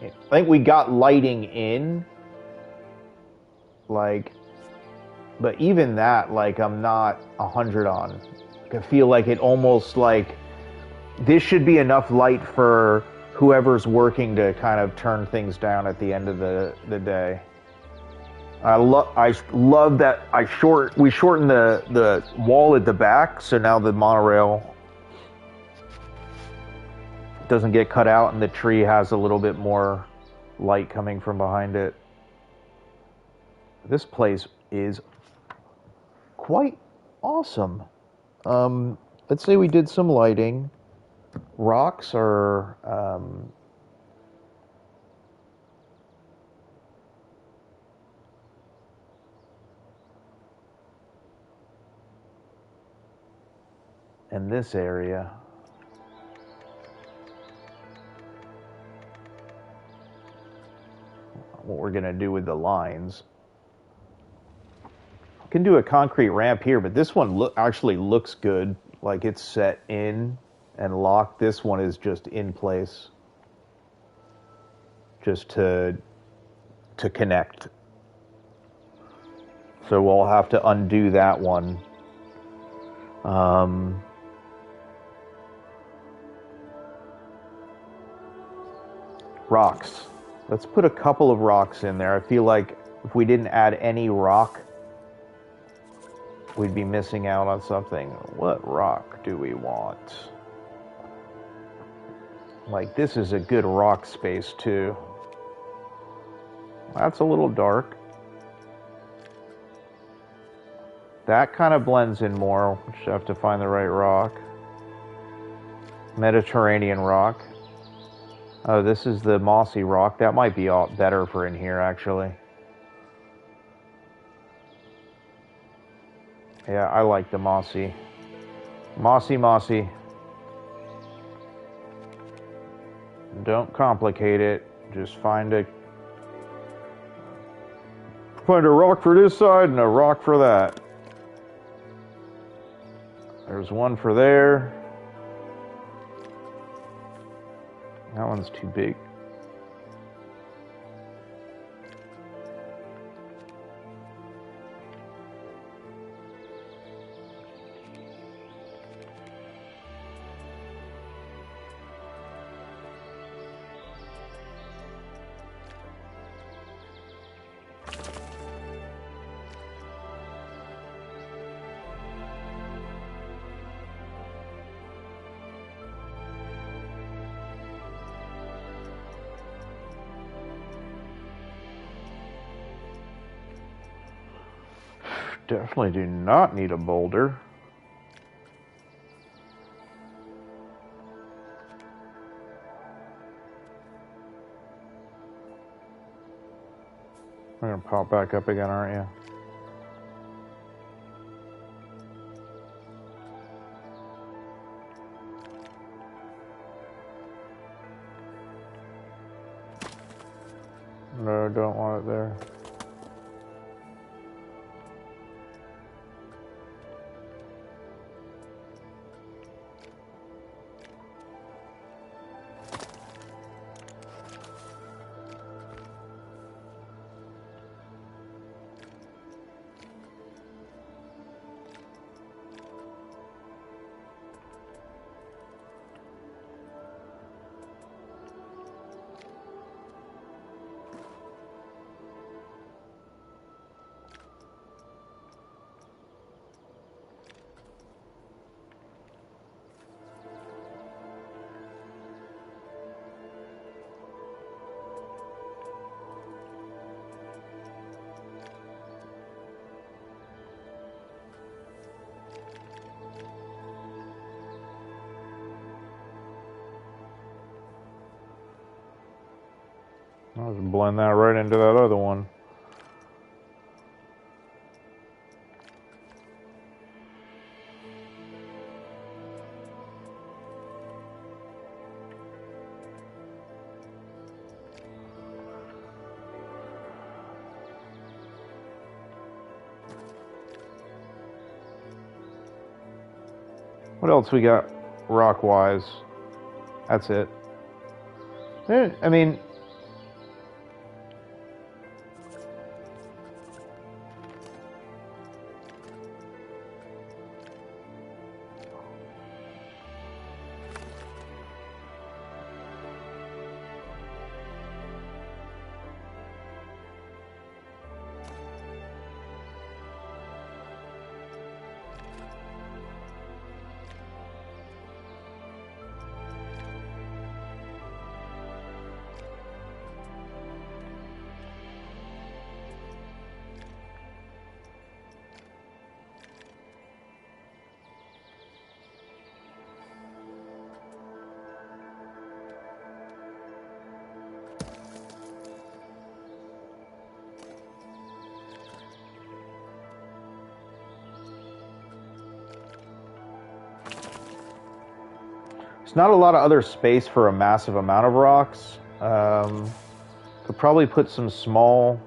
I think we got lighting in, like, but even that, like, I'm not 100 on. Like, I feel like it almost like this should be enough light for whoever's working to kind of turn things down at the end of the day. I love that we shortened the wall at the back, so now the monorail doesn't get cut out and the tree has a little bit more light coming from behind it. This place is quite awesome. Let's say we did some lighting. Rocks are in this area. What we're gonna do with the lines. Can do a concrete ramp here, but this one actually looks good. Like it's set in and locked. This one is just in place, just to connect. So we'll have to undo that one. Rocks. Let's put a couple of rocks in there. I feel like if we didn't add any rock, we'd be missing out on something. What rock do we want? Like, this is a good rock space, too. That's a little dark. That kind of blends in more. We just have to find the right rock. Mediterranean rock. Oh, this is the mossy rock. That might be better for in here, actually. Yeah, I like the mossy. Mossy. Don't complicate it. Just find a rock for this side and a rock for that. There's one for there. That one's too big. Definitely do not need a boulder. You're gonna pop back up again, aren't you? No, don't want it there. I'll just blend that right into that other one. What else we got rock-wise? That's it. I mean, there's not a lot of other space for a massive amount of rocks. Could probably put some small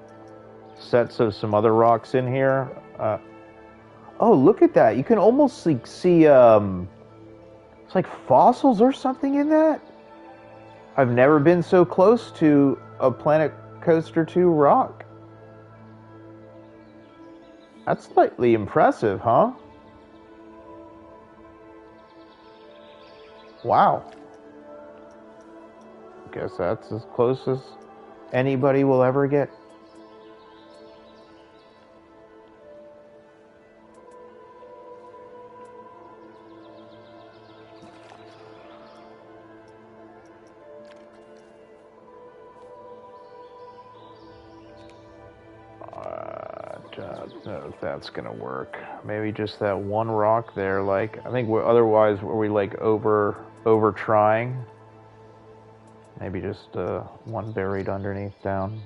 sets of some other rocks in here. Oh, look at that. You can almost like see, it's like fossils or something in that. I've never been so close to a Planet Coaster 2 rock. That's slightly impressive, huh? Wow. Guess that's as close as anybody will ever get. I don't know if that's gonna work. Maybe just that one rock there. Like I think otherwise were we like over trying. Maybe just one buried underneath down.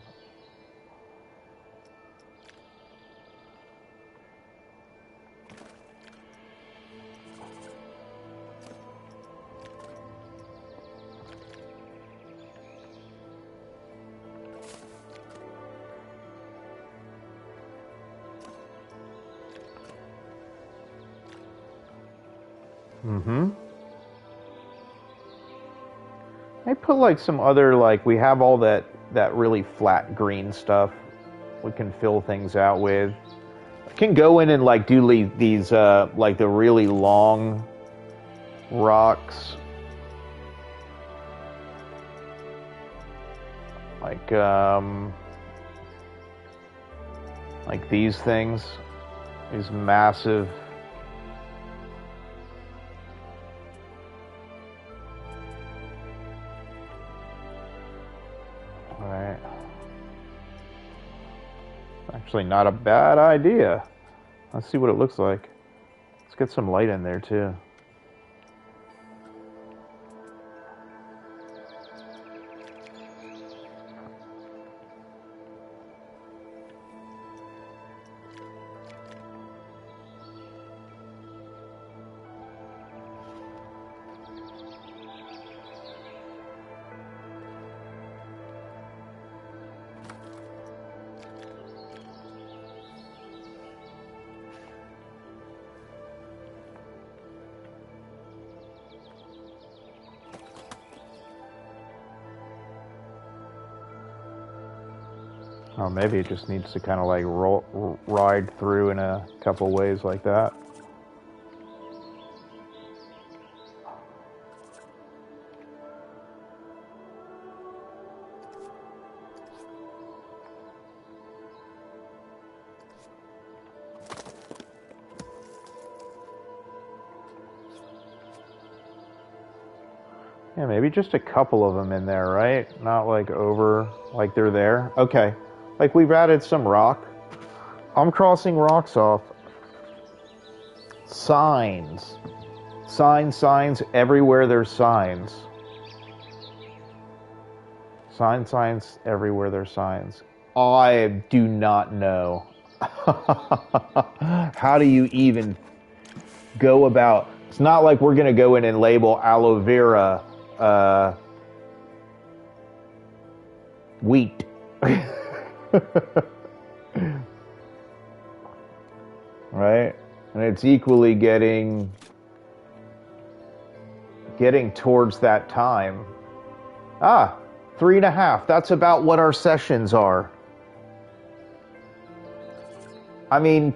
Mm-hmm. I put like some other, like we have all that really flat green stuff we can fill things out with. I can go in and like do these like the really long rocks. Like these things. These massive. Alright. Actually not a bad idea. Let's see what it looks like. Let's get some light in there too. Or maybe it just needs to kind of like ride through in a couple ways like that. Yeah, maybe just a couple of them in there, right? Not like over, like they're there. Okay. Like we've added some rock. I'm crossing rocks off. Signs. Signs everywhere there's signs. Signs everywhere there's signs. I do not know. How do you even go about? It's not like we're going to go in and label aloe vera wheat. Right? And it's equally getting towards that time. 3.5. That's about what our sessions are. I mean,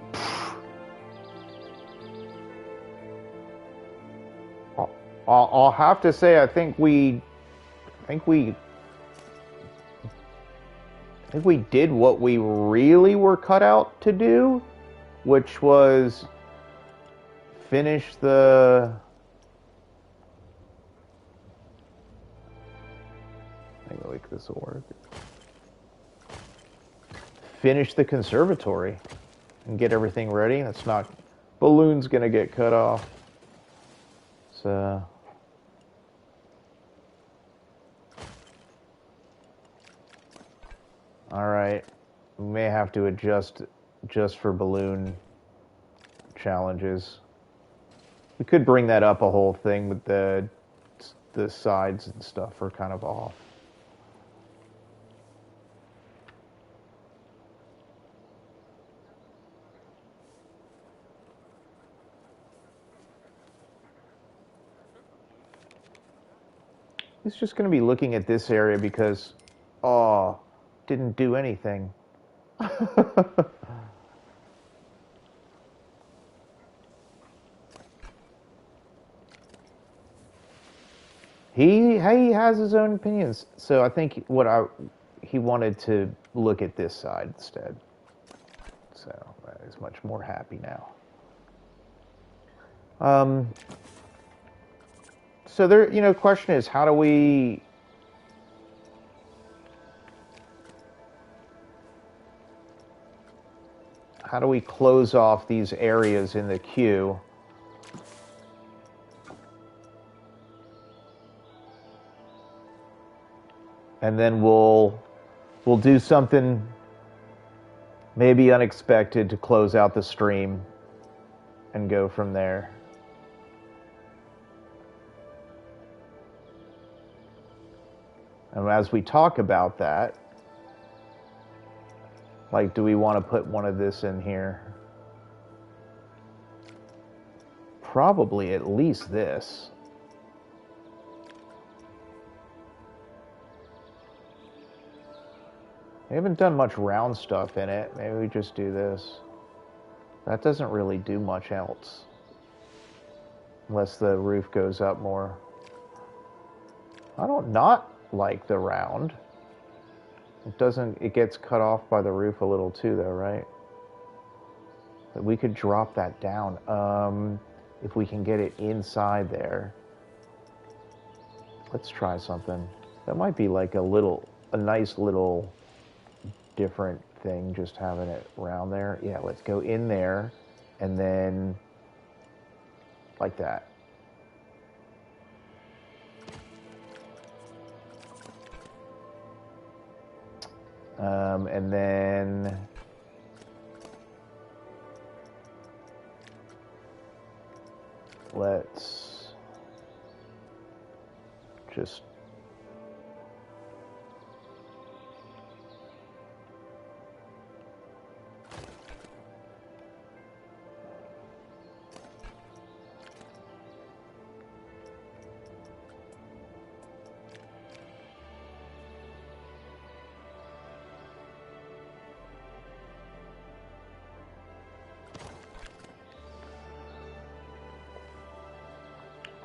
I'll have to say, I think we did what we really were cut out to do, which was finish the. I think this will work. Finish the conservatory and get everything ready. That's not. Balloon's gonna get cut off. So. All right, we may have to adjust just for balloon challenges. We could bring that up a whole thing, but the sides and stuff are kind of off. He's just going to be looking at this area because, didn't do anything. He has his own opinions, so I think he wanted to look at this side instead. So he's much more happy now. So there, question is, how do we close off these areas in the queue? And then we'll do something maybe unexpected to close out the stream and go from there. And as we talk about that, like, do we want to put one of this in here? Probably at least this. We haven't done much round stuff in it. Maybe we just do this. That doesn't really do much else. Unless the roof goes up more. I don't not like the round. It gets cut off by the roof a little too though, right? But we could drop that down. If we can get it inside there. Let's try something. That might be like a nice little different thing, just having it around there. Yeah, let's go in there and then like that. And then let's just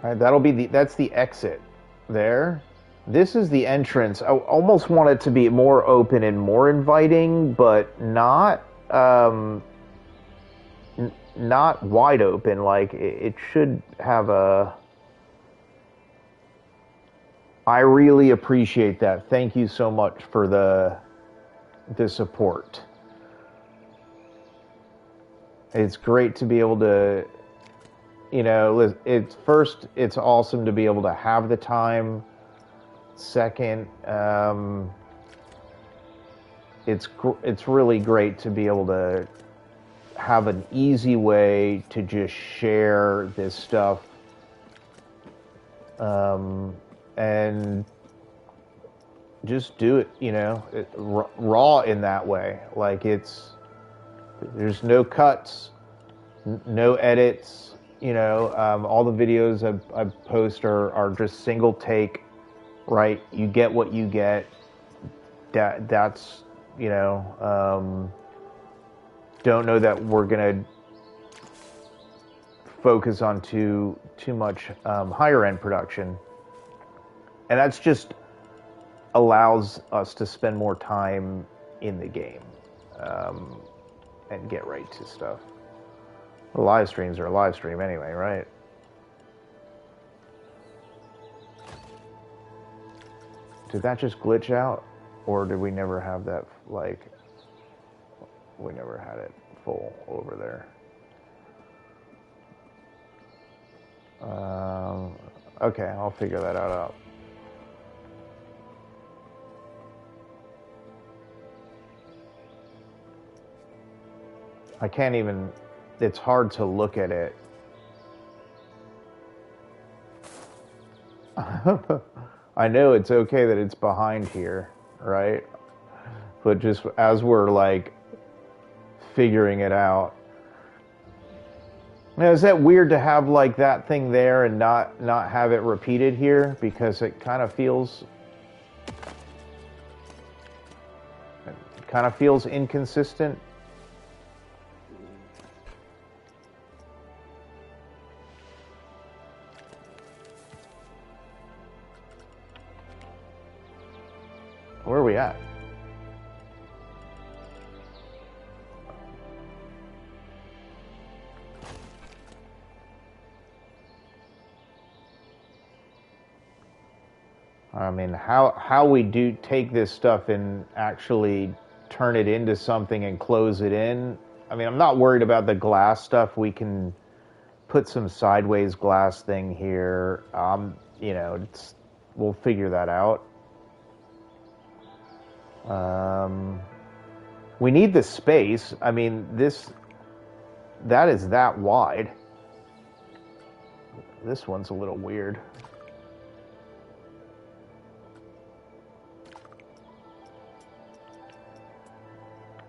all right, that's the exit there. This is the entrance. I almost want it to be more open and more inviting, but not not wide open. Like it should have a. I really appreciate that. Thank you so much for the support. It's great to be able to. It's awesome to be able to have the time Second, it's really great to be able to have an easy way to just share this stuff, and just do it, raw in that way. Like there's no cuts, no edits. All the videos I post are just single take, right? You get what you get. That's don't know that we're gonna focus on too much higher end production, and that's just allows us to spend more time in the game, and get right to stuff. Well, live streams are a live stream anyway, right? Did that just glitch out, or did we never have that? Like, we never had it full over there. Okay, I'll figure that out. I can't even, it's hard to look at it. I know it's okay that it's behind here, right? But just as we're like figuring it out. Now, is that weird to have like that thing there and not have it repeated here? Because it kind of feels inconsistent. Where are we at? I mean, how we do take this stuff and actually turn it into something and close it in. I mean, I'm not worried about the glass stuff. We can put some sideways glass thing here. We'll figure that out. We need the space. I mean, that is that wide. This one's a little weird.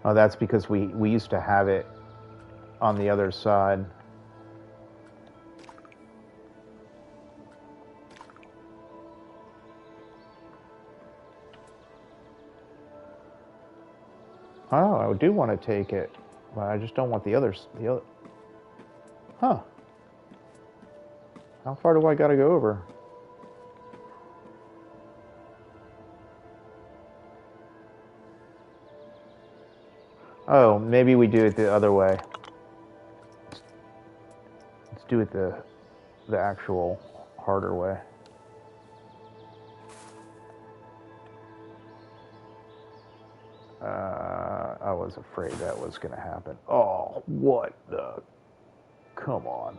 Oh, that's because we used to have it on the other side. Oh, I do want to take it, but I just don't want the other. Huh. How far do I gotta go over? Oh, maybe we do it the other way. Let's do it the actual harder way. I was afraid that was going to happen. Oh, what the? Come on.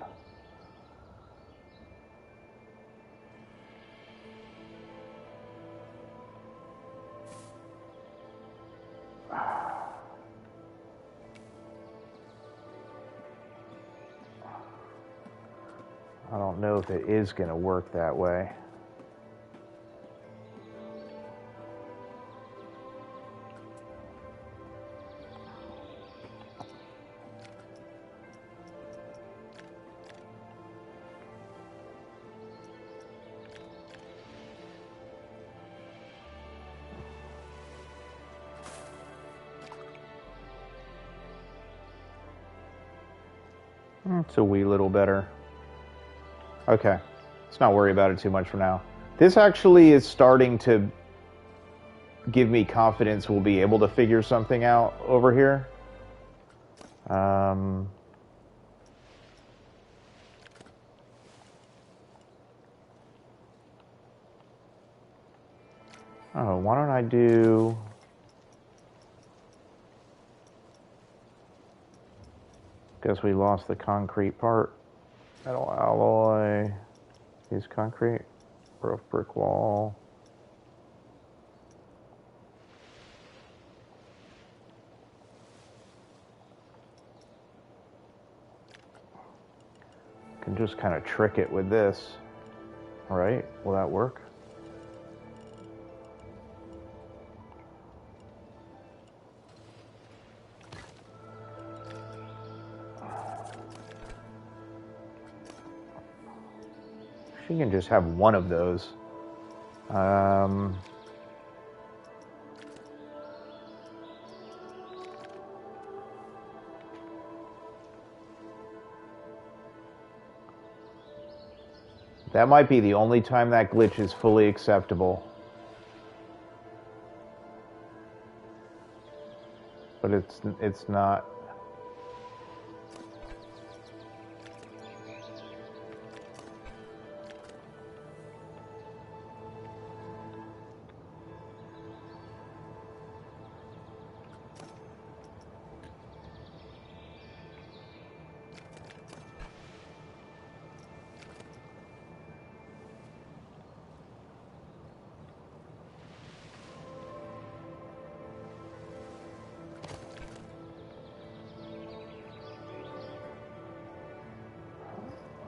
I don't know if it is going to work that way. It's a wee little better. Okay, let's not worry about it too much for now. This actually is starting to give me confidence we'll be able to figure something out over here. Oh, why don't I do... Guess we lost the concrete part. Metal alloy. Use concrete. Rough brick wall. just kind of trick it with this. All right, will that work? She can just have one of those. That might be the only time that glitch is fully acceptable. But it's not.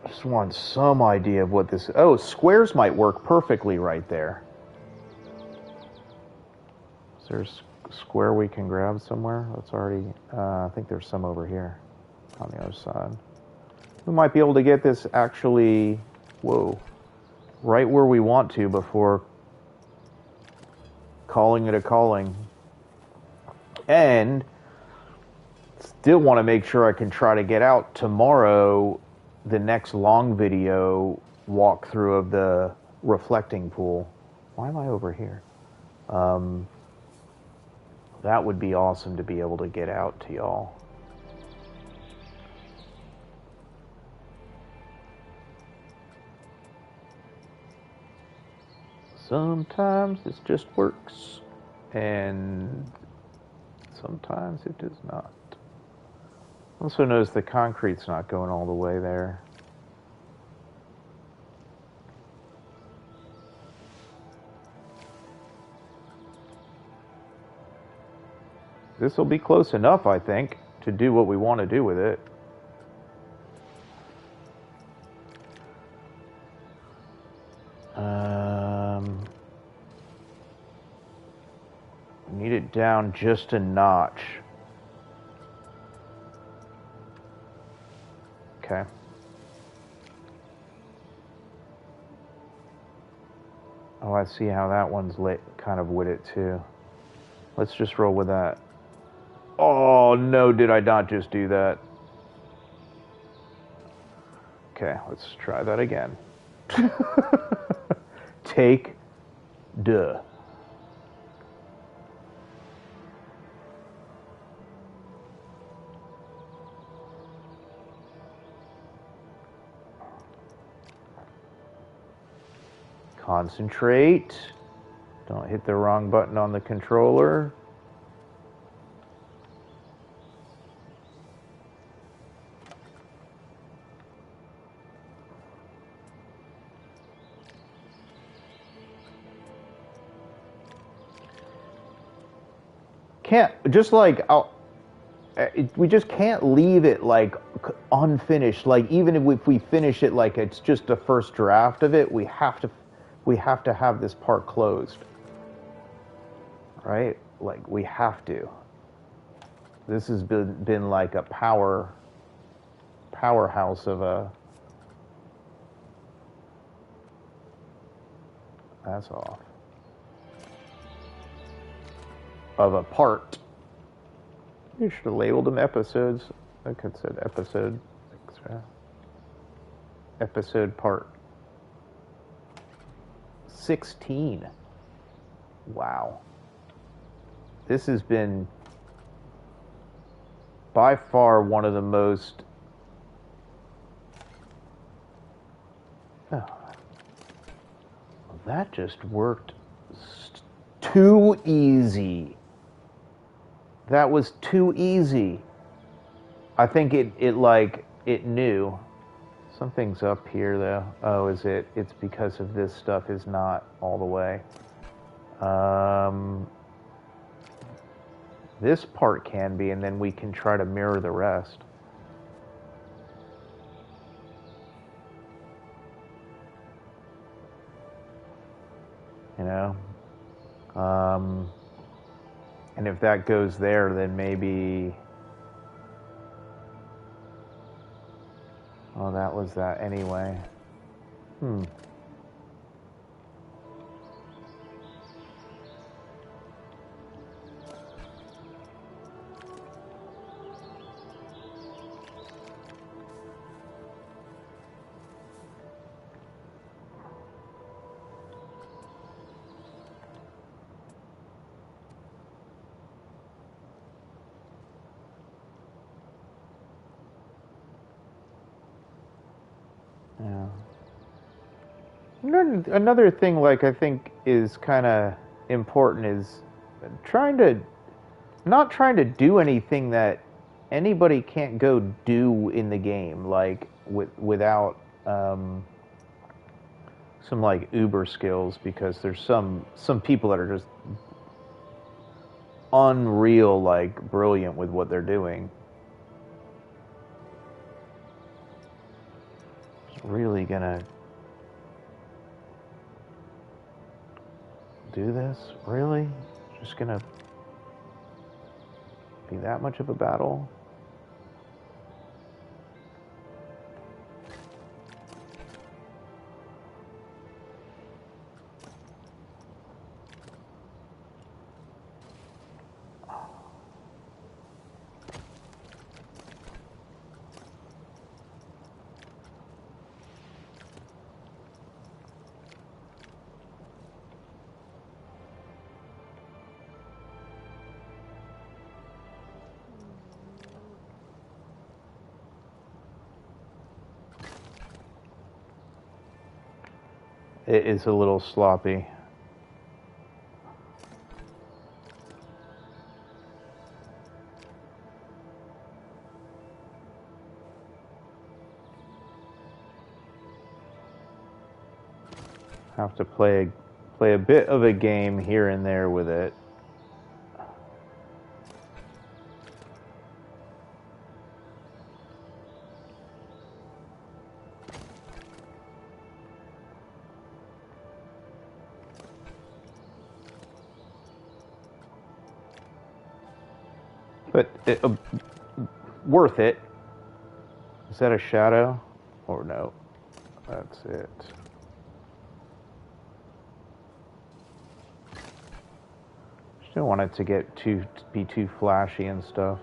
Just want some idea of what this... Oh, squares might work perfectly right there. Is there a square we can grab somewhere? That's already... I think there's some over here on the other side. We might be able to get this actually... Whoa. Right where we want to before calling it a calling. And still want to make sure I can try to get out tomorrow the next long video walkthrough of the reflecting pool. Why am I over here? That would be awesome to be able to get out to y'all. Sometimes this just works, and sometimes it does not. Also notice the concrete's not going all the way there. This will be close enough, I think, to do what we want to do with it. Need it down just a notch. Okay. Oh, I see how that one's lit, kind of with it too. Let's just roll with that. Oh no, did I not just do that? Okay, let's try that again. Take duh. Concentrate. Don't hit the wrong button on the controller. Can't, just like, we just can't leave it like unfinished. Like even if we finish it like it's just the first draft of it, we have to have this part closed, right? Like we have to. This has been like a powerhouse of a... That's off. Of a part. You should have labeled them episodes. I could have said episode. Episode part 16. Wow. This has been by far one of the most... Oh, that just worked too easy. That was too easy. I think it knew. Something's up here though. Oh, is it? It's because of this stuff is not all the way. This part can be, and then we can try to mirror the rest. know. And if that goes there, then maybe... Oh, that was that anyway. Yeah. Another thing, like, I think is kind of important is not trying to do anything that anybody can't go do in the game, like without some like uber skills, because there's some people that are just unreal, like brilliant with what they're doing. It's really gonna do this? Really? Just gonna be that much of a battle? It is a little sloppy. Have to play a bit of a game here and there with it. But worth it. Is that a shadow? Or no? That's it. Just don't want it to be too flashy and stuff.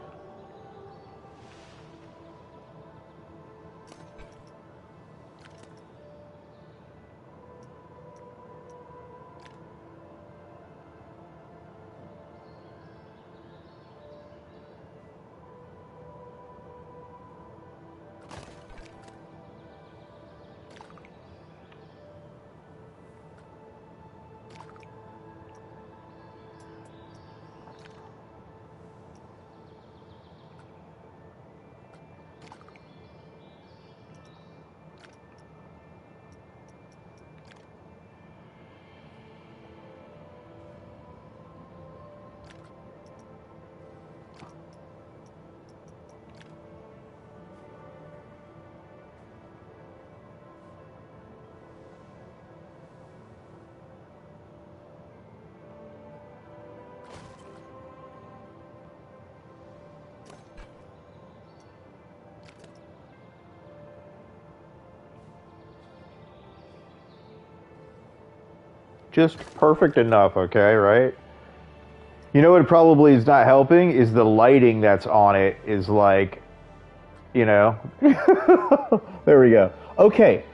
Just perfect enough, okay, right? You know what probably is not helping is the lighting that's on it is like, you know. There we go. Okay.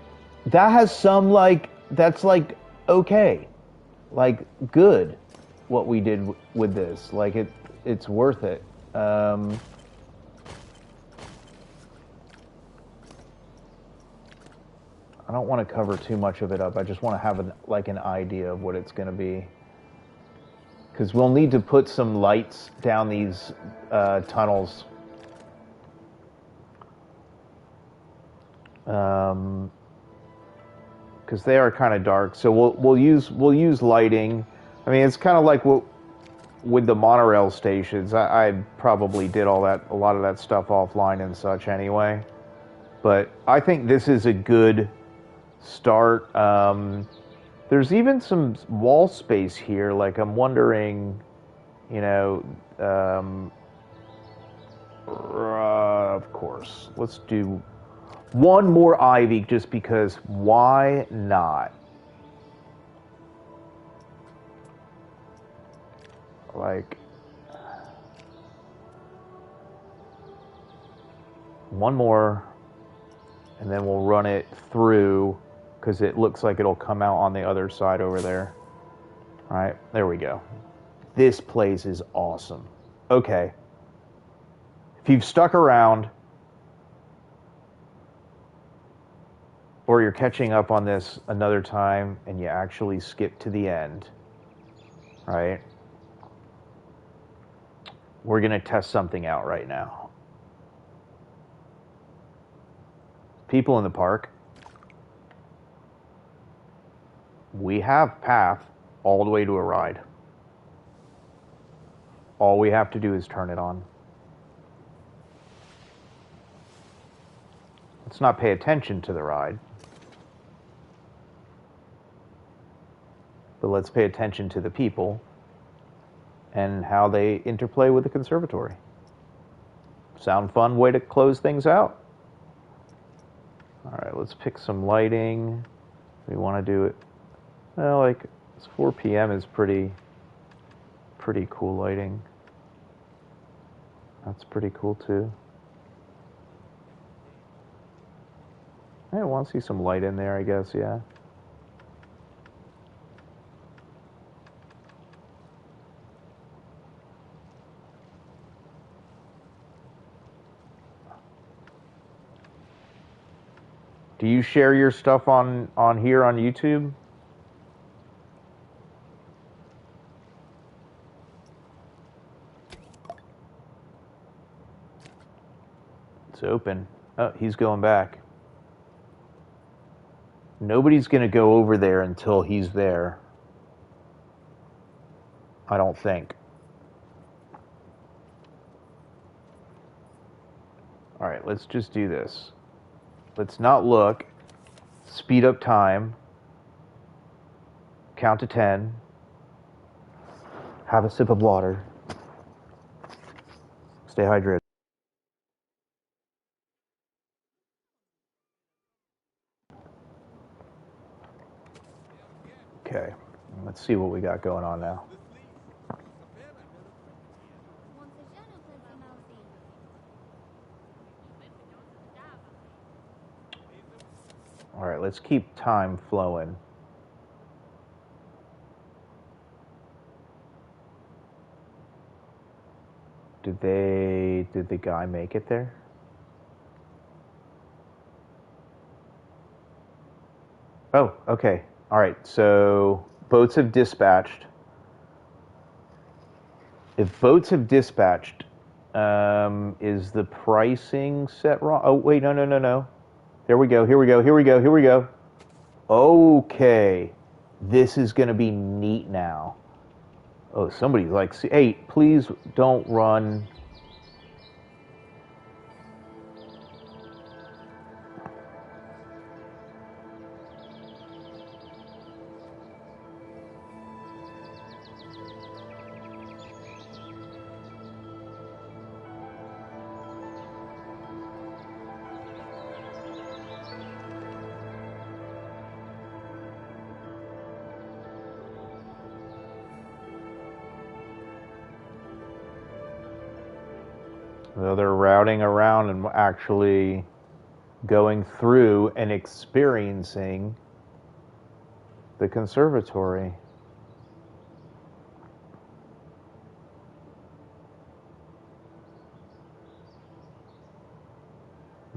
That has some like, that's like okay. Like good what we did with this. Like it's worth it. I don't want to cover too much of it up. I just want to have an idea of what it's going to be. Because we'll need to put some lights down these tunnels. Because they are kind of dark. So we'll use lighting. I mean, it's kind of like with the monorail stations. I probably did a lot of that stuff offline and such anyway. But I think this is a good start. There's even some wall space here. Like I'm wondering, you know, of course, let's do one more ivy just because why not? Like one more and then we'll run it through because it looks like it'll come out on the other side over there. All right, there we go. This place is awesome. Okay. If you've stuck around or you're catching up on this another time and you actually skip to the end, right? We're going to test something out right now. People in the park, we have path all the way to a ride. All we have to do is turn it on. Let's not pay attention to the ride, but let's pay attention to the people and how they interplay with the conservatory. Sound fun way to close things out? All right, let's pick some lighting. We want to do it, well, like it's 4 p.m. is pretty cool lighting. That's pretty cool too. I want to see some light in there, I guess, yeah. Do you share your stuff on here on YouTube? It's open. Oh, he's going back. Nobody's going to go over there until he's there. I don't think. All right, let's just do this. Let's not look. Speed up time. Count to 10. Have a sip of water. Stay hydrated. Okay, let's see what we got going on now. All right, let's keep time flowing. Did the guy make it there? Oh, okay. All right, so boats have dispatched. If boats have dispatched, is the pricing set wrong? Oh, wait, no. There we go, here we go. Okay, this is going to be neat now. Oh, somebody's like, hey, please don't run. So they're routing around and actually going through and experiencing the conservatory.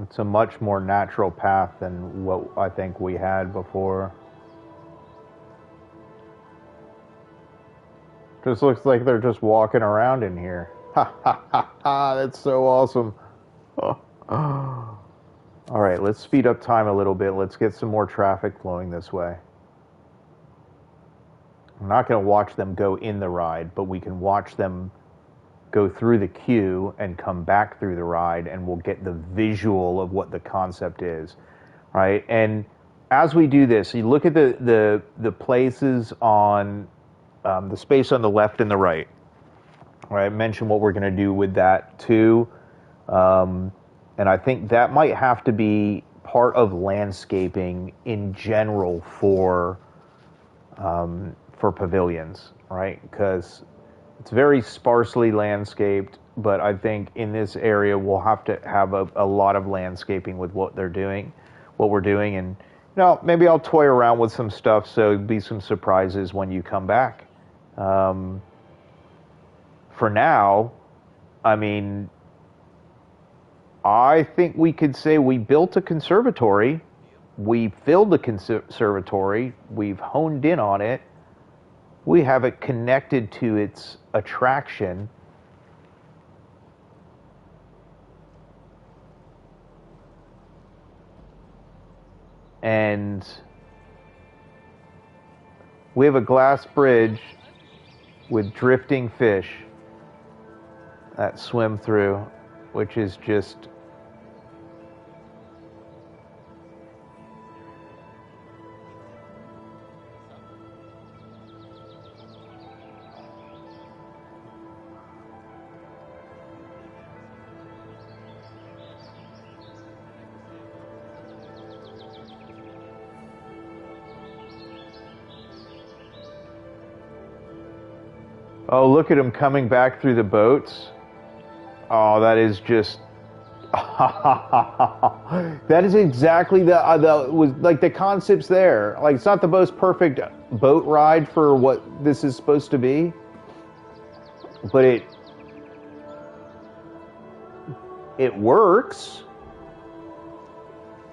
It's a much more natural path than what I think we had before. Just looks like they're just walking around in here. Ha ha ha ha, that's so awesome. All right, let's speed up time a little bit. Let's get some more traffic flowing this way. I'm not going to watch them go in the ride, but we can watch them go through the queue and come back through the ride, and we'll get the visual of what the concept is, right? And as we do this, you look at the places on the space on the left and the right. Right, I mentioned what we're going to do with that too, and I think that might have to be part of landscaping in general for pavilions, right? Because it's very sparsely landscaped, but I think in this area we'll have to have a lot of landscaping with what we're doing, and maybe I'll toy around with some stuff so there'll be some surprises when you come back. For now, I mean, I think we could say we built a conservatory, we filled the conservatory, we've honed in on it, we have it connected to its attraction. And we have a glass bridge with drifting fish that swim through, which is just oh, look at them coming back through the boats. Oh, that is just that is exactly the was like the concept's there. Like, it's not the most perfect boat ride for what this is supposed to be, but it works.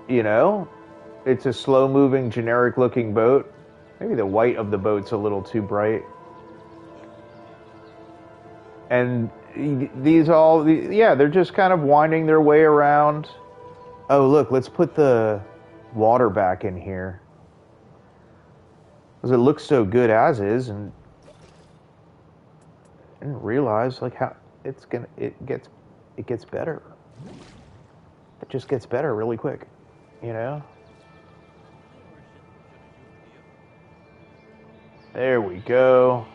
It's a slow-moving, generic-looking boat. Maybe the white of the boat's a little too bright. And they're just kind of winding their way around. Oh, look, let's put the water back in here, because it looks so good as is, and I didn't realize like how it gets better. It just gets better really quick, There we go.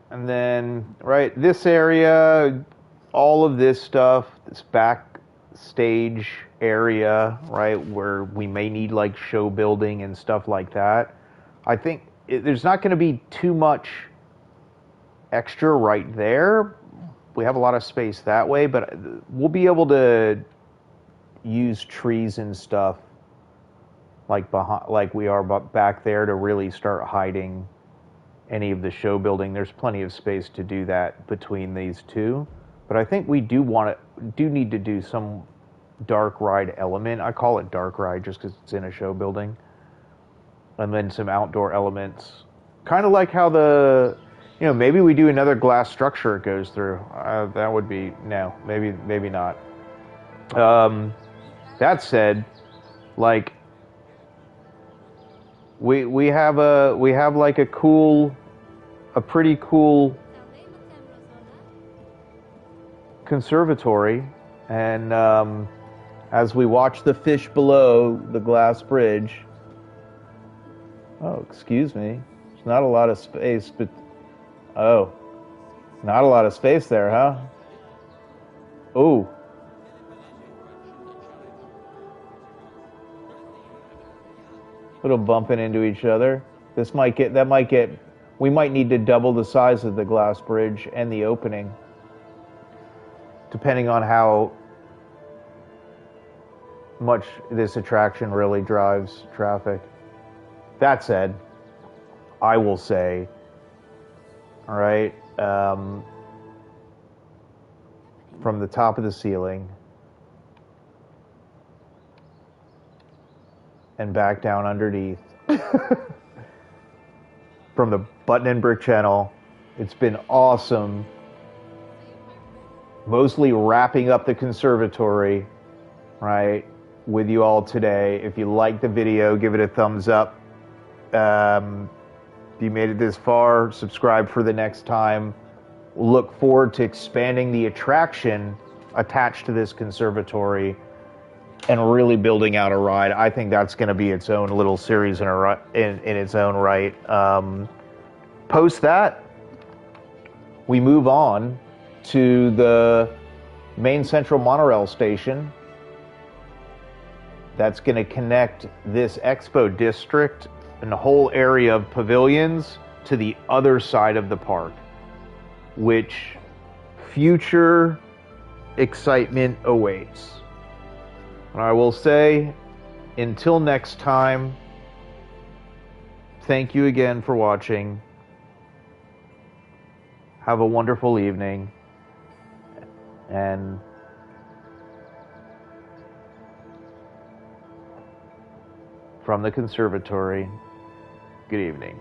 And then, right, this area, all of this stuff, this backstage area, right, where we may need like show building and stuff like that. I think there's not going to be too much extra right there. We have a lot of space that way, but we'll be able to use trees and stuff like we are back there to really start hiding any of the show building. There's plenty of space to do that between these two, but I think we do need to do some dark ride element. I call it dark ride just because it's in a show building, and then some outdoor elements, kind of like how maybe we do another glass structure it goes through. That would be maybe not. That said, like, we have like a pretty cool conservatory, and as we watch the fish below the glass bridge. Oh, excuse me. There's not a lot of space, but not a lot of space there, huh? Oh. Little bumping into each other. We might need to double the size of the glass bridge and the opening, depending on how much this attraction really drives traffic. That said, I will say, all right, from the top of the ceiling and back down underneath from the Button and Brick channel, it's been awesome. Mostly wrapping up the conservatory, right, with you all today. If you like the video, give it a thumbs up. If you made it this far, subscribe for the next time. We'll look forward to expanding the attraction attached to this conservatory and really building out a ride. I think that's going to be its own little series in its own right. Post that, we move on to the main central monorail station that's going to connect this Expo district and the whole area of Pavilions to the other side of the park, which future excitement awaits. And I will say, until next time, thank you again for watching. Have a wonderful evening. And from the conservatory, good evening.